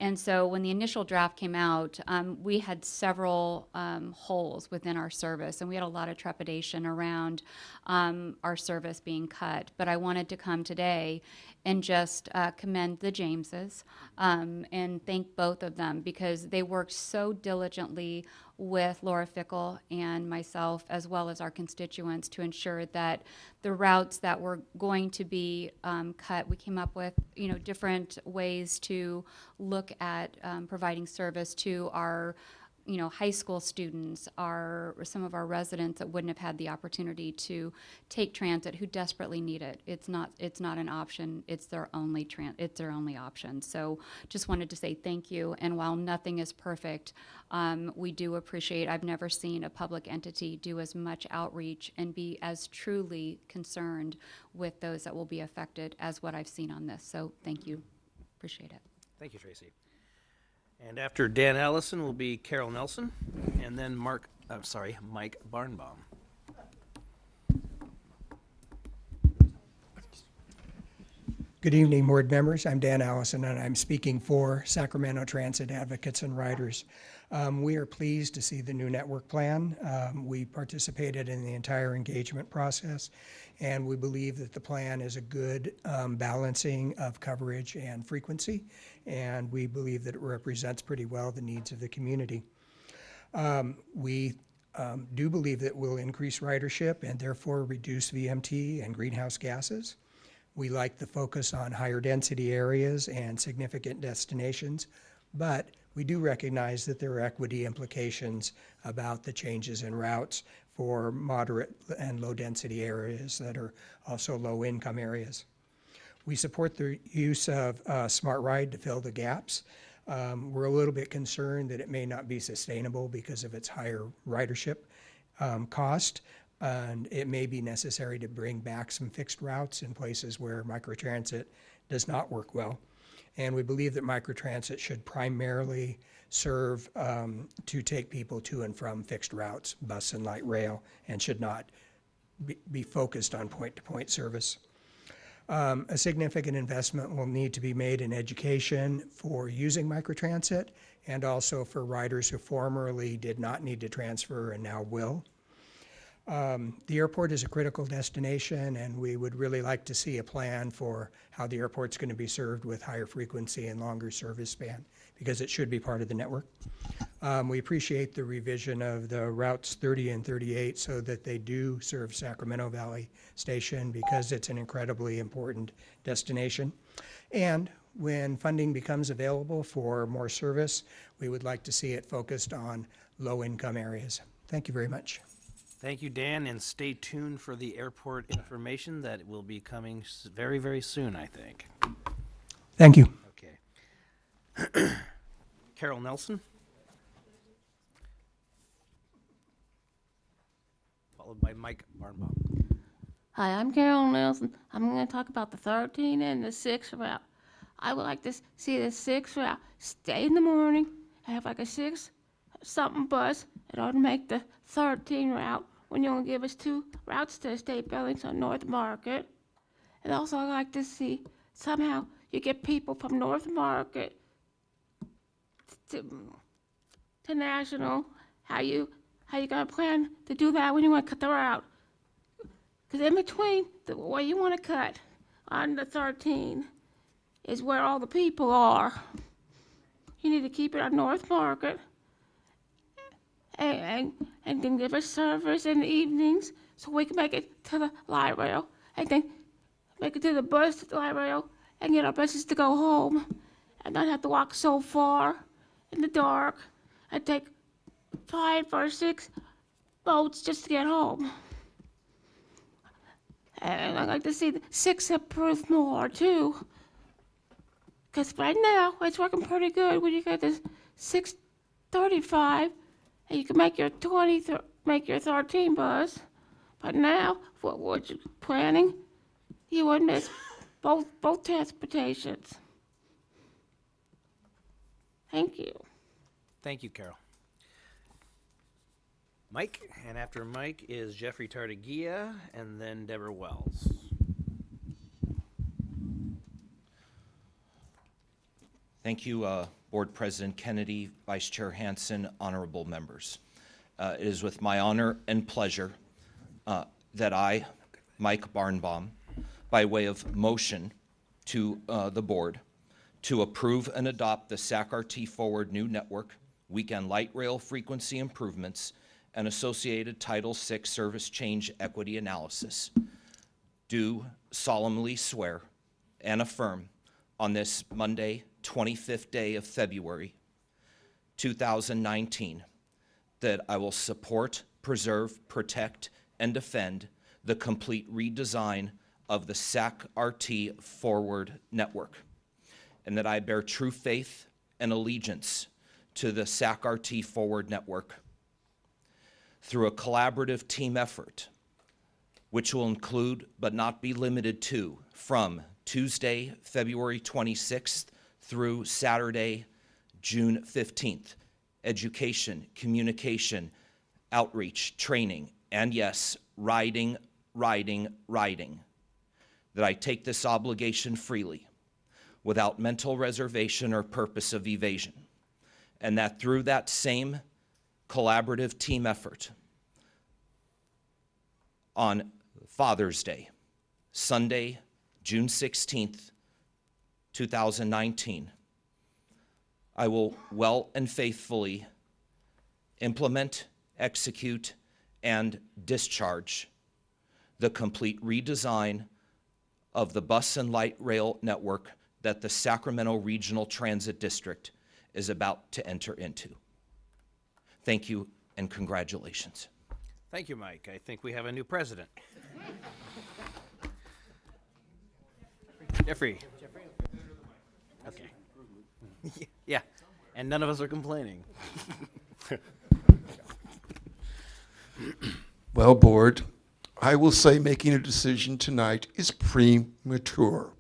And so when the initial draft came out, we had several holes within our service, and we had a lot of trepidation around our service being cut. But I wanted to come today and just commend the Jameses and thank both of them because they worked so diligently with Laura Fickle and myself, as well as our constituents, to ensure that the routes that were going to be cut, we came up with, different ways to look at providing service to our high school students, some of our residents that wouldn't have had the opportunity to take transit who desperately need it. It's not an option. It's their only option. So just wanted to say thank you. And while nothing is perfect, we do appreciate, I've never seen a public entity do as much outreach and be as truly concerned with those that will be affected as what I've seen on this. So thank you. Appreciate it. Thank you, Tracy. And after Dan Allison will be Carol Nelson, and then Mike Barnbaum. Good evening, board members. I'm Dan Allison, and I'm speaking for Sacramento Transit Advocates and Riders. We are pleased to see the new network plan. We participated in the entire engagement process, and we believe that the plan is a good balancing of coverage and frequency, and we believe that it represents pretty well the needs of the community. We do believe that it will increase ridership and therefore reduce VMT and greenhouse gases. We like the focus on higher density areas and significant destinations, but we do recognize that there are equity implications about the changes in routes for moderate and low density areas that are also low income areas. We support the use of Smart Ride to fill the gaps. We're a little bit concerned that it may not be sustainable because of its higher ridership cost, and it may be necessary to bring back some fixed routes in places where microtransit does not work well. And we believe that microtransit should primarily serve to take people to and from fixed routes, bus and light rail, and should not be focused on point-to-point service. A significant investment will need to be made in education for using microtransit and also for riders who formerly did not need to transfer and now will. The airport is a critical destination, and we would really like to see a plan for how the airport's going to be served with higher frequency and longer service span, because it should be part of the network. We appreciate the revision of the routes 30 and 38 so that they do serve Sacramento Valley Station, because it's an incredibly important destination. And when funding becomes available for more service, we would like to see it focused on low-income areas. Thank you very much. Thank you, Dan, and stay tuned for the airport information that will be coming very, very soon, I think. Thank you. Okay. Carol Nelson? followed by Mike Barnbaum. Hi, I'm Carol Nelson. I'm going to talk about the 13 and the 6 route. I would like to see the 6 route stay in the morning, have like a 6-something bus in order to make the 13 route when you only give us 2 routes to State Buildings on North Market. And also I'd like to see somehow you get people from North Market to National. How you gonna plan to do that when you want to cut the route? Because in between where you want to cut on the 13 is where all the people are. You need to keep it on North Market and then give us service in the evenings so we can make it to the light rail and then make it to the bus to the light rail and get our buses to go home and not have to walk so far in the dark and take 5 or 6 boats just to get home. And I'd like to see the 6 improve more too. Because right now it's working pretty good when you get this 6:35 and you can make your 13 bus. But now, what you're planning, you would miss both transportations. Thank you. Thank you, Carol. Mike, and after Mike is Jeffrey Tartagia, and then Deborah Wells. Thank you, Board President Kennedy, Vice Chair Hansen, honorable members. It is with my honor and pleasure that I, Mike Barnbaum, by way of motion to the board, to approve and adopt the SAC-RT Forward New Network, Weekend Light Rail Frequency Improvements, and associated Title VI Service Change Equity Analysis, do solemnly swear and affirm on this Monday, 25th day of February, 2019, that I will support, preserve, protect, and defend the complete redesign of the SAC-RT Forward Network, and that I bear true faith and allegiance to the SAC-RT Forward Network through a collaborative team effort, which will include but not be limited to from Tuesday, February 26th through Saturday, June 15th, education, communication, outreach, training, and yes, riding, that I take this obligation freely, without mental reservation or purpose of evasion, and that through that same collaborative team effort on Father's Day, Sunday, June 16th, 2019, I will well and faithfully implement, execute, and discharge the complete redesign of the bus and light rail network that the Sacramento Regional Transit District is about to enter into. Thank you and congratulations. Thank you, Mike. I think we have a new president. Jeffrey. Okay. Yeah, and none of us are complaining. Well, Board, I will say making a decision tonight is premature.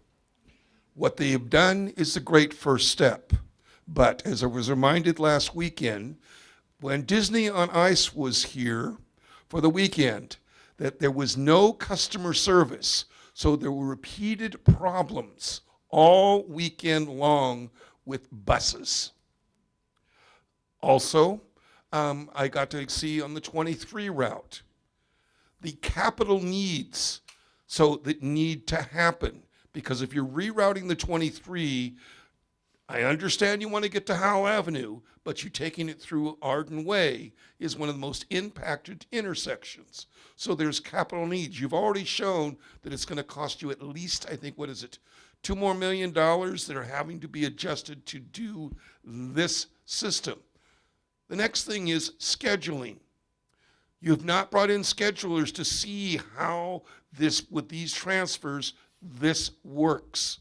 What they have done is a great first step, but as I was reminded last weekend, when Disney on Ice was here for the weekend, that there was no customer service, so there were repeated problems all weekend long with buses. Also, I got to see on the 23 route, the capital needs that need to happen. Because if you're rerouting the 23, I understand you want to get to Howell Avenue, but you taking it through Arden Way is one of the most impacted intersections. So there's capital needs. You've already shown that it's going to cost you at least, I think, $2 more million that are having to be adjusted to do this system. The next thing is scheduling. You've not brought in schedulers to see how with these transfers, this works.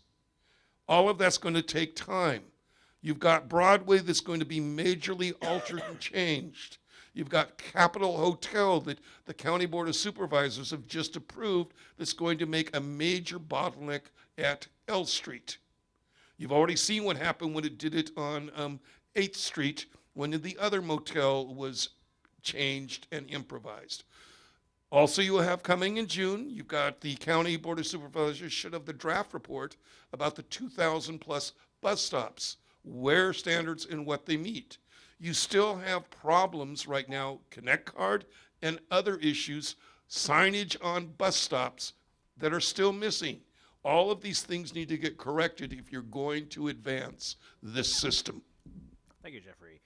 All of that's going to take time. You've got Broadway that's going to be majorly altered and changed. You've got Capitol Hotel that the County Board of Supervisors have just approved that's going to make a major bottleneck at L Street. You've already seen what happened when it did it on 8th Street when the other motel was changed and improvised. Also, you will have coming in June, you've got the County Board of Supervisors should have the draft report about the 2,000 plus bus stops, where standards and what they meet. You still have problems right now, Connect Card and other issues, signage on bus stops that are still missing. All of these things need to get corrected if you're going to advance this system. Thank you, Jeffrey.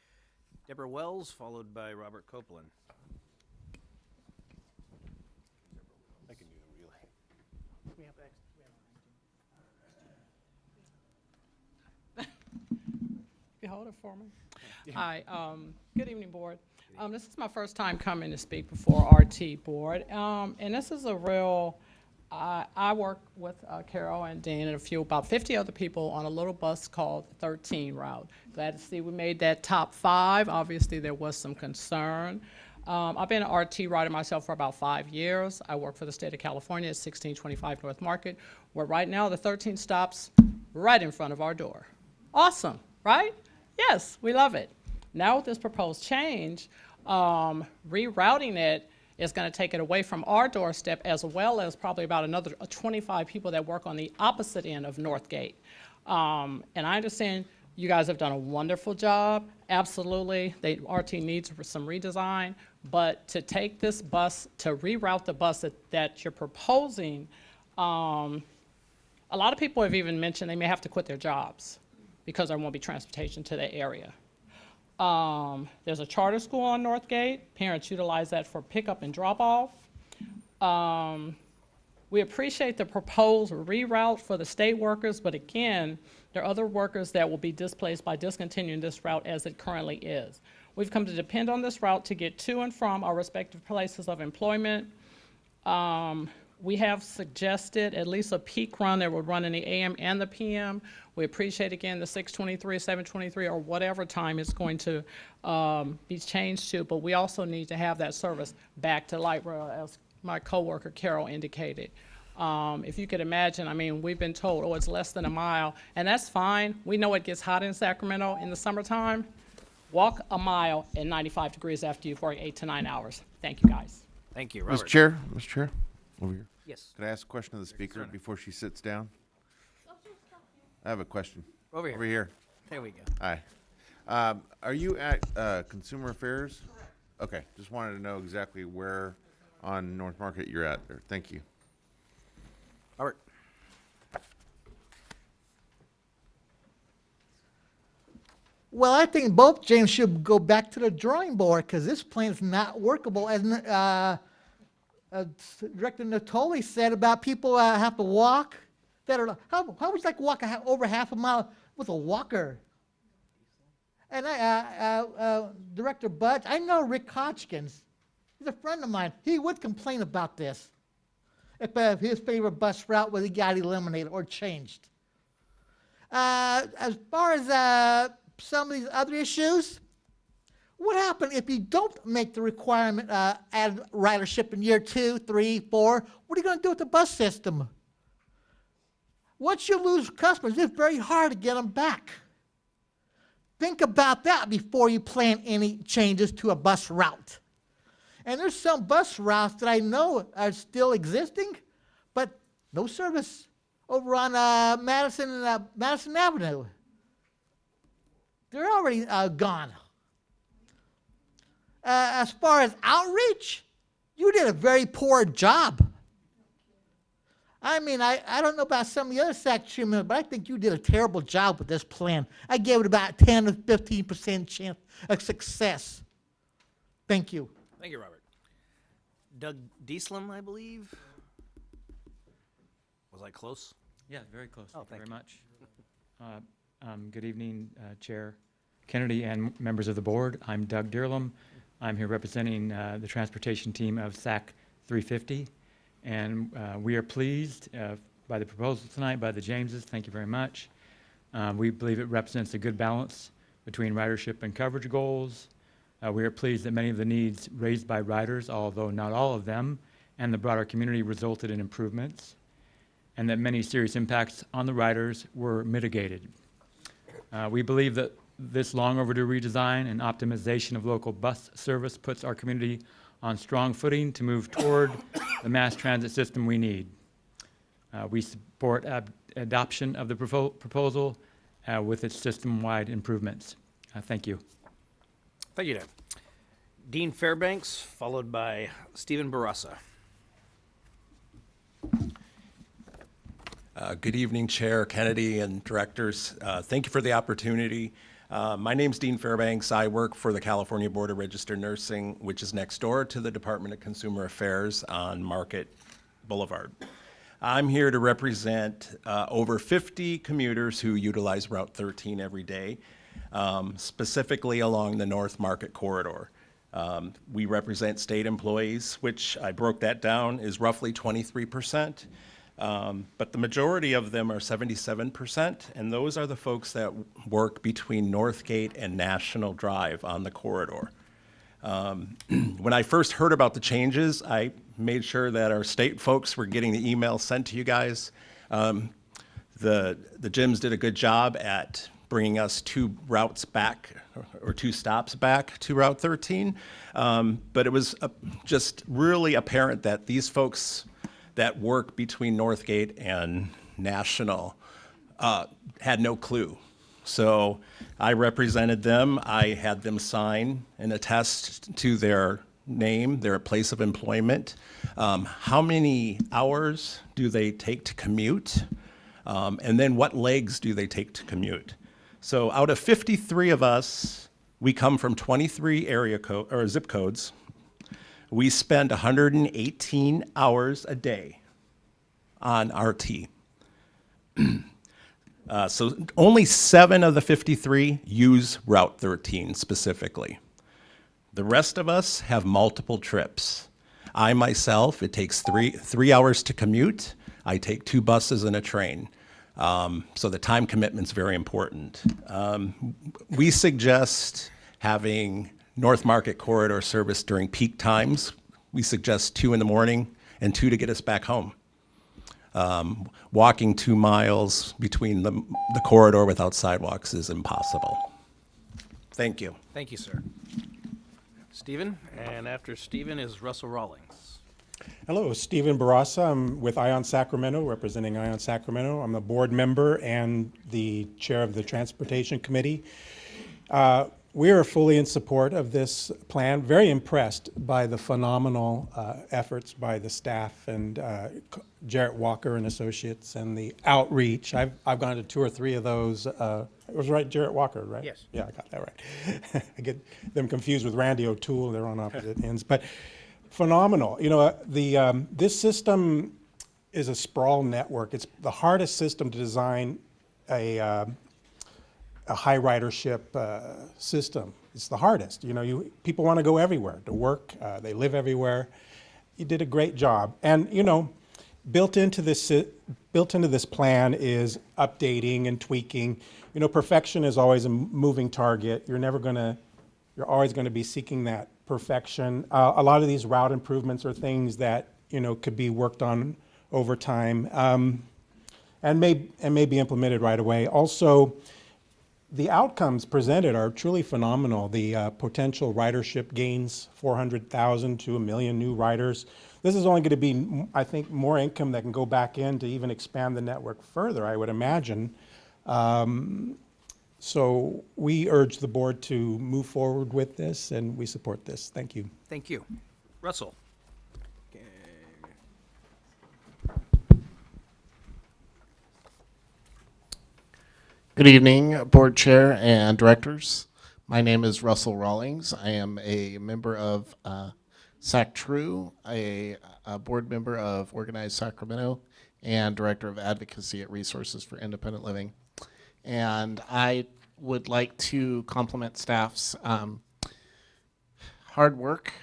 Deborah Wells, followed by Robert Copeland. I can do the relay. You hold it for me? Hi, good evening, board. This is my first time coming to speak before RT board, and this is a real, I work with Carol and Dean and about 50 other people on a little bus called 13 route. Glad to see we made that top 5. Obviously, there was some concern. I've been an RT rider myself for about 5 years. I work for the state of California at 1625 North Market, where right now the 13 stops right in front of our door. Awesome, right? Yes, we love it. Now with this proposed change, rerouting it is going to take it away from our doorstep, as well as probably about another 25 people that work on the opposite end of Northgate. And I understand you guys have done a wonderful job. Absolutely, RT needs some redesign, but to take this bus, to reroute the bus that you're proposing, a lot of people have even mentioned they may have to quit their jobs because there won't be transportation to that area. There's a charter school on Northgate. Parents utilize that for pickup and drop off. We appreciate the proposed reroute for the state workers, but again, there are other workers that will be displaced by discontinuing this route as it currently is. We've come to depend on this route to get to and from our respective places of employment. We have suggested at least a peak run that would run in the AM and the PM. We appreciate, again, the 623, 723, or whatever time it's going to be changed to, but we also need to have that service back to light rail, as my coworker Carol indicated. If you could imagine, I mean, we've been told, oh, it's less than a mile, and that's fine. We know it gets hot in Sacramento in the summertime. Walk a mile at 95 degrees after you've worked 8 to 9 hours. Thank you, guys. Thank you, Robert. Mr. Chair, over here. Yes. Could I ask a question of the speaker before she sits down? I have a question. Over here. Over here. There we go. Hi. Are you at Consumer Affairs? Okay, just wanted to know exactly where on North Market you're at there. Thank you. Robert. Well, I think both James should go back to the drawing board because this plan is not workable. As Director Natoli said about people have to walk. That are how would you like to walk over half a mile with a walker? And Director Budge, I know Rick Hodgkins. He's a friend of mine. He would complain about this if his favorite bus route was got eliminated or changed. As far as some of these other issues, what happens if you don't make the requirement add ridership in year 2, 3, 4? What are you going to do with the bus system? Once you lose customers, it's very hard to get them back. Think about that before you plan any changes to a bus route. And there's some bus routes that I know are still existing, but no service over on Madison Avenue. They're already gone. As far as outreach, you did a very poor job. I mean, I don't know about some of the other sections, but I think you did a terrible job with this plan. I gave it about 10 to 15% chance of success. Thank you. Thank you, Robert. Doug Dieslin, I believe. Was I close? Yeah, very close. Oh, thank you very much. Good evening, Chair Kennedy and members of the board. I'm Doug Dearlum. I'm here representing the transportation team of SAC 350. And we are pleased by the proposal tonight by the Jameses. Thank you very much. We believe it represents a good balance between ridership and coverage goals. We are pleased that many of the needs raised by riders, although not all of them, and the broader community resulted in improvements, and that many serious impacts on the riders were mitigated. We believe that this long overdue redesign and optimization of local bus service puts our community on strong footing to move toward the mass transit system we need. We support adoption of the proposal with its system-wide improvements. Thank you. Thank you, Dan. Dean Fairbanks, followed by Stephen Barassa. Good evening, Chair Kennedy and directors. Thank you for the opportunity. My name's Dean Fairbanks. I work for the California Board of Registered Nursing, which is next door to the Department of Consumer Affairs on Market Boulevard. I'm here to represent over 50 commuters who utilize Route 13 every day, specifically along the North Market Corridor. We represent state employees, which I broke that down, is roughly 23%. But the majority of them are 77%, and those are the folks that work between Northgate and National Drive on the corridor. When I first heard about the changes, I made sure that our state folks were getting the emails sent to you guys. The gyms did a good job at bringing us 2 routes back, or 2 stops back to Route 13. But it was just really apparent that these folks that work between Northgate and National had no clue. So I represented them. I had them sign and attest to their name, their place of employment, how many hours do they take to commute, and then what legs do they take to commute. So out of 53 of us, we come from 23 area code or zip codes. We spend 118 hours a day on RT. So only 7 of the 53 use Route 13 specifically. The rest of us have multiple trips. I myself, it takes three hours to commute. I take 2 buses and a train. So the time commitment's very important. We suggest having North Market Corridor service during peak times. We suggest 2 in the morning and 2 to get us back home. Walking 2 miles between the corridor without sidewalks is impossible. Thank you. Thank you, sir. Stephen, and after Stephen is Russell Rawlings. Hello, Stephen Barassa. I'm with Ion Sacramento, representing Ion Sacramento. I'm a board member and the chair of the Transportation Committee. We are fully in support of this plan. Very impressed by the phenomenal efforts by the staff and Jarrett Walker and Associates and the outreach. I've gone to 2 or 3 of those. It was right, Jarrett Walker, right? Yes. Yeah, I got that right. I get them confused with Randy O'Toole. They're on opposite ends, but phenomenal. You know, this system is a sprawl network. It's the hardest system to design a high ridership system. It's the hardest. You know, people want to go everywhere to work. They live everywhere. You did a great job. And you know, built into this plan is updating and tweaking. You know, perfection is always a moving target. You're always going to be seeking that perfection. A lot of these route improvements are things that could be worked on over time and may be implemented right away. Also, the outcomes presented are truly phenomenal. The potential ridership gains, 400,000 to 1 million new riders. This is only going to be, I think, more income that can go back in to even expand the network further, I would imagine. So we urge the board to move forward with this, and we support this. Thank you. Thank you. Russell. Good evening, board chair and directors. My name is Russell Rawlings. I am a member of SAC-TRU, a board member of Organized Sacramento, and director of advocacy at Resources for Independent Living. And I would like to compliment staff's hard work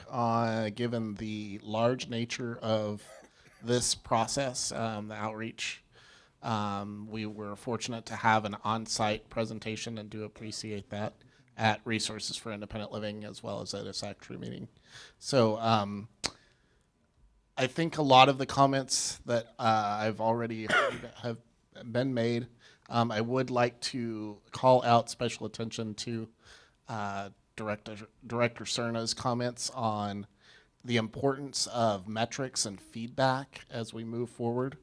given the large nature of this process, the outreach. We were fortunate to have an on-site presentation and do appreciate that. at Resources for Independent Living as well as at a SAC True meeting. So I think a lot of the comments that I've already heard have been made. I would like to call out special attention to Director Cerna's comments on the importance of metrics and feedback as we move forward.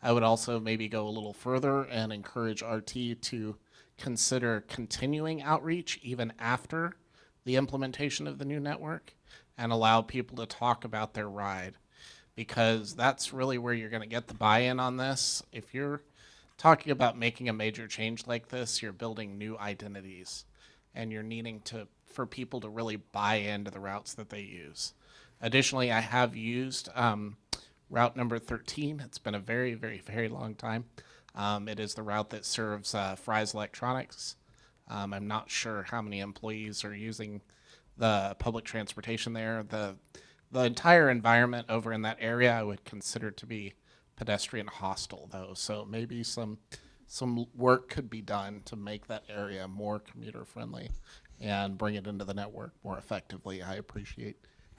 I would also maybe go a little further and encourage RT to consider continuing outreach even after the implementation of the new network and allow people to talk about their ride, because that's really where you're going to get the buy-in on this. If you're talking about making a major change like this, you're building new identities and you're needing for people to really buy into the routes that they use. Additionally, I have used route number 13. It's been a very, very, very long time. It is the route that serves Fry's Electronics. I'm not sure how many employees are using the public transportation there. The entire environment over in that area I would consider to be pedestrian hostile, though. So maybe some work could be done to make that area more commuter friendly and bring it into the network more effectively. I appreciate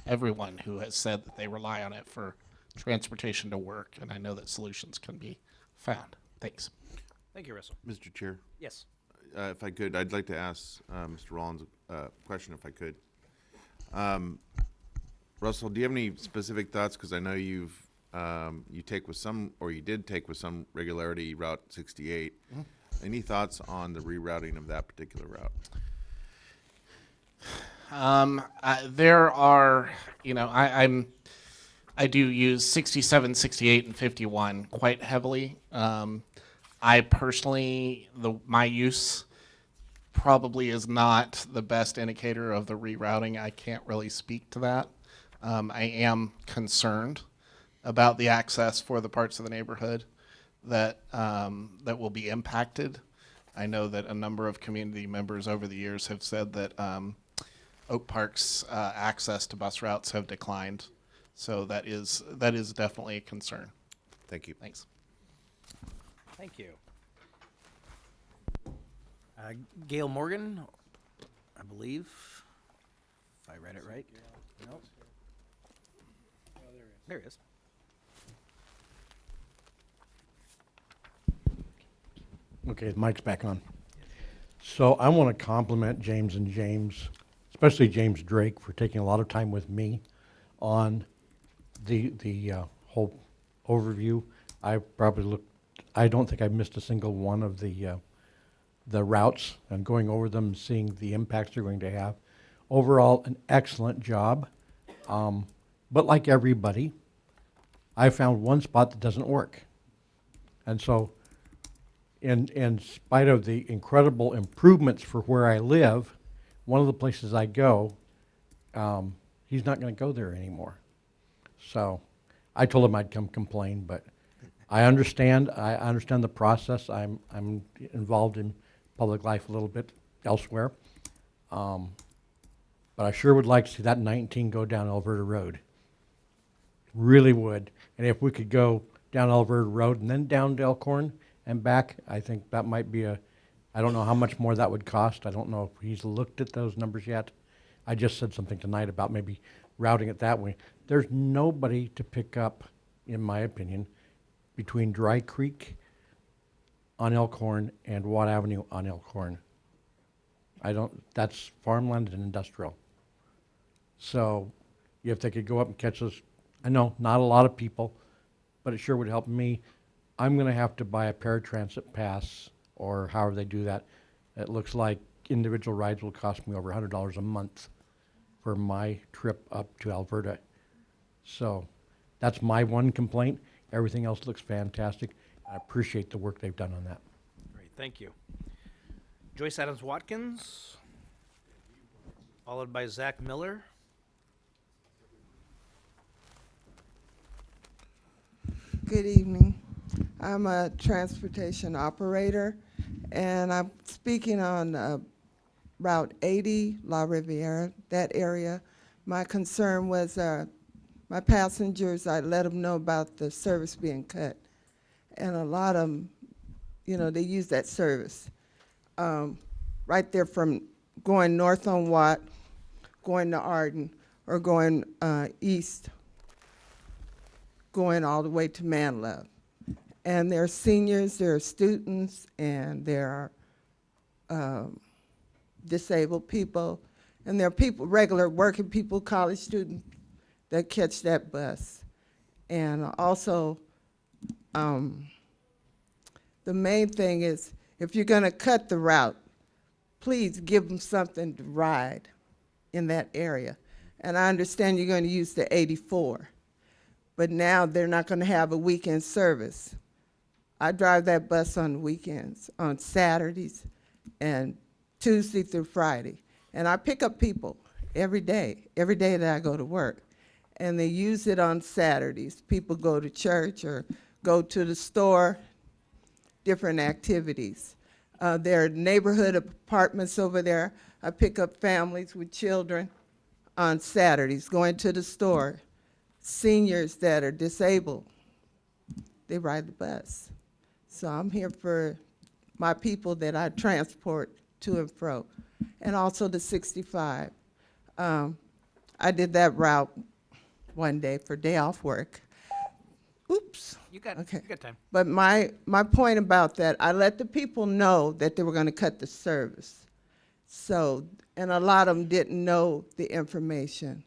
everyone who has said that they rely on it for transportation to work, and I know that solutions can be found. Thanks. Thank you, Russell. Mr. Chair? Yes. If I could, I'd like to ask Mr. Rollins a question, if I could. Russell, do you have any specific thoughts? Because I know you take with some, or you did take with some regularity, Route 68. Mm-hmm. Any thoughts on the rerouting of that particular route? There are, I do use 67, 68, and 51 quite heavily. I personally, my use probably is not the best indicator of the rerouting. I can't really speak to that. I am concerned about the access for the parts of the neighborhood that will be impacted. I know that a number of community members over the years have said that Oak Park's access to bus routes have declined. So that is definitely a concern. Thank you. Thanks. Thank you. Gail Morgan, I believe, if I read it right. Nope. There he is. Okay, the mic's back on. So I want to compliment James and James, especially James Drake, for taking a lot of time with me on the whole overview. I don't think I missed a single one of the routes and going over them and seeing the impacts they're going to have. Overall, an excellent job. But like everybody, I found one spot that doesn't work. And so in spite of the incredible improvements for where I live, one of the places I go, he's not going to go there anymore. So I told him I'd come complain, but I understand the process. I'm involved in public life a little bit elsewhere. But I sure would like to see that 19 go down Alberta Road. Really would. And if we could go down Alberta Road and then down to Elkhorn and back, I think that might be I don't know how much more that would cost. I don't know if he's looked at those numbers yet. I just said something tonight about maybe routing it that way. There's nobody to pick up, in my opinion, between Dry Creek on Elkhorn and Watt Avenue on Elkhorn. That's farmland and industrial. So if they could go up and catch us, I know not a lot of people, but it sure would help me. I'm going to have to buy a paratransit pass or however they do that. It looks like individual rides will cost me over $100 a month for my trip up to Alberta. So that's my one complaint. Everything else looks fantastic. I appreciate the work they've done on that. Great, thank you. Joyce Adams Watkins, followed by Zach Miller. Good evening. I'm a transportation operator, and I'm speaking on Route 80, La Riviera, that area. My concern was my passengers, I let them know about the service being cut. And a lot of them, they use that service right there from going north on Watt, going to Arden, or going east, going all the way to Manlove. And there are seniors, there are students, and there are disabled people, and there are people, regular working people, college students that catch that bus. And also, the main thing is, if you're gonna cut the route, please give them something to ride in that area. And I understand you're gonna use the 84, but now they're not gonna have a weekend service. I drive that bus on weekends, on Saturdays, and Tuesday through Friday. And I pick up people every day that I go to work. And they use it on Saturdays. People go to church or go to the store, different activities. There are neighborhood apartments over there. I pick up families with children on Saturdays going to the store. Seniors that are disabled, they ride the bus. So I'm here for my people that I transport to and fro. And also the 65. I did that route one day for day off work. Oops. You got time. But my point about that, I let the people know that they were going to cut the service. So, and a lot of them didn't know the information.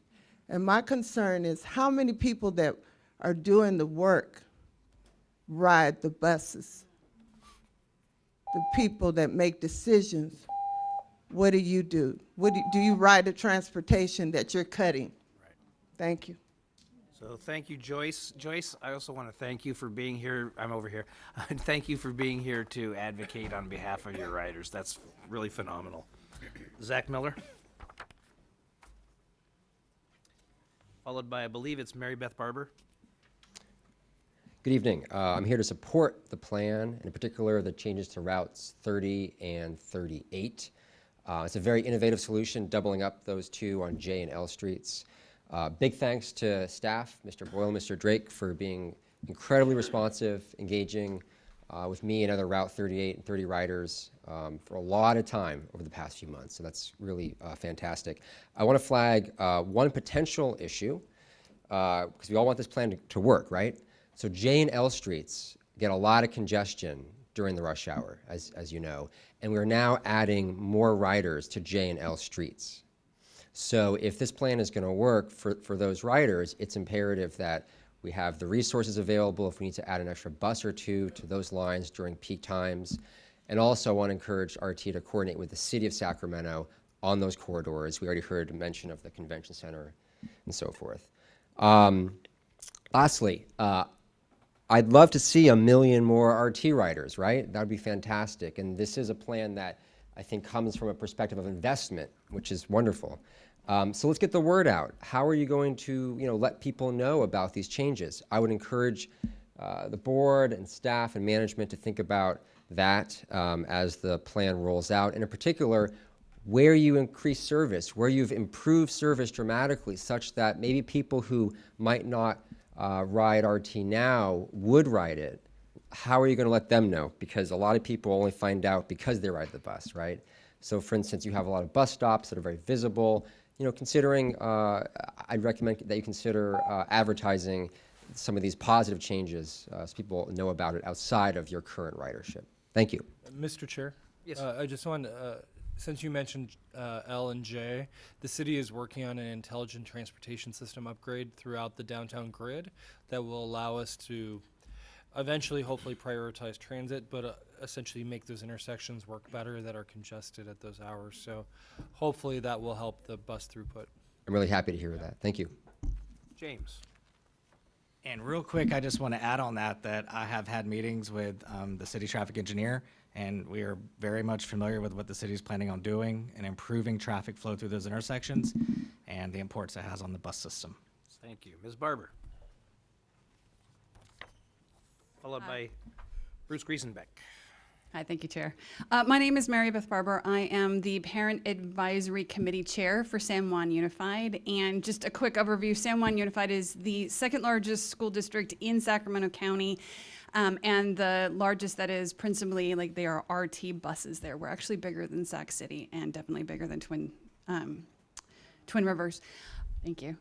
And my concern is how many people that are doing the work ride the buses? The people that make decisions, what do you do? Do you ride the transportation that you're cutting? Right. Thank you. So thank you, Joyce. Joyce, I also want to thank you for being here. I'm over here. Thank you for being here to advocate on behalf of your riders. That's really phenomenal. Zach Miller. Followed by, I believe it's Mary Beth Barber. Good evening. I'm here to support the plan, and in particular the changes to routes 30 and 38. It's a very innovative solution, doubling up those two on J and L streets. Big thanks to staff, Mr. Boyle, Mr. Drake, for being incredibly responsive, engaging with me and other Route 38 and 30 riders for a lot of time over the past few months. So that's really fantastic. I want to flag one potential issue, because we all want this plan to work, right? So J and L streets get a lot of congestion during the rush hour, as you know, and we're now adding more riders to J and L streets. So if this plan is going to work for those riders, it's imperative that we have the resources available if we need to add an extra bus or two to those lines during peak times. And also I want to encourage RT to coordinate with the city of Sacramento on those corridors. We already heard mention of the convention center and so forth. Lastly, I'd love to see 1 million more RT riders, right? That would be fantastic. And this is a plan that I think comes from a perspective of investment, which is wonderful. So let's get the word out. How are you going to, let people know about these changes? I would encourage the board and staff and management to think about that as the plan rolls out, and in particular, where you increase service, where you've improved service dramatically, such that maybe people who might not ride RT now would ride it. How are you going to let them know? Because a lot of people only find out because they ride the bus, right? So for instance, you have a lot of bus stops that are very visible. Considering, I'd recommend that you consider advertising some of these positive changes so people know about it outside of your current ridership. Thank you. Mr. Chair? Yes. I just wanted, since you mentioned L and J, the city is working on an intelligent transportation system upgrade throughout the downtown grid that will allow us to eventually, hopefully, prioritize transit, but essentially make those intersections work better that are congested at those hours. So hopefully that will help the bus throughput. I'm really happy to hear that. Thank you. James. And real quick, I just want to add on that I have had meetings with the city traffic engineer, and we are very much familiar with what the city is planning on doing and improving traffic flow through those intersections and the importance it has on the bus system. Thank you. Ms. Barber. Followed by Bruce Griesenbeck. Hi, thank you, Chair. My name is Mary Beth Barber. I am the Parent Advisory Committee Chair for San Juan Unified. And just a quick overview, San Juan Unified is the second largest school district in Sacramento County. And the largest that is principally, like, they are RT buses there. We're actually bigger than Sac City and definitely bigger than Twin Rivers. Thank you.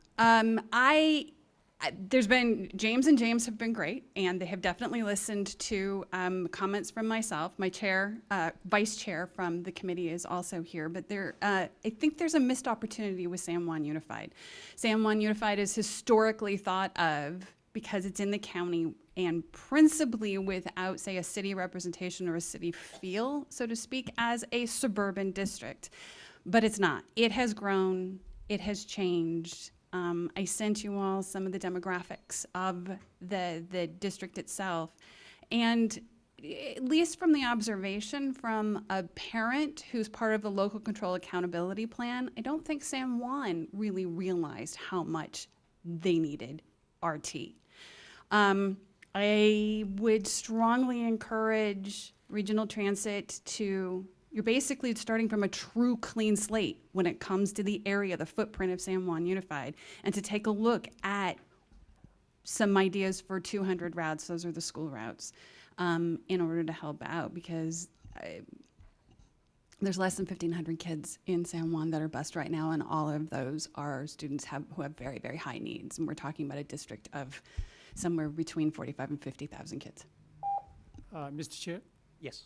There's been, James and James have been great, and they have definitely listened to comments from myself. My chair, vice chair from the committee is also here, but I think there's a missed opportunity with San Juan Unified. San Juan Unified is historically thought of, because it's in the county and principally without, say, a city representation or a city feel, so to speak, as a suburban district. But it's not. It has grown, it has changed. I sent you all some of the demographics of the district itself. And at least from the observation from a parent who's part of the local control accountability plan, I don't think San Juan really realized how much they needed RT. I would strongly encourage regional transit to, you're basically starting from a true clean slate when it comes to the area, the footprint of San Juan Unified, and to take a look at some ideas for 200 routes, those are the school routes, in order to help out, because there's less than 1,500 kids in San Juan that are bused right now, and all of those are students who have very, very high needs, and we're talking about a district of somewhere between 45 and 50,000 kids. Mr. Chair? Yes.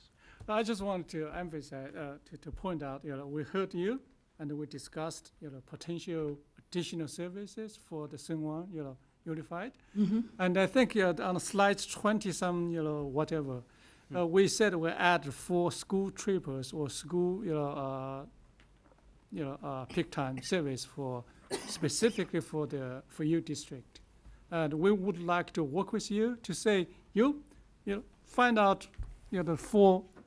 I just wanted to emphasize, to point out, we heard you and we discussed, potential additional services for the San Juan, Unified. Mm-hmm. And I think on slides 20-some, whatever, we said we add 4 school trippers or school, peak time service for specifically for your district. And we would like to work with you to say, find out,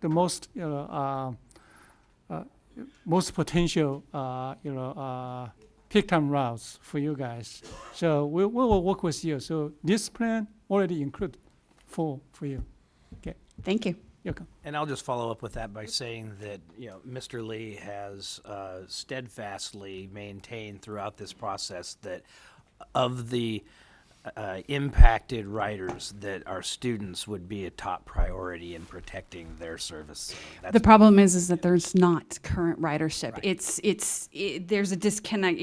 the most, most potential, peak time routes for you guys. So we will work with you. So this plan already include 4 for you. Okay. Thank you. You're welcome. And I'll just follow up with that by saying that, Mr. Lee has steadfastly maintained throughout this process that of the impacted riders, that our students would be a top priority in protecting their service. So The problem is that there's not current ridership. Right. There's a disconnect.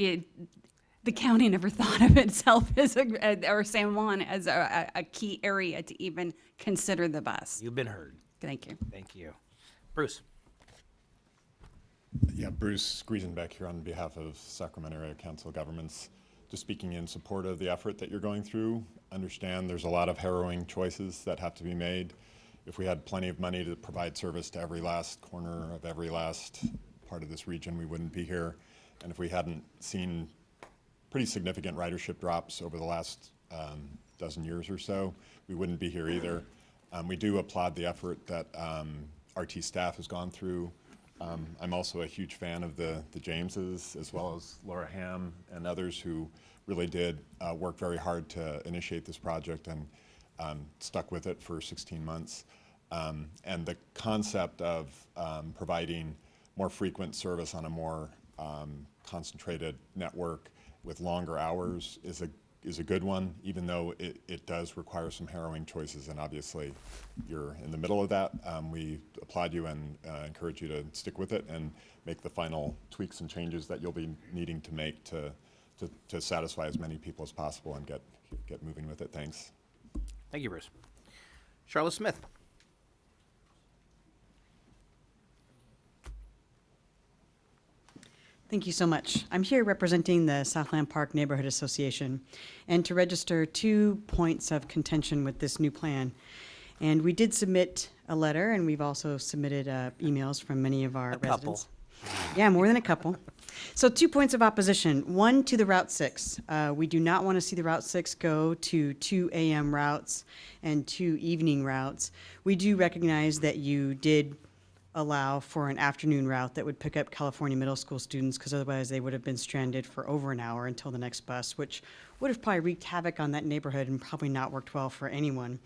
The county never thought of itself as or San Juan as a key area to even consider the bus. You've been heard. Thank you. Thank you. Bruce. Yeah, Bruce Griesenbeck here on behalf of Sacramento Area Council of Governments. Just speaking in support of the effort that you're going through. Understand there's a lot of harrowing choices that have to be made. If we had plenty of money to provide service to every last corner of every last part of this region, we wouldn't be here. And if we hadn't seen pretty significant ridership drops over the last dozen years or so, we wouldn't be here either. We do applaud the effort that RT staff has gone through. I'm also a huge fan of the Jameses, as well as Laura Ham and others who really did work very hard to initiate this project and stuck with it for 16 months. And the concept of providing more frequent service on a more concentrated network with longer hours is a good one, even though it does require some harrowing choices, and obviously you're in the middle of that. We applaud you and encourage you to stick with it and make the final tweaks and changes that you'll be needing to make to satisfy as many people as possible and get moving with it. Thanks. Thank you, Bruce. Charlotte Smith. Thank you so much. I'm here representing the Southland Park Neighborhood Association and to register 2 points of contention with this new plan. And we did submit a letter, and we've also submitted emails from many of our residents. Yeah, more than a couple. So 2 points of opposition. One, to the Route 6. We do not want to see the Route 6 go to 2 a.m. routes and 2 evening routes. We do recognize that you did allow for an afternoon route that would pick up California middle school students, because otherwise they would have been stranded for over an hour until the next bus, which would have probably wreaked havoc on that neighborhood and probably not worked well for anyone.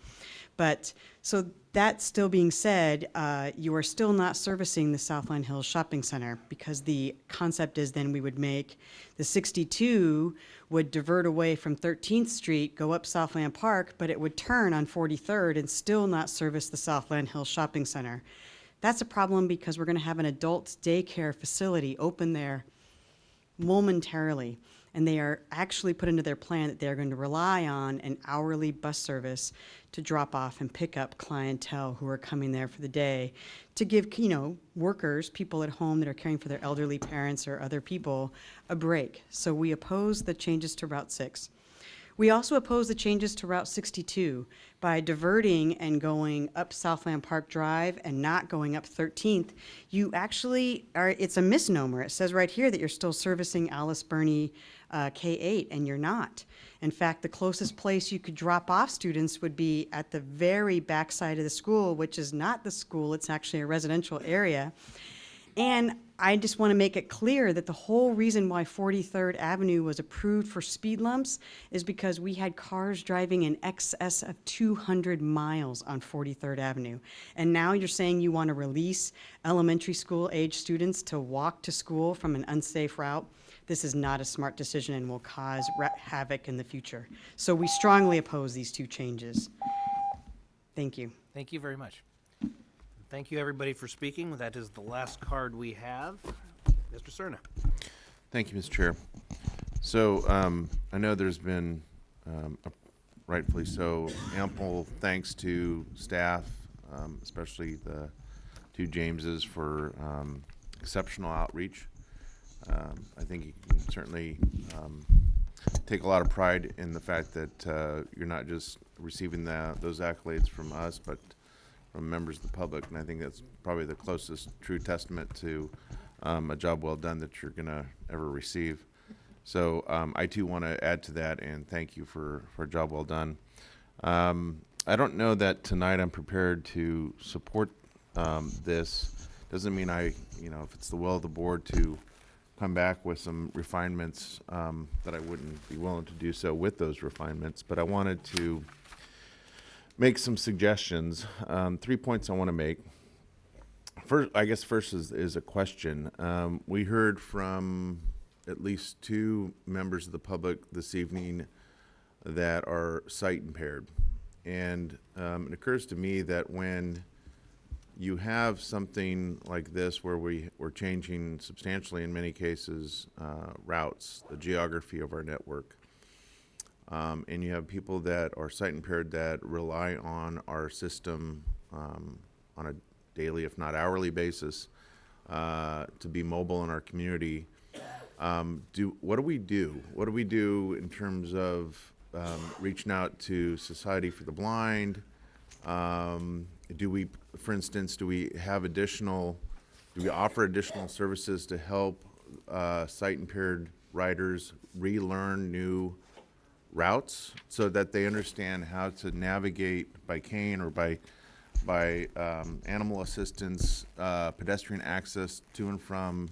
But, so that still being said, you are still not servicing the Southland Hills Shopping Center, because the concept is then we would make the 62 would divert away from 13th Street, go up Southland Park, but it would turn on 43rd and still not service the Southland Hills Shopping Center. That's a problem because we're going to have an adult daycare facility open there momentarily. And they are actually put into their plan that they're going to rely on an hourly bus service to drop off and pick up clientele who are coming there for the day, to give, you know, workers, people at home that are caring for their elderly parents or other people, a break. So we oppose the changes to Route 6. We also oppose the changes to Route 62 by diverting and going up Southland Park Drive and not going up 13th. You actually are, it's a misnomer. It says right here that you're still servicing Alice Burney K-8, and you're not. In fact, the closest place you could drop off students would be at the very back side of the school, which is not the school, it's actually a residential area. And I just want to make it clear that the whole reason why 43rd Avenue was approved for speed lumps is because we had cars driving in excess of 200 miles on 43rd Avenue. And now you're saying you want to release elementary school age students to walk to school from an unsafe route. This is not a smart decision and will cause havoc in the future. So we strongly oppose these two changes. Thank you. Thank you very much. Thank you, everybody, for speaking. That is the last card we have. Mr. Cerna. Thank you, Mr. Chair. So I know there's been, rightfully so, ample thanks to staff, especially the two Jameses, for exceptional outreach. I think you can certainly take a lot of pride in the fact that you're not just receiving those accolades from us, but from members of the public, and I think that's probably the closest true testament to a job well done that you're going to ever receive. So I too want to add to that and thank you for a job well done. I don't know that tonight I'm prepared to support this. Doesn't mean if it's the will of the board to come back with some refinements, that I wouldn't be willing to do so with those refinements, but I wanted to make some suggestions. 3 points I want to make. First, I guess first is a question. We heard from at least two members of the public this evening that are sight impaired. And it occurs to me that when you have something like this where we're changing substantially, in many cases, routes, the geography of our network, and you have people that are sight impaired that rely on our system on a daily, if not hourly basis, to be mobile in our community. What do we do? What do we do in terms of reaching out to Society for the Blind? Do we, for instance, do we offer additional services to help sight impaired riders relearn new routes so that they understand how to navigate by cane or by animal assistance, pedestrian access to and from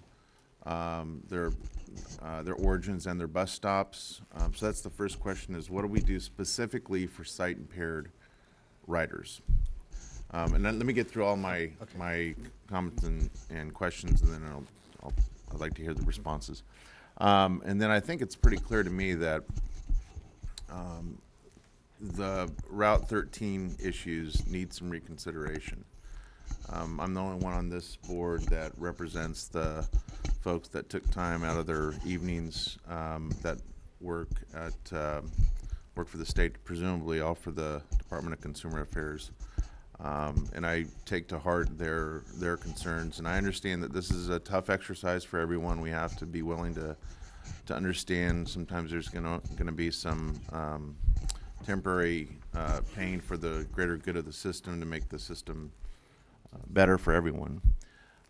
their origins and their bus stops? So that's the first question: is what do we do specifically for sight impaired riders? And then let me get through all my comments and questions, and then I'd like to hear the responses. And then I think it's pretty clear to me that the Route 13 issues need some reconsideration. I'm the only one on this board that represents the folks that took time out of their evenings that work for the state, presumably all for the Department of Consumer Affairs. And I take to heart their concerns, and I understand that this is a tough exercise for everyone. We have to be willing to understand sometimes there's going to be some temporary pain for the greater good of the system, to make the system better for everyone.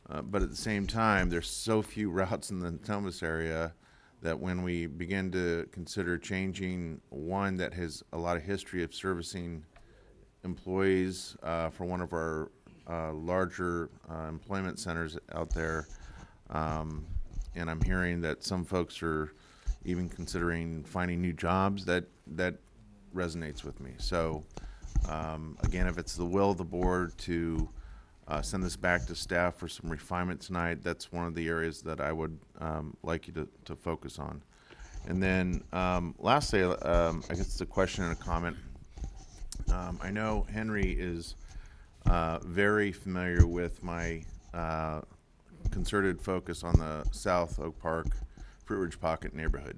But at the same time, there's so few routes in the Thomas area that when we begin to consider changing one that has a lot of history of servicing employees for one of our larger employment centers out there. And I'm hearing that some folks are even considering finding new jobs. That resonates with me. So again, if it's the will of the board to send this back to staff for some refinement tonight, that's one of the areas that I would like you to focus on. And then lastly, I guess it's a question and a comment. I know Henry is very familiar with my concerted focus on the South Oak Park Fruit Ridge Pocket neighborhood.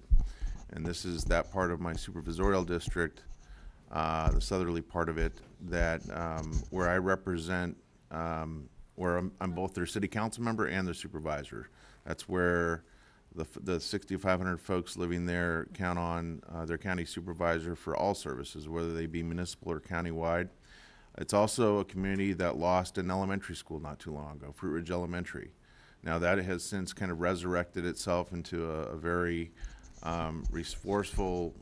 And this is that part of my supervisorial district, the southerly part of it, that where I represent, where I'm both their city council member and their supervisor. That's where the 6,500 folks living there count on their county supervisor for all services, whether they be municipal or countywide. It's also a community that lost an elementary school not too long ago, Fruit Ridge Elementary. Now that has since kind of resurrected itself into a very resourceful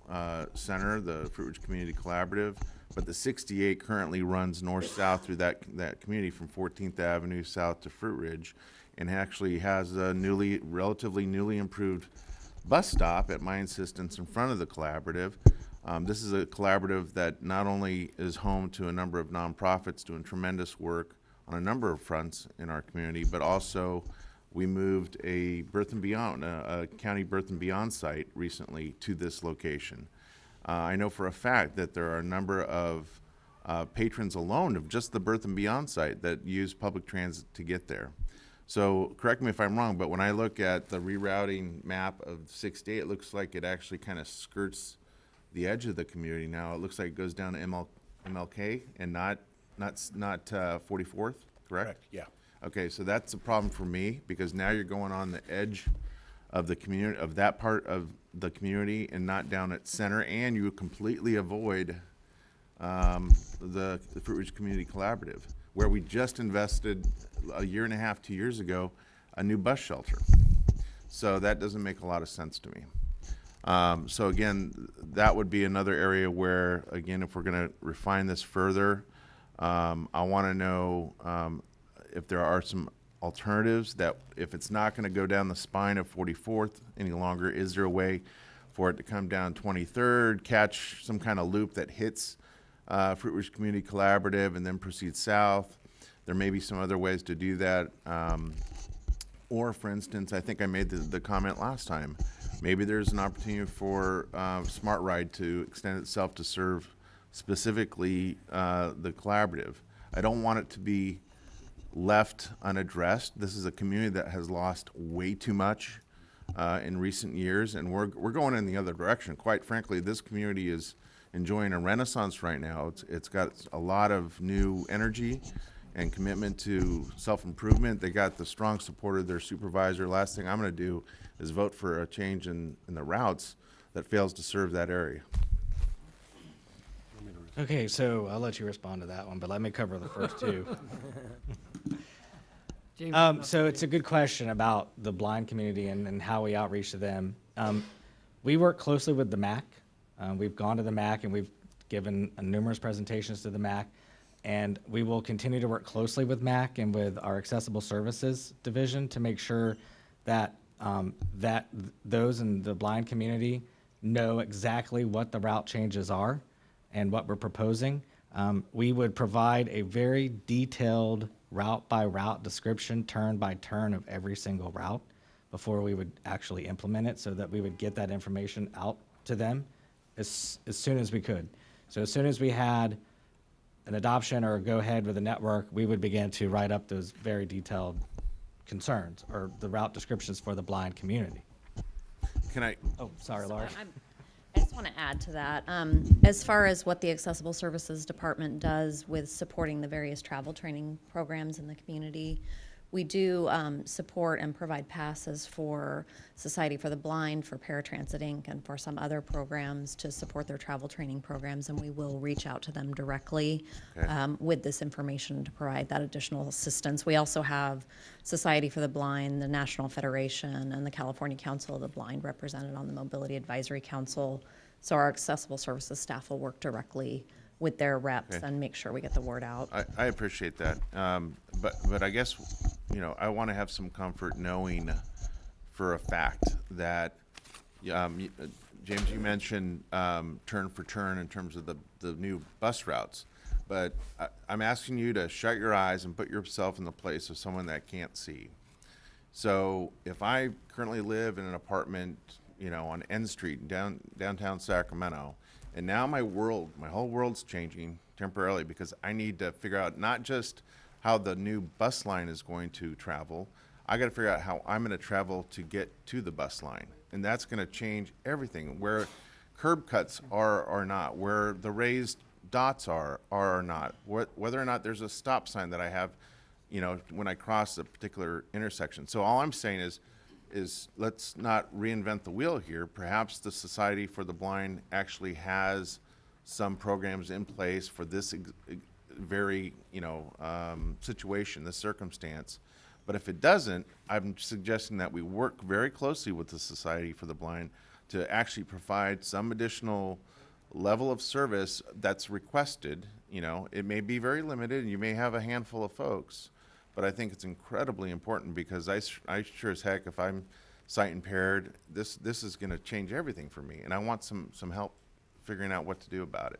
center, the Fruit Ridge Community Collaborative. But the 68 currently runs north-south through that community from 14th Avenue south to Fruit Ridge, and actually has a relatively newly improved bus stop at my insistence in front of the collaborative. This is a collaborative that not only is home to a number of nonprofits doing tremendous work on a number of fronts in our community, but also we moved a Birth and Beyond, a county Birth and Beyond site recently to this location. I know for a fact that there are a number of patrons alone of just the Birth and Beyond site that use public transit to get there. So correct me if I'm wrong, but when I look at the rerouting map of 68, it looks like it actually kind of skirts the edge of the community now. It looks like it goes down to MLK and not 44th, correct? Yeah. Okay, so that's a problem for me, because now you're going on the edge of the community, of that part of the community, and not down at center, and you completely avoid the Fruit Ridge Community Collaborative, where we just invested a year and a half, 2 years ago, a new bus shelter. So that doesn't make a lot of sense to me. So again, that would be another area where, again, if we're going to refine this further, I want to know if there are some alternatives, that if it's not going to go down the spine of 44th any longer, is there a way for it to come down 23rd, catch some kind of loop that hits Fruit Ridge Community Collaborative and then proceed south? There may be some other ways to do that. Or, for instance, I think I made the comment last time, maybe there's an opportunity for Smart Ride to extend itself to serve specifically the collaborative. I don't want it to be left unaddressed. This is a community that has lost way too much in recent years, and we're going in the other direction. Quite frankly, this community is enjoying a renaissance right now. It's got a lot of new energy and commitment to self-improvement. They got the strong support of their supervisor. Last thing I'm going to do is vote for a change in the routes that fails to serve that area. Okay, so I'll let you respond to that one, but let me cover the first two. So it's a good question about the blind community and how we outreach to them. We work closely with the MAC. We've gone to the MAC and we've given numerous presentations to the MAC, and we will continue to work closely with MAC and with our Accessible Services Division to make sure that those in the blind community know exactly what the route changes are and what we're proposing. We would provide a very detailed route by route description, turn by turn of every single route before we would actually implement it, so that we would get that information out to them as soon as we could. So as soon as we had an adoption or a go ahead with the network, we would begin to write up those very detailed concerns or the route descriptions for the blind community. Can I? Oh, sorry, Laura. I just want to add to that. As far as what the Accessible Services Department does with supporting the various travel training programs in the community, we do support and provide passes for Society for the Blind, for Paratransit Inc., and for some other programs to support their travel training programs, and we will reach out to them directly with this information to provide that additional assistance. We also have Society for the Blind, the National Federation, and the California Council of the Blind represented on the Mobility Advisory Council. So our accessible services staff will work directly with their reps Okay. and make sure we get the word out. I appreciate that. But I guess, I want to have some comfort knowing for a fact that, James, you mentioned turn for turn in terms of the new bus routes. But I'm asking you to shut your eyes and put yourself in the place of someone that can't see. So if I currently live in an apartment, on N Street in downtown Sacramento, and now my whole world's changing temporarily because I need to figure out not just how the new bus line is going to travel, I got to figure out how I'm going to travel to get to the bus line. And that's going to change everything, where curb cuts are or not, where the raised dots are or not, whether or not there's a stop sign that I have, when I cross a particular intersection. So all I'm saying is let's not reinvent the wheel here. Perhaps the Society for the Blind actually has some programs in place for this very, situation, this circumstance. But if it doesn't, I'm suggesting that we work very closely with the Society for the Blind to actually provide some additional level of service that's requested. It may be very limited and you may have a handful of folks, but I think it's incredibly important because I sure as heck, if I'm sight impaired, this is going to change everything for me, and I want some help figuring out what to do about it.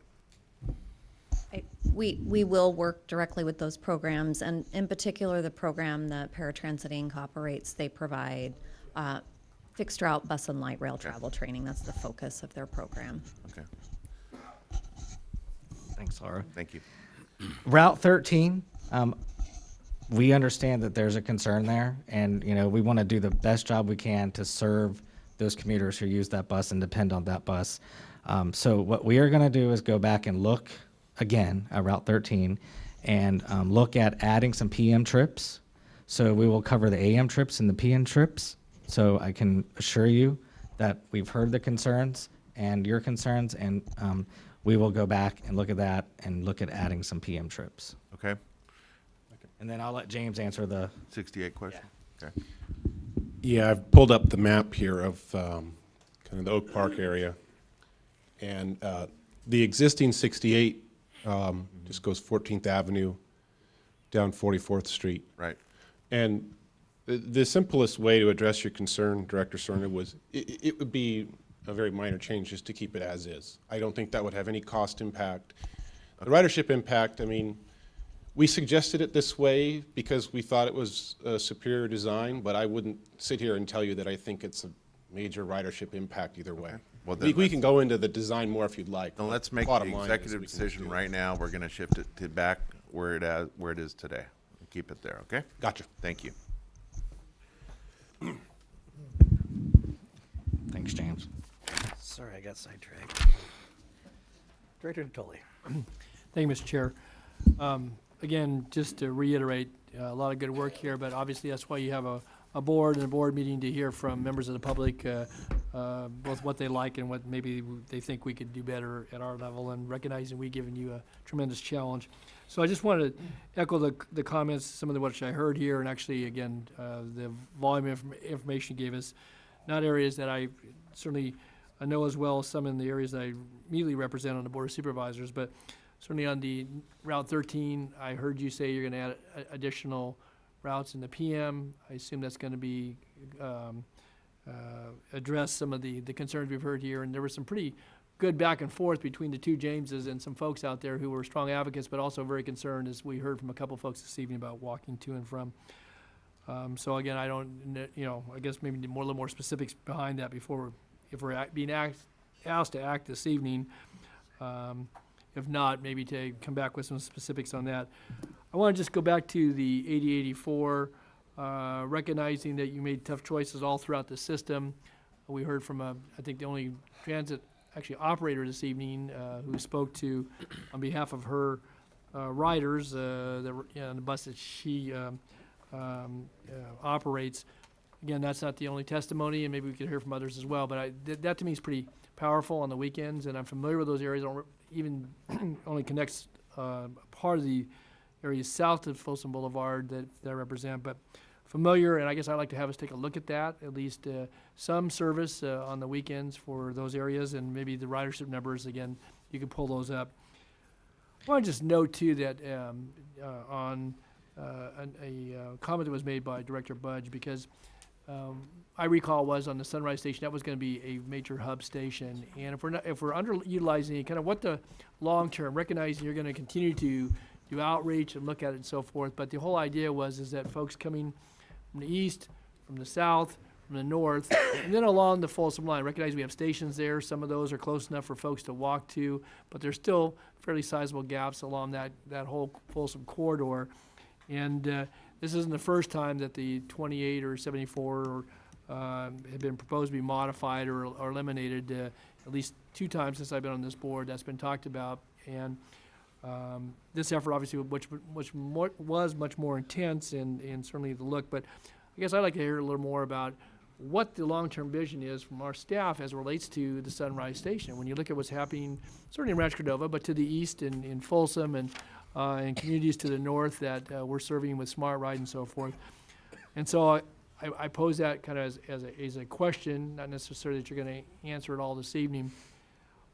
We will work directly with those programs, and in particular the program that Paratransit Inc. operates. They provide fixed route bus and light rail travel training. That's the focus of their program. Okay. Thanks, Laura. Thank you. Route 13, we understand that there's a concern there, and we want to do the best job we can to serve those commuters who use that bus and depend on that bus. So what we are going to do is go back and look again at Route 13 and look at adding some PM trips. So we will cover the AM trips and the PM trips. So I can assure you that we've heard the concerns and your concerns, and we will go back and look at that and look at adding some PM trips. Okay. And then I'll let James answer the 68 question. Okay. Yeah, I've pulled up the map here of kind of the Oak Park area. And the existing 68 just goes 14th Avenue down 44th Street. Right. And the simplest way to address your concern, Director Cerna, was it would be a very minor change just to keep it as is. I don't think that would have any cost impact. The ridership impact, we suggested it this way because we thought it was a superior design, but I wouldn't sit here and tell you that I think it's a major ridership impact either way. Well, then we can go into the design more if you'd like. Then let's make the executive decision right now. We're going to shift it to back where it is today. Keep it there, okay? Gotcha. Thank you. Thanks, James. Sorry, I got sidetracked. Director Natoli. Thank you, Mr. Chair. Again, just to reiterate, a lot of good work here, but obviously that's why you have a board and a board meeting to hear from members of the public, both what they like and what maybe they think we could do better at our level, and recognizing we've given you a tremendous challenge. So I just wanted to echo the comments, some of the which I heard here, and actually, again, the volume of information you gave us, not areas that I certainly know as well as some in the areas that I immediately represent on the Board of Supervisors, but certainly on the Route 13, I heard you say you're going to add additional routes in the PM. I assume that's going to be address some of the concerns we've heard here, and there was some pretty good back and forth between the two Jameses and some folks out there who were strong advocates, but also very concerned, as we heard from a couple folks this evening, about walking to and from. So again, I don't, I guess maybe need a little more specifics behind that before, if we're being asked to act this evening. If not, maybe to come back with some specifics on that. I want to just go back to the 8084, recognizing that you made tough choices all throughout the system. We heard from, I think, the only transit operator this evening who spoke to, on behalf of her riders, the bus that she operates. Again, that's not the only testimony, and maybe we could hear from others as well, but that to me is pretty powerful on the weekends, and I'm familiar with those areas. Even only connects part of the area south of Folsom Boulevard that I represent, but familiar, and I guess I'd like to have us take a look at that, at least some service on the weekends for those areas, and maybe the ridership numbers, again, you can pull those up. I want to just note too that on a comment that was made by Director Budge, because I recall was on the Sunrise Station, that was going to be a major hub station. And if we're underutilizing it, kind of what the long term, recognizing you're going to continue to do outreach and look at it and so forth. But the whole idea is that folks coming from the east, from the south, from the north, and then along the Folsom line. Recognize we have stations there. Some of those are close enough for folks to walk to, but there's still fairly sizable gaps along that whole Folsom corridor. And this isn't the first time that the 28 or 74 have been proposed to be modified or eliminated. At least 2 times since I've been on this board, that's been talked about. And this effort, obviously, which was much more intense and certainly the look. But I guess I'd like to hear a little more about what the long-term vision is from our staff as it relates to the Sunrise Station. When you look at what's happening, certainly in Rancho Cordova, but to the east in Folsom and communities to the north that we're serving with Smart Ride and so forth. And so I pose that kind of as a question, not necessarily that you're going to answer it all this evening.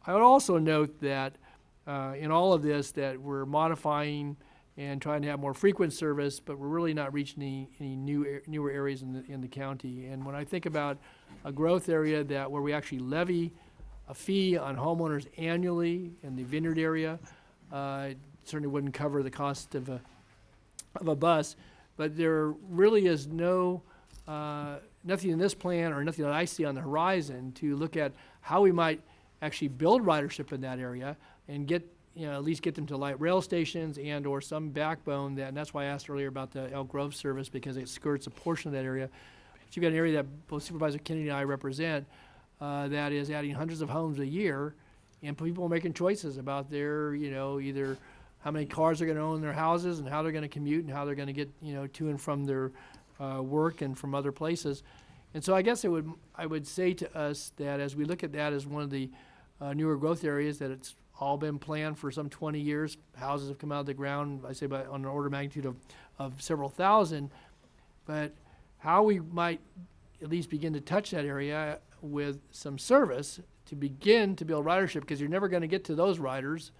I would also note that in all of this that we're modifying and trying to have more frequent service, but we're really not reaching any newer areas in the county. And when I think about a growth area where we actually levy a fee on homeowners annually in the Vineyard area, it certainly wouldn't cover the cost of a bus. But there really is nothing in this plan or nothing that I see on the horizon to look at how we might actually build ridership in that area and at least get them to light rail stations and or some backbone and that's why I asked earlier about the Elk Grove service, because it skirts a portion of that area. But you've got an area that both Supervisor Kennedy and I represent that is adding hundreds of homes a year, and people are making choices about their, either how many cars they're going to own in their houses and how they're going to commute and how they're going to get, to and from their work and from other places. And so I guess I would say to us that as we look at that as one of the newer growth areas, that it's all been planned for some 20 years. Houses have come out of the ground, I say on an order of magnitude of several thousand. But how we might at least begin to touch that area with some service to begin to build ridership, because you're never going to get to those riders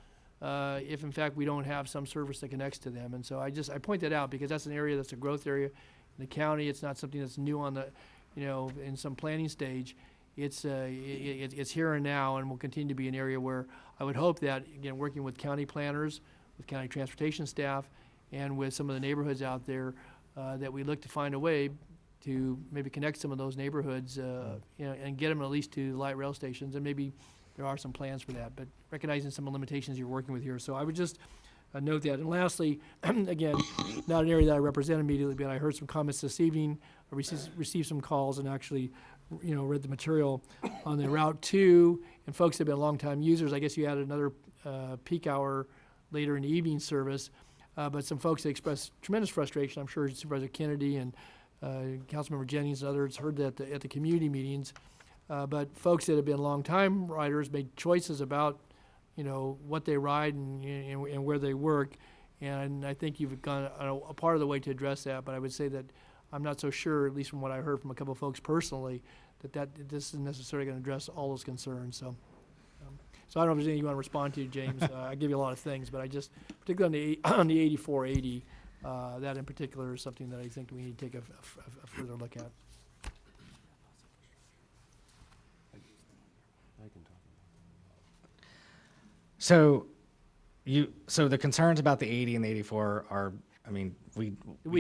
if in fact we don't have some service that connects to them. And so I point that out because that's an area that's a growth area in the county. It's not something that's new on the, in some planning stage. It's here and now, and will continue to be an area where I would hope that, again, working with county planners, with county transportation staff, and with some of the neighborhoods out there, that we look to find a way to maybe connect some of those neighborhoods, and get them at least to light rail stations, and maybe there are some plans for that, but recognizing some of the limitations you're working with here. So I would just note that. And lastly, again, not an area that I represent immediately, but I heard some comments this evening, I received some calls and actually read the material on the Route 2, and folks have been longtime users. I guess you added another peak hour later in the evening service, but some folks expressed tremendous frustration. I'm sure Supervisor Kennedy and Councilmember Jennings and others heard that at the community meetings. But folks that have been longtime riders made choices about, what they ride and where they work. And I think you've gone a part of the way to address that. But I would say that I'm not so sure, at least from what I heard from a couple of folks personally, that this isn't necessarily going to address all those concerns. So I don't know if there's anything you want to respond to, James. I give you a lot of things, but I just, particularly on the 8480, that in particular is something that I think we need to take a further look at. So the concerns about the 80 and the 84 are, we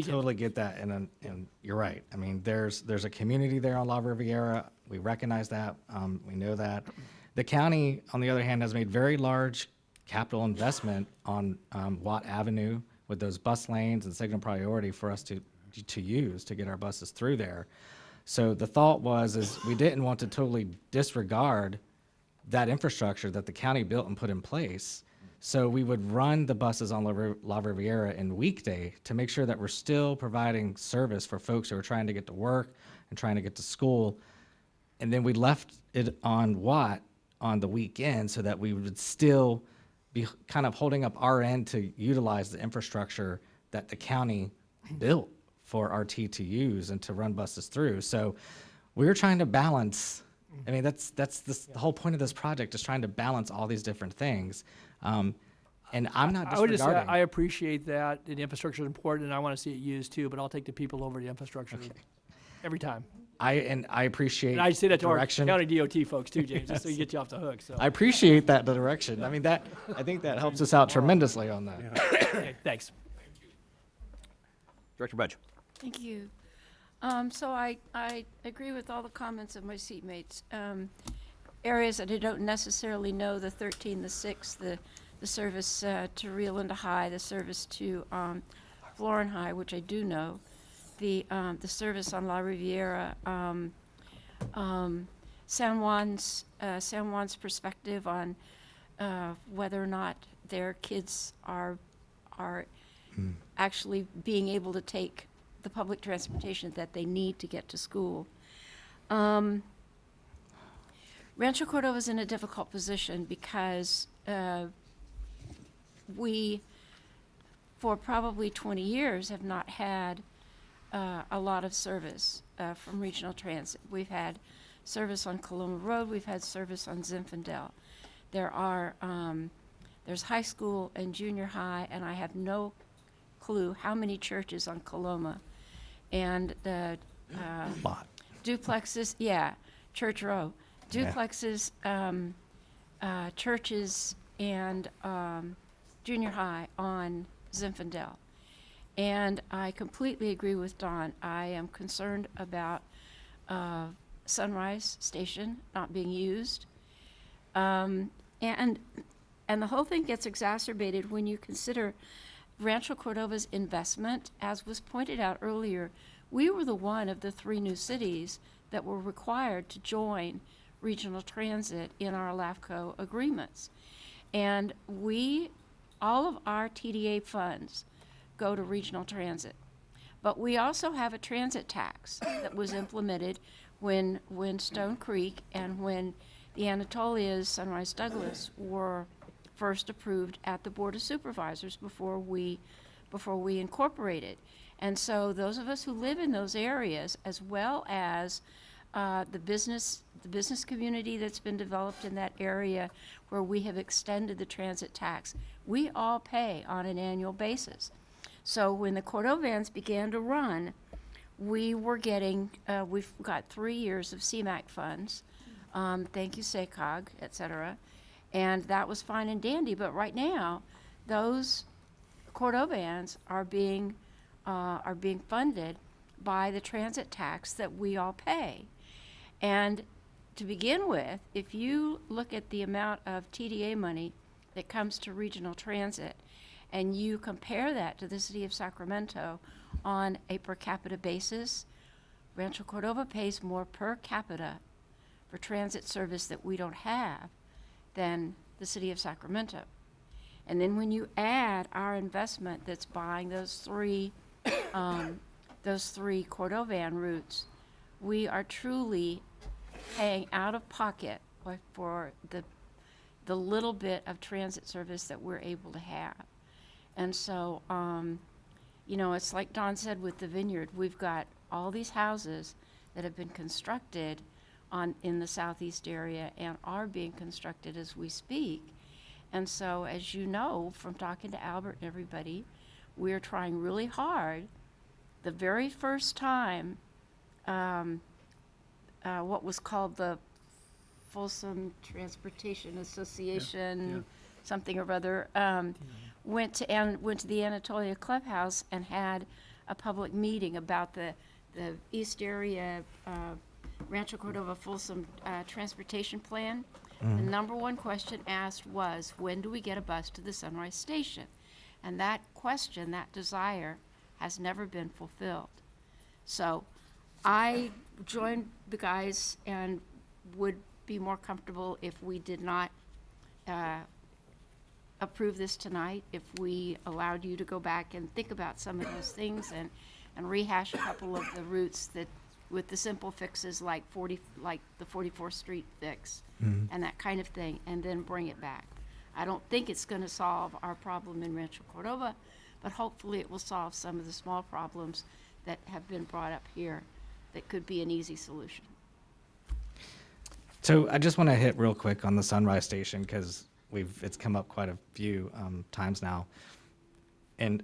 totally get that, and you're right. There's a community there on La Riviera. We recognize that. We know that. The county, on the other hand, has made very large capital investment on Watt Avenue with those bus lanes and signal priority for us to use to get our buses through there. So the thought is we didn't want to totally disregard that infrastructure that the county built and put in place. So we would run the buses on La Riviera in weekday to make sure that we're still providing service for folks who are trying to get to work and trying to get to school. And then we left it on Watt on the weekend so that we would still be kind of holding up our end to utilize the infrastructure that the county built for RT to use and to run buses through. So we're trying to balance. That's the whole point of this project, is trying to balance all these different things. And I'm not I would just say, disregarding. I appreciate that, and the infrastructure is important, and I want to see it used too, but I'll take the people over the infrastructure every time. I appreciate And I say that to direction. our county DOT folks too, James, just so you get you off the hook, so. I appreciate that direction. I mean, I think that helps us out tremendously on that. Okay, thanks. Director Budge. Thank you. So I agree with all the comments of my seatmates. Areas that I don't necessarily know, the 13, the 6, the service to Rio Linda High, the service to Florin High, which I do know, the service on La Riviera, San Juan's perspective on whether or not their kids are actually being able to take the public transportation that they need to get to school. Rancho Cordova is in a difficult position because we, for probably 20 years, have not had a lot of service from regional transit. We've had service on Coloma Road, we've had service on Zinfandel. There's high school and junior high, and I have no clue how many churches on Coloma. And the duplexes, Church Row, duplexes, churches, and junior high on Zinfandel. And I completely agree with Don. I am concerned about Sunrise Station not being used. And the whole thing gets exacerbated when you consider Rancho Cordova's investment. As was pointed out earlier, we were the one of the 3 new cities that were required to join regional transit in our LAFCO agreements. And all of our TDA funds go to regional transit. But we also have a transit tax that was implemented when Stone Creek and when the Anatolia's Sunrise Douglas were first approved at the Board of Supervisors before we incorporated. And so those of us who live in those areas, as well as the business community that's been developed in that area where we have extended the transit tax, we all pay on an annual basis. So when the Cordovans began to run, we were getting, we've got 3 years of CMAQ funds, thank you SACOG, et cetera, and that was fine and dandy. But right now, those Cordovans are being funded by the transit tax that we all pay. And to begin with, if you look at the amount of TDA money that comes to regional transit, and you compare that to the city of Sacramento on a per capita basis, Rancho Cordova pays more per capita for transit service that we don't have than the city of Sacramento. And then when you add our investment that's buying those three Cordovan routes, we are truly paying out of pocket for the little bit of transit service that we're able to have. And so, it's like Don said with the vineyard, we've got all these houses that have been constructed in the southeast area and are being constructed as we speak. And so, as you know, from talking to Albert and everybody, we're trying really hard. The very first time, what was called the Folsom Transportation Association, something or other, went to the Anatolia Clubhouse and had a public meeting about the East Area Rancho Cordova Folsom Transportation Plan. The number one question asked was, when do we get a bus to the Sunrise Station? And that question, that desire, has never been fulfilled. So I joined the guys and would be more comfortable if we did not approve this tonight, if we allowed you to go back and think about some of those things and rehash a couple of the routes that with the simple fixes like the 44th Street fix and that kind of thing, and then bring it back. I don't think it's going to solve our problem in Rancho Cordova, but hopefully it will solve some of the small problems that have been brought up here that could be an easy solution. So I just want to hit real quick on the Sunrise Station because it's come up quite a few times now. And,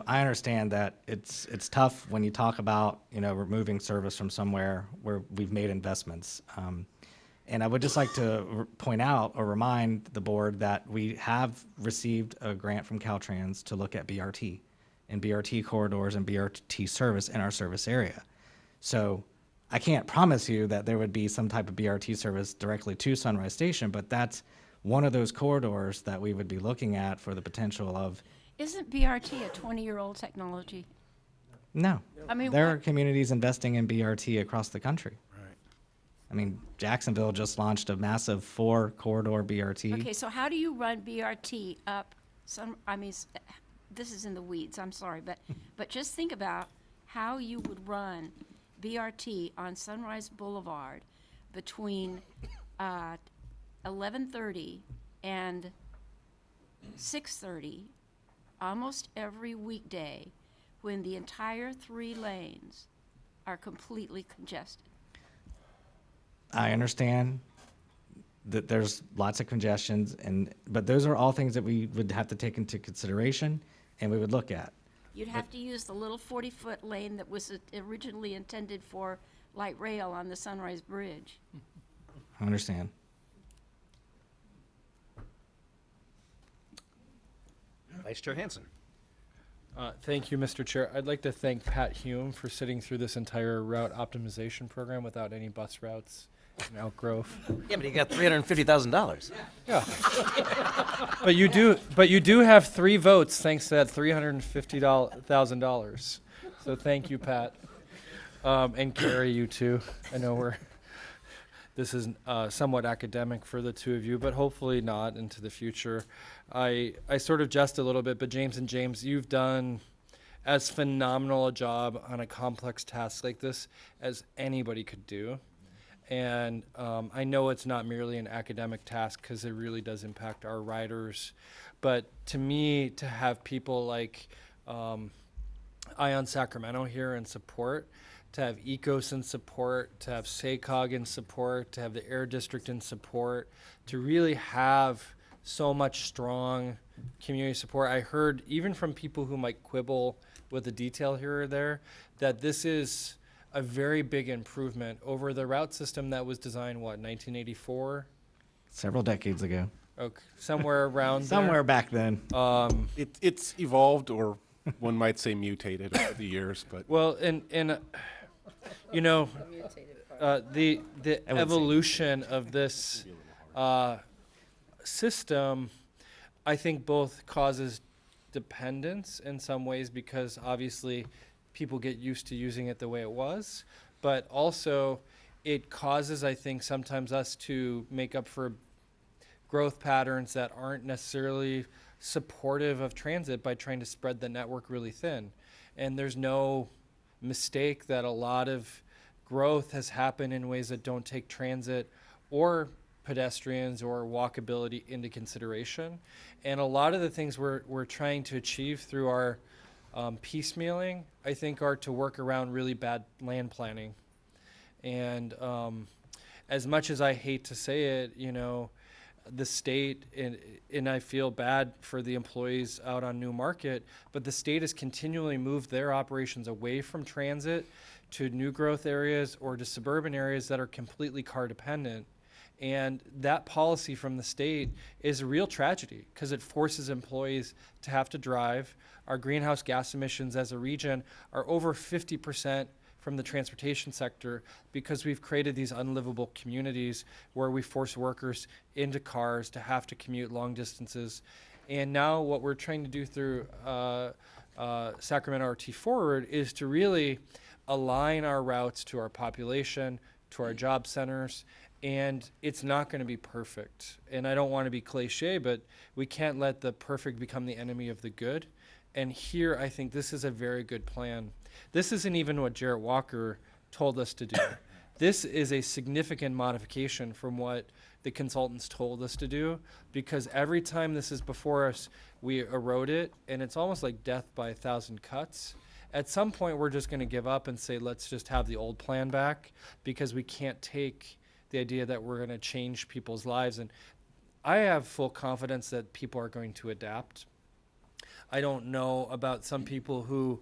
I understand that it's tough when you talk about, removing service from somewhere where we've made investments. And I would just like to point out or remind the board that we have received a grant from Caltrans to look at BRT and BRT corridors and BRT service in our service area. So I can't promise you that there would be some type of BRT service directly to Sunrise Station, but that's one of those corridors that we would be looking at for the potential of. Isn't BRT a 20-year-old technology? No. I mean, there are communities investing in BRT across the country. Right. I mean, Jacksonville just launched a massive 4-corridor BRT. Okay, so how do you run BRT up this is in the weeds, I'm sorry, but just think about how you would run BRT on Sunrise Boulevard between 11:30 and 6:30 almost every weekday when the entire 3 lanes are completely congested. I understand that there's lots of congestions, but those are all things that we would have to take into consideration and we would look at. You'd have to use the little 40-foot lane that was originally intended for light rail on the Sunrise Bridge. I understand. Vice Chair Hansen. Thank you, Mr. Chair. I'd like to thank Pat Hume for sitting through this entire route optimization program without any bus routes in Elk Grove. Yeah, but he got $350,000. Yeah. But you do have 3 votes thanks to that $350,000. So thank you, Pat. And Carrie, you too. I know this is somewhat academic for the 2 of you, but hopefully not into the future. I sort of jest a little bit, but James, you've done as phenomenal a job on a complex task like this as anybody could do. And I know it's not merely an academic task because it really does impact our riders. But to me, to have people like Ion Sacramento here in support, to have ECOS in support, to have SACOG in support, to have the Air District in support, to really have so much strong community support. I heard even from people who might quibble with the detail here or there, that this is a very big improvement over the route system that was designed, 1984? Several decades ago. Okay, somewhere around Somewhere back then. It's evolved, or one might say mutated over the years, but. Well, the evolution of this system, I think both causes dependence in some ways because obviously people get used to using it the way it was, but also it causes, I think, sometimes us to make up for growth patterns that aren't necessarily supportive of transit by trying to spread the network really thin. And there's no mistake that a lot of growth has happened in ways that don't take transit or pedestrians or walkability into consideration. And a lot of the things we're trying to achieve through our piecemealing, I think, are to work around really bad land planning. And as much as I hate to say it, the state, and I feel bad for the employees out on New Market, but the state has continually moved their operations away from transit to new growth areas or to suburban areas that are completely car dependent. And that policy from the state is a real tragedy because it forces employees to have to drive. Our greenhouse gas emissions as a region are over 50% from the transportation sector because we've created these unlivable communities where we force workers into cars to have to commute long distances. And now what we're trying to do through Sacramento RT Forward is to really align our routes to our population, to our job centers, and it's not going to be perfect. And I don't want to be cliche, but we can't let the perfect become the enemy of the good. And here, I think this is a very good plan. This isn't even what Jarrett Walker told us to do. This is a significant modification from what the consultants told us to do, because every time this is before us, we erode it, and it's almost like death by 1,000 cuts. At some point, we're just going to give up and say, let's just have the old plan back, because we can't take the idea that we're going to change people's lives. And I have full confidence that people are going to adapt. I don't know about some people who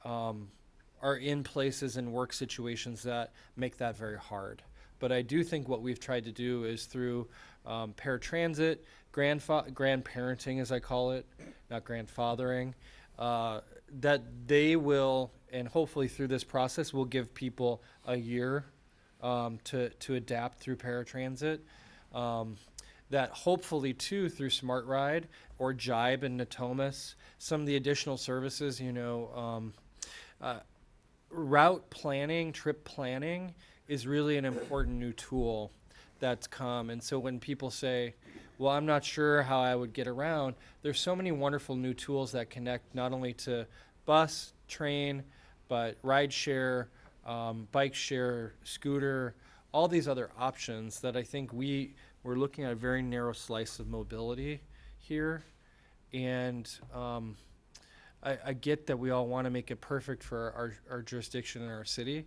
are in places and work situations that make that very hard. But I do think what we've tried to do is through paratransit, grandparenting, as I call it, not grandfathering, that they will, and hopefully through this process, will give people a year to adapt through paratransit. That hopefully too through Smart Ride or Jibe and Natomas, some of the additional services, route planning, trip planning is really an important new tool that's come. And so when people say, well, I'm not sure how I would get around, there's so many wonderful new tools that connect not only to bus, train, but ride share, bike share, scooter, all these other options that I think we're looking at a very narrow slice of mobility here. And I get that we all want to make it perfect for our jurisdiction and our city.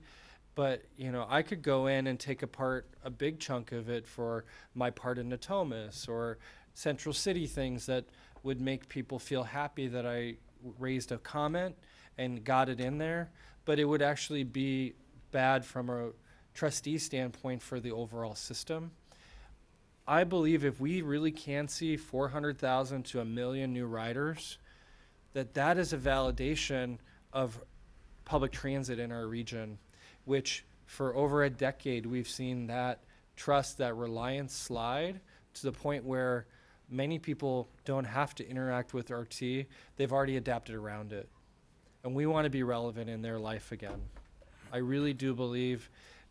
But, I could go in and take apart a big chunk of it for my part in Natomas or Central City things that would make people feel happy that I raised a comment and got it in there. But it would actually be bad from a trustee standpoint for the overall system. I believe if we really can see 400,000 to 1 million new riders, that is a validation of public transit in our region, which for over a decade we've seen that trust, that reliance slide to the point where many people don't have to interact with RT. They've already adapted around it. And we want to be relevant in their life again. I really do believe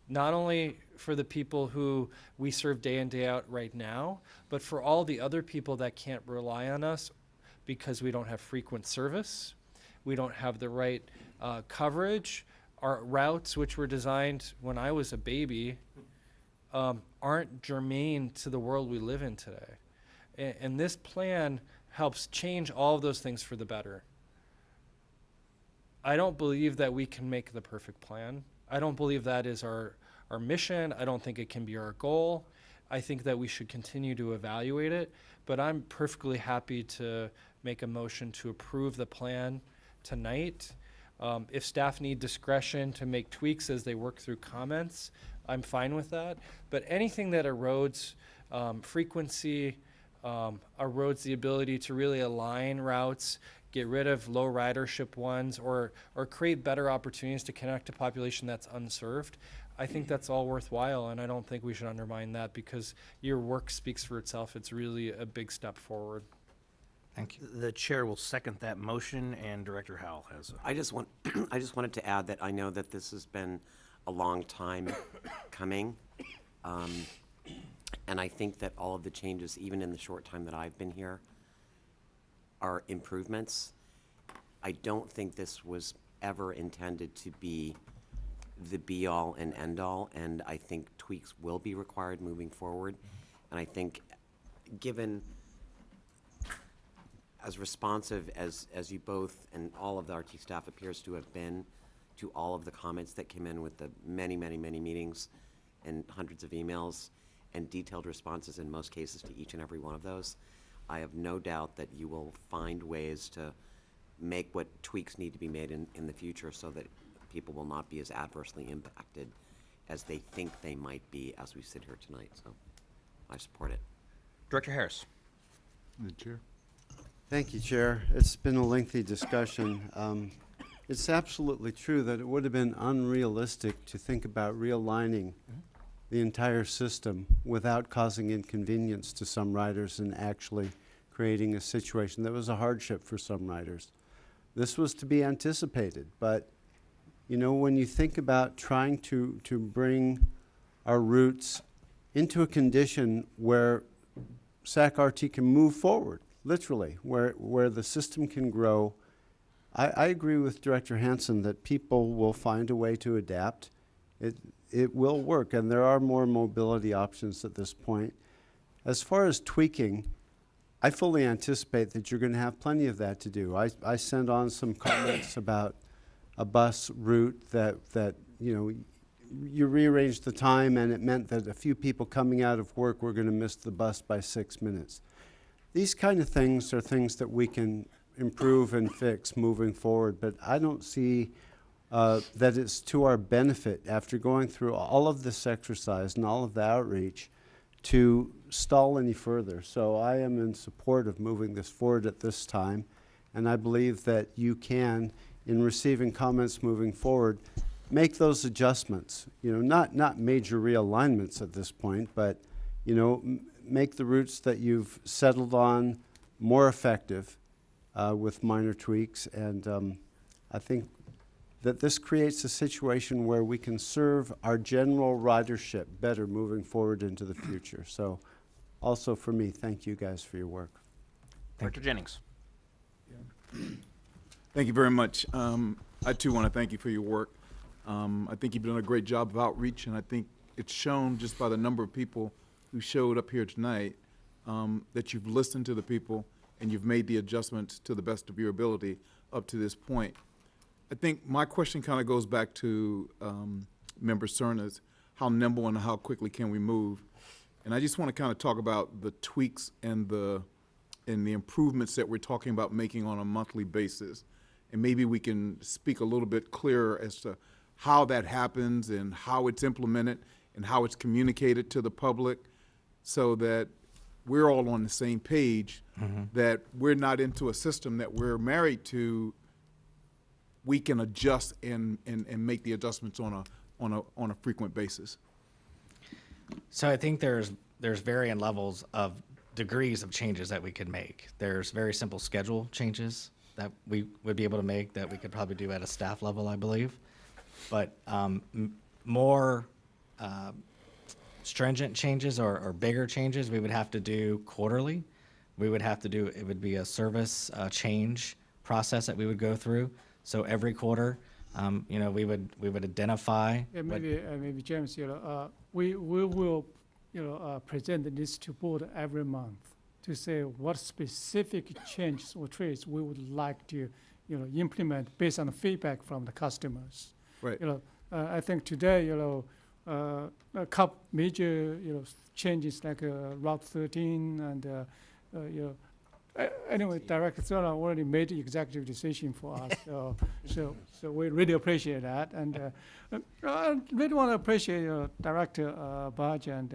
not only for the people who we serve day in, day out right now, but for all the other people that can't rely on us because we don't have frequent service, we don't have the right coverage. Our routes, which were designed when I was a baby, aren't germane to the world we live in today. And this plan helps change all of those things for the better. I don't believe that we can make the perfect plan. I don't believe that is our mission. I don't think it can be our goal. I think that we should continue to evaluate it, but I'm perfectly happy to make a motion to approve the plan tonight. If staff need discretion to make tweaks as they work through comments, I'm fine with that. But anything that erodes frequency, erodes the ability to really align routes, get rid of low ridership ones, or create better opportunities to connect a population that's unserved, I think that's all worthwhile, and I don't think we should undermine that because your work speaks for itself. It's really a big step forward. Thank you. The chair will second that motion, and Director Howell has I just wanted to add that I know that this has been a long time coming, and I think that all of the changes, even in the short time that I've been here, are improvements. I don't think this was ever intended to be the be-all and end-all, and I think tweaks will be required moving forward. And I think, given as responsive as you both and all of the RT staff appears to have been to all of the comments that came in with the many, many, many meetings and hundreds of emails and detailed responses in most cases to each and every one of those, I have no doubt that you will find ways to make what tweaks need to be made in the future so that people will not be as adversely impacted as they think they might be as we sit here tonight. So I support it. Director Harris. The chair. Thank you, Chair. It's been a lengthy discussion. It's absolutely true that it would have been unrealistic to think about realigning the entire system without causing inconvenience to some riders and actually creating a situation that was a hardship for some riders. This was to be anticipated, but when you think about trying to bring our routes into a condition where SAC-RT can move forward, literally, where the system can grow, I agree with Director Hansen that people will find a way to adapt. It will work, and there are more mobility options at this point. As far as tweaking, I fully anticipate that you're going to have plenty of that to do. I sent on some comments about a bus route that you rearranged the time, and it meant that a few people coming out of work were going to miss the bus by 6 minutes. These kind of things are things that we can improve and fix moving forward, but I don't see that it's to our benefit, after going through all of this exercise and all of the outreach, to stall any further. So I am in support of moving this forward at this time, and I believe that you can, in receiving comments moving forward, make those adjustments. You know, not major realignments at this point, but you know, make the routes that you've settled on more effective with minor tweaks. And I think that this creates a situation where we can serve our general ridership better moving forward into the future. So also for me, thank you guys for your work. Director Jennings. Thank you very much. I too want to thank you for your work. I think you've done a great job of outreach, and I think it's shown just by the number of people who showed up here tonight that you've listened to the people and you've made the adjustments to the best of your ability up to this point. I think my question kind of goes back to Member Cerna's, how nimble and how quickly can we move? And I just want to kind of talk about the tweaks and the improvements that we're talking about making on a monthly basis. And maybe we can speak a little bit clearer as to how that happens and how it's implemented and how it's communicated to the public, so that we're all on the same page, that we're not into a system that we're married to. We can adjust and make the adjustments on a frequent basis. So I think there's varying levels of degrees of changes that we could make. There's very simple schedule changes that we would be able to make that we could probably do at a staff level, I believe. But more stringent changes or bigger changes we would have to do quarterly. We would have to do, it would be a service change process that we would go through. So every quarter, you know, we would identify. Yeah, maybe James, you know, we will, you know, present this to board every month to say what specific changes or traits we would like to, you know, implement based on the feedback from the customers. Right. You know, I think today, you know, a couple major, you know, changes like Route 13 and, you know. Anyway, Director Cerna already made the executive decision for us, so we really appreciate that, and I really want to appreciate Director Budge and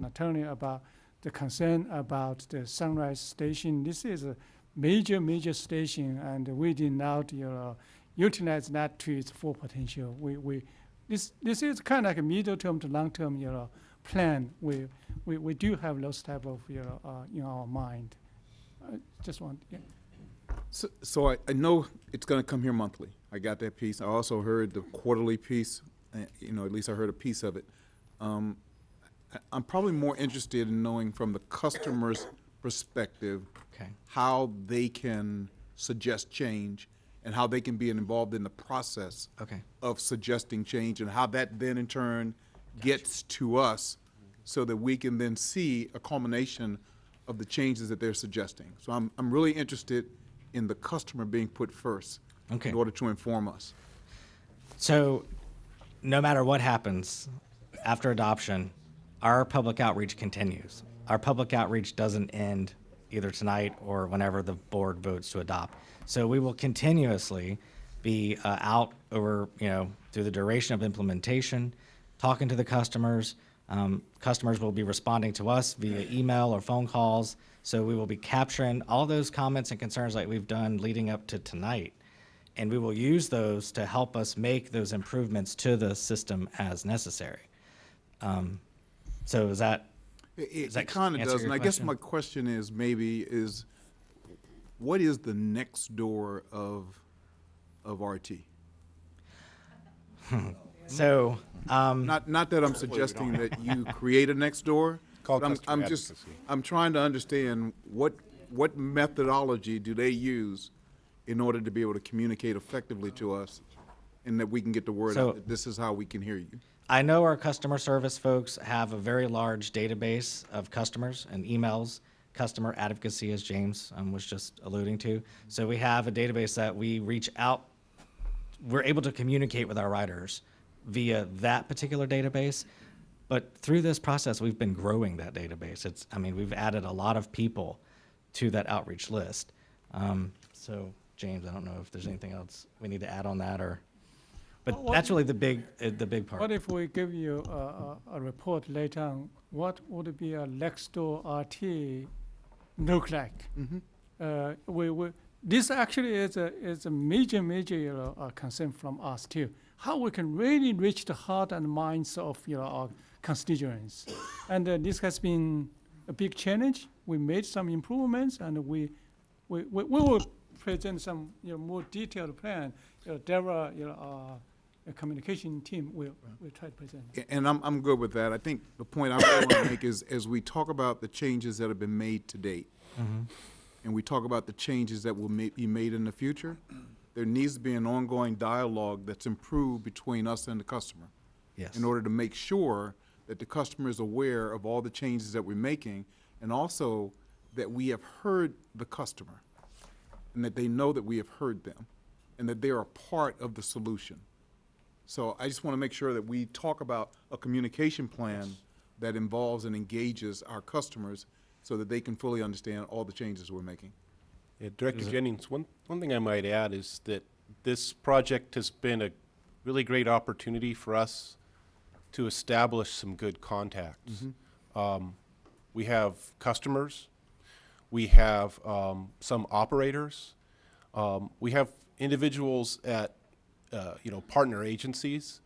Attorney about the concern about the Sunrise Station. This is a major station, and we did not, you know, utilize that to its full potential. This is kind of like a middle term to long term, you know, plan. We do have those type of, you know, in our mind. Just want, yeah. So I know it's going to come here monthly. I got that piece. I also heard the quarterly piece. You know, at least I heard a piece of it. I'm probably more interested in knowing from the customer's perspective how they can suggest change and how they can be involved in the process of suggesting change, and how that then in turn gets to us so that we can then see a culmination of the changes that they're suggesting. So I'm really interested in the customer being put first in order to inform us. So no matter what happens after adoption, our public outreach continues. Our public outreach doesn't end either tonight or whenever the board votes to adopt. So we will continuously be out over, you know, through the duration of implementation, talking to the customers. Customers will be responding to us via email or phone calls. So we will be capturing all those comments and concerns like we've done leading up to tonight. And we will use those to help us make those improvements to the system as necessary. So is that It kind of does, and I guess my question is what is the next door of RT? So, not that I'm suggesting that you create a next door. I'm trying to understand what methodology do they use in order to be able to communicate effectively to us, and that we can get the word out that this is how we can hear you. I know our customer service folks have a very large database of customers and emails, customer advocacy, as James was just alluding to. So we have a database that we reach out. We're able to communicate with our riders via that particular database. But through this process, we've been growing that database. I mean, we've added a lot of people to that outreach list. So, James, I don't know if there's anything else we need to add on that, but that's really the big part. What if we give you a report later on? What would be a Nextdoor RT look like? This actually is a major concern from us too. How we can really reach the heart and minds of our constituents, and this has been a big challenge. We made some improvements, and we will present some more detailed plan. Deborah, a communication team will try to present. And I'm good with that. I think the point I really want to make is, as we talk about the changes that have been made to date, and we talk about the changes that will be made in the future, there needs to be an ongoing dialogue that's improved between us and the customer. Yes. In order to make sure that the customer is aware of all the changes that we're making, and also that we have heard the customer, and that they know that we have heard them, and that they are a part of the solution. So I just want to make sure that we talk about a communication plan that involves and engages our customers so that they can fully understand all the changes we're making. Yeah, Director Jennings, one thing I might add is that this project has been a really great opportunity for us to establish some good contacts. We have customers, we have some operators, we have individuals at partner agencies,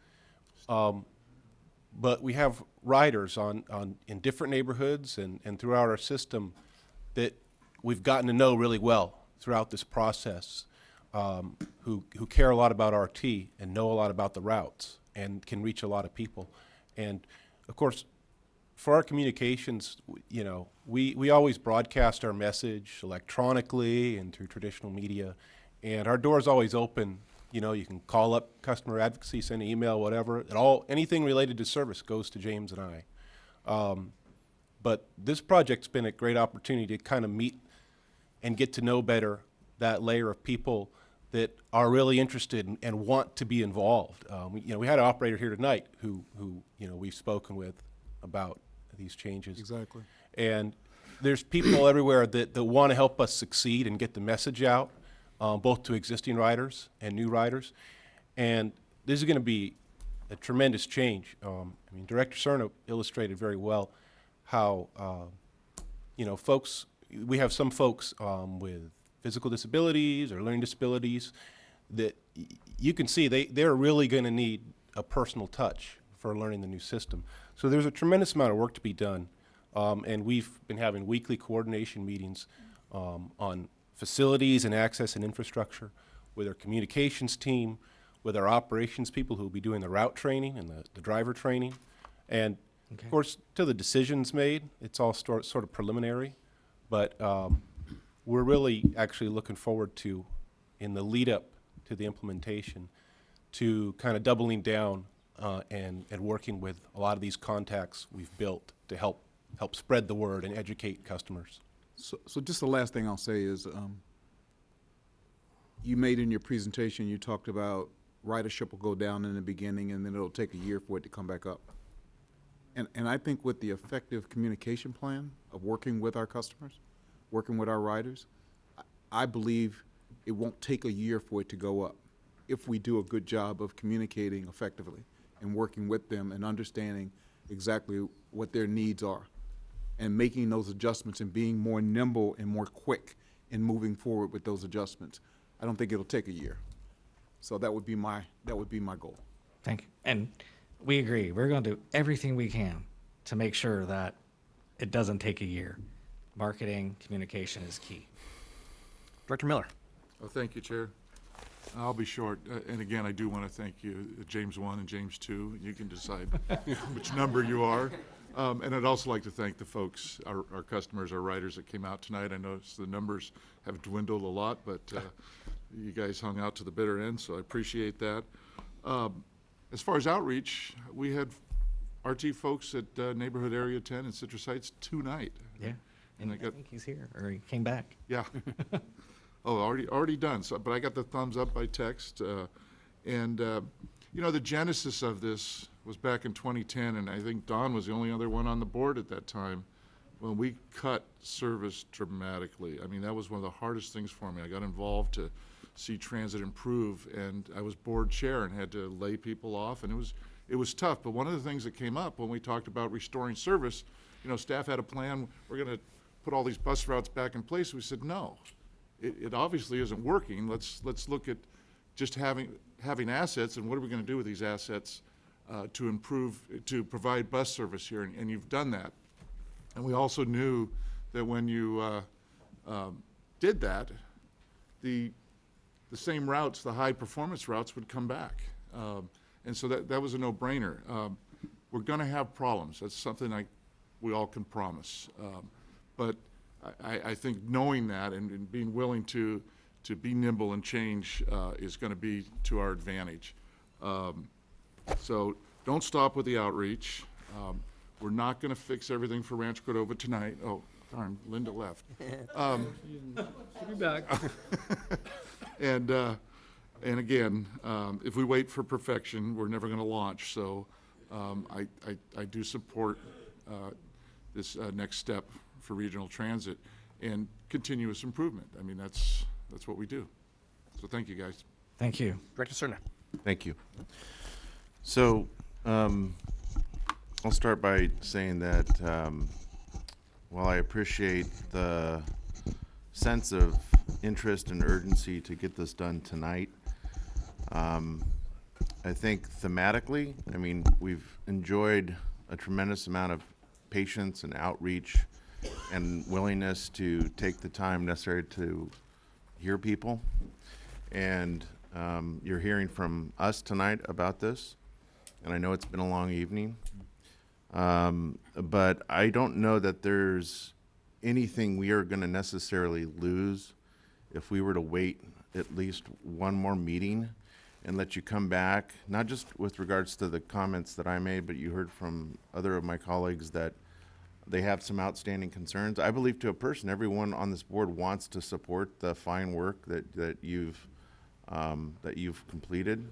but we have riders in different neighborhoods and throughout our system that we've gotten to know really well throughout this process, who care a lot about RT and know a lot about the routes and can reach a lot of people. And of course, for our communications, we always broadcast our message electronically and through traditional media, and our door's always open. You can call up customer advocacy, send an email, whatever. Anything related to service goes to James and I. But this project's been a great opportunity to kind of meet and get to know better that layer of people that are really interested and want to be involved. We had an operator here tonight who we've spoken with about these changes. Exactly. And there's people everywhere that want to help us succeed and get the message out, both to existing riders and new riders. And this is going to be a tremendous change. Director Cerna illustrated very well how, we have some folks with physical disabilities or learning disabilities that you can see they're really going to need a personal touch for learning the new system. So there's a tremendous amount of work to be done, and we've been having weekly coordination meetings on facilities and access and infrastructure with our communications team, with our operations people who will be doing the route training and the driver training. And of course, till the decision's made, it's all sort of preliminary, but we're really actually looking forward to, in the lead up to the implementation, to kind of doubling down and working with a lot of these contacts we've built to help spread the word and educate customers. So just the last thing I'll say is, you made in your presentation, you talked about ridership will go down in the beginning and then it'll take a year for it to come back up. And I think with the effective communication plan of working with our customers, working with our riders, I believe it won't take a year for it to go up if we do a good job of communicating effectively and working with them and understanding exactly what their needs are and making those adjustments and being more nimble and more quick in moving forward with those adjustments. I don't think it'll take a year. So that would be my goal. Thank you. And we agree. We're going to do everything we can to make sure that it doesn't take a year. Marketing, communication is key. Director Miller. Oh, thank you, Chair. I'll be short. And again, I do want to thank you, James 1 and James 2. You can decide which number you are. And I'd also like to thank the folks, our customers, our riders that came out tonight. I noticed the numbers have dwindled a lot, but you guys hung out to the bitter end, so I appreciate that. As far as outreach, we had RT folks at Neighborhood Area 10 and Citrus Heights tonight. Yeah, and I think he's here, or he came back. Yeah. Oh, already done. So, but I got the thumbs up by text, and You know, the genesis of this was back in 2010, and I think Don was the only other one on the board at that time, when we cut service dramatically. I mean, that was one of the hardest things for me. I got involved to see transit improve, and I was board chair and had to lay people off, and it was tough. But one of the things that came up when we talked about restoring service, you know, staff had a plan, we're going to put all these bus routes back in place. We said, no, it obviously isn't working. Let's look at just having assets, and what are we going to do with these assets to provide bus service here, and you've done that. And we also knew that when you did that, the same routes, the high performance routes, would come back. And so that was a no-brainer. We're going to have problems. That's something we all can promise. But I think knowing that and being willing to be nimble and change is going to be to our advantage. So don't stop with the outreach. We're not going to fix everything for Rancho Cordova tonight. Oh, darn, Linda left. She'll be back. And again, if we wait for perfection, we're never going to launch. So I do support this next step for regional transit and continuous improvement. I mean, that's what we do. So thank you, guys. Thank you. Director Cerna. Thank you. So I'll start by saying that while I appreciate the sense of interest and urgency to get this done tonight, I think thematically, I mean, we've enjoyed a tremendous amount of patience and outreach and willingness to take the time necessary to hear people. And you're hearing from us tonight about this, and I know it's been a long evening. But I don't know that there's anything we are going to necessarily lose if we were to wait at least one more meeting and let you come back, not just with regards to the comments that I made, but you heard from other of my colleagues that they have some outstanding concerns. I believe to a person, everyone on this board wants to support the fine work that you've completed.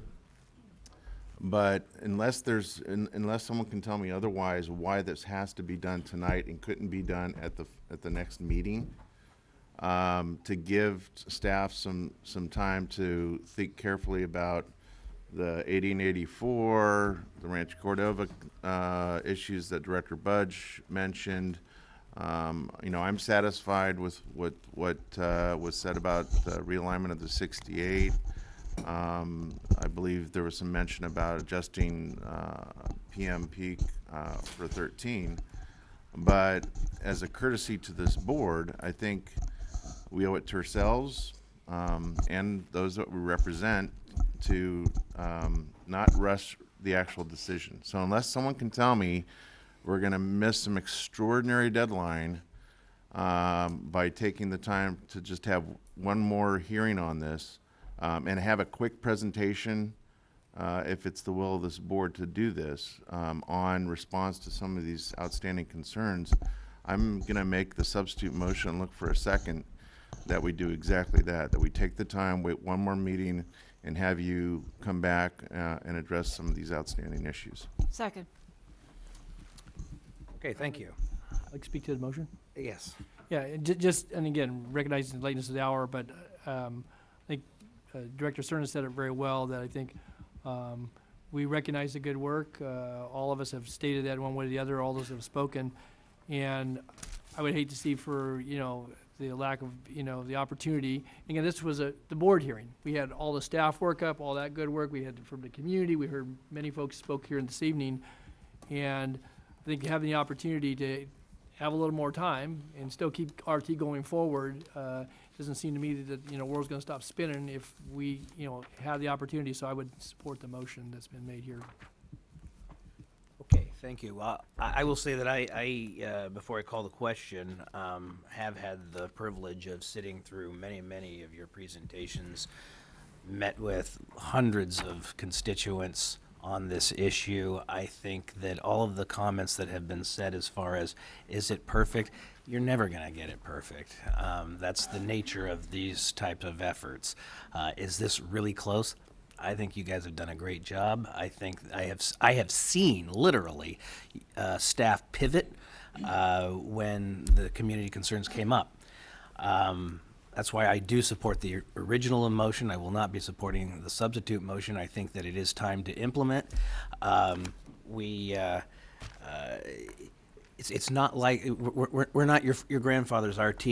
But unless someone can tell me otherwise why this has to be done tonight and couldn't be done at the next meeting, to give staff some time to think carefully about the 80 and 84, the Rancho Cordova issues that Director Budge mentioned. You know, I'm satisfied with what was said about the realignment of the 68. I believe there was some mention about adjusting PM peak for 13. But as a courtesy to this board, I think we owe it to ourselves and those that we represent to not rush the actual decision. So unless someone can tell me we're going to miss some extraordinary deadline by taking the time to just have one more hearing on this, and have a quick presentation, if it's the will of this board to do this, on response to some of these outstanding concerns, I'm going to make the substitute motion, look for a second, that we do exactly that we take the time, wait one more meeting, and have you come back and address some of these outstanding issues. Second. Okay, thank you. I'd like to speak to the motion? Yes. Yeah, just, and again, recognizing the lateness of the hour, but I think Director Cerna said it very well, that I think we recognize the good work. All of us have stated that one way or the other, all those have spoken. And I would hate to see for, the lack of, the opportunity. Again, this was the board hearing. We had all the staff work up, all that good work. We had from the community. We heard many folks spoke here this evening. And I think having the opportunity to have a little more time and still keep RT going forward, doesn't seem to me that, world's gonna stop spinning if we, have the opportunity. So I would support the motion that's been made here. Okay, thank you. I will say that I before I call the question, have had the privilege of sitting through many of your presentations, met with hundreds of constituents on this issue. I think that all of the comments that have been said as far as, is it perfect? You're never going to get it perfect. That's the nature of these types of efforts. Is this really close? I think you guys have done a great job. I think I have seen literally staff pivot when the community concerns came up. That's why I do support the original motion. I will not be supporting the substitute motion. I think that it is time to implement. It's not like we're not your grandfather's RT.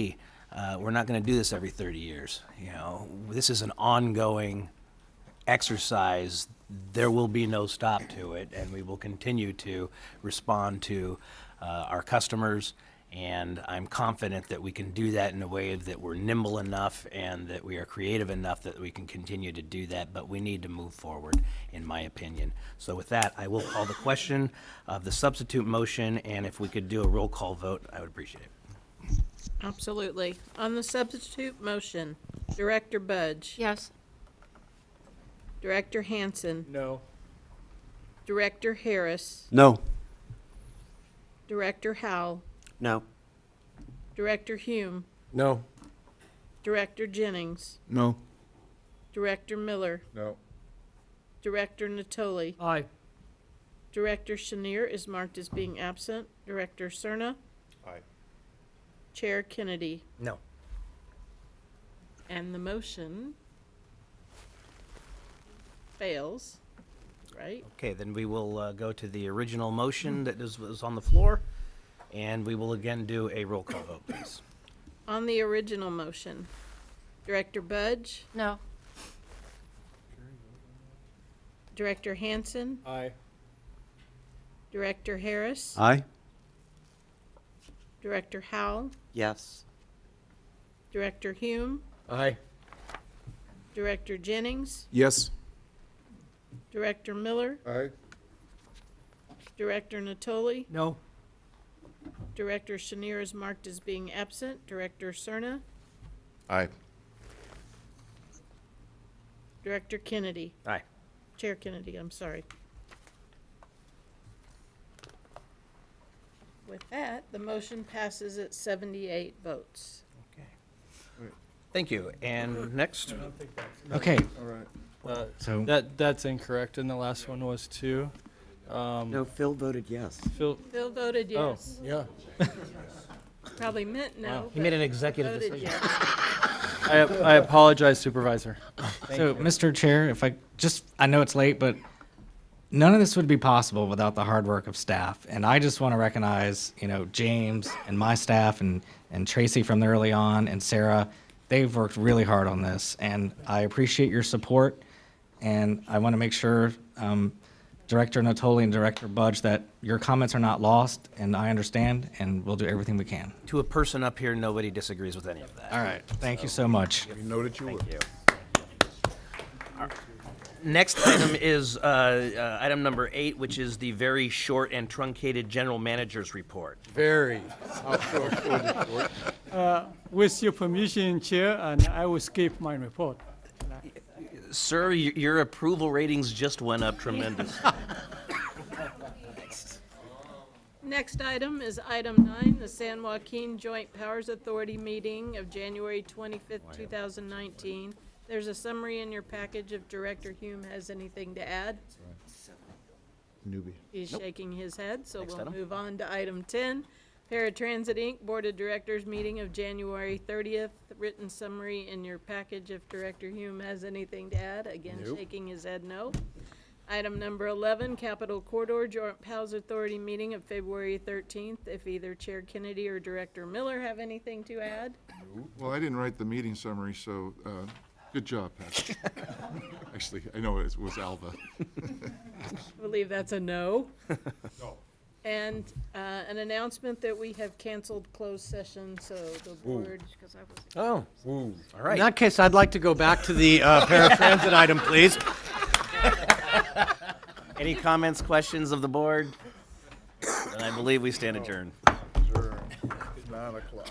We're not going to do this every 30 years. You know, this is an ongoing exercise. There will be no stop to it, and we will continue to respond to our customers. And I'm confident that we can do that in a way that we're nimble enough and that we are creative enough that we can continue to do that, but we need to move forward, in my opinion. So with that, I will call the question of the substitute motion, and if we could do a roll call vote, I would appreciate it. Absolutely. On the substitute motion, Director Budge. Yes. Director Hansen. No. Director Harris. No. Director Howell. No. Director Hume. No. Director Jennings. No. Director Miller. No. Director Natoli. Aye. Director Chenier is marked as being absent. Director Cerna. Aye. Chair Kennedy. No. And the motion fails, right? Okay, then we will go to the original motion that was on the floor, and we will again do a roll call vote, please. On the original motion, Director Budge. No. Director Hansen. Aye. Director Harris. Aye. Director Howell. Yes. Director Hume. Aye. Director Jennings. Yes. Director Miller. Aye. Director Natoli. No. Director Chenier is marked as being absent. Director Cerna. Aye. Director Kennedy. Aye. Chair Kennedy, I'm sorry. With that, the motion passes at 78 votes. Thank you. And next? Okay. All right. So That's incorrect, and the last one was two. No, Phil voted yes. Phil, Phil voted oh, yes. yeah. Probably meant no. He made an executive voted decision. yes. I apologize, Supervisor. So, Mr. Chair, if I know it's late, but none of this would be possible without the hard work of staff. And I just want to recognize, James and my staff and Tracy from early on and Sarah. They've worked really hard on this, and I appreciate your support. And I want to make sure, Director Natoli and Director Budge, that your comments are not lost, and I understand, and we'll do everything we can. To a person up here, nobody disagrees with any of that. All right. Thank you so much. We know that you will. Thank you. Next item is item number 8, which is the very short and truncated general manager's report. Very. With your permission, Chair, and I will skip my report. Sir, your approval ratings just went up tremendously. Next item is item 9, the San Joaquin Joint Powers Authority meeting of January 25th, 2019. There's a summary in your package if Director Hume has anything to add. Newbie. He's shaking his head, so Next we'll item. move on to item 10. Paratransit Inc. Board of Directors meeting of January 30th. Written summary in your package if Director Hume has anything to add. Again, shaking his head no. Item number 11, Capitol Corridor Joint Powers Authority meeting of February 13th. If either Chair Kennedy or Director Miller have anything to add. Well, I didn't write the meeting summary, so good job, Pat. Actually, I know it was Alva. I believe that's a no. And an announcement that we have canceled closed session, so the board. Oh. All In right. that case, I'd like to go back to the paratransit item, please. Any comments, questions of the board? And I believe we stand adjourned. 9 o'clock.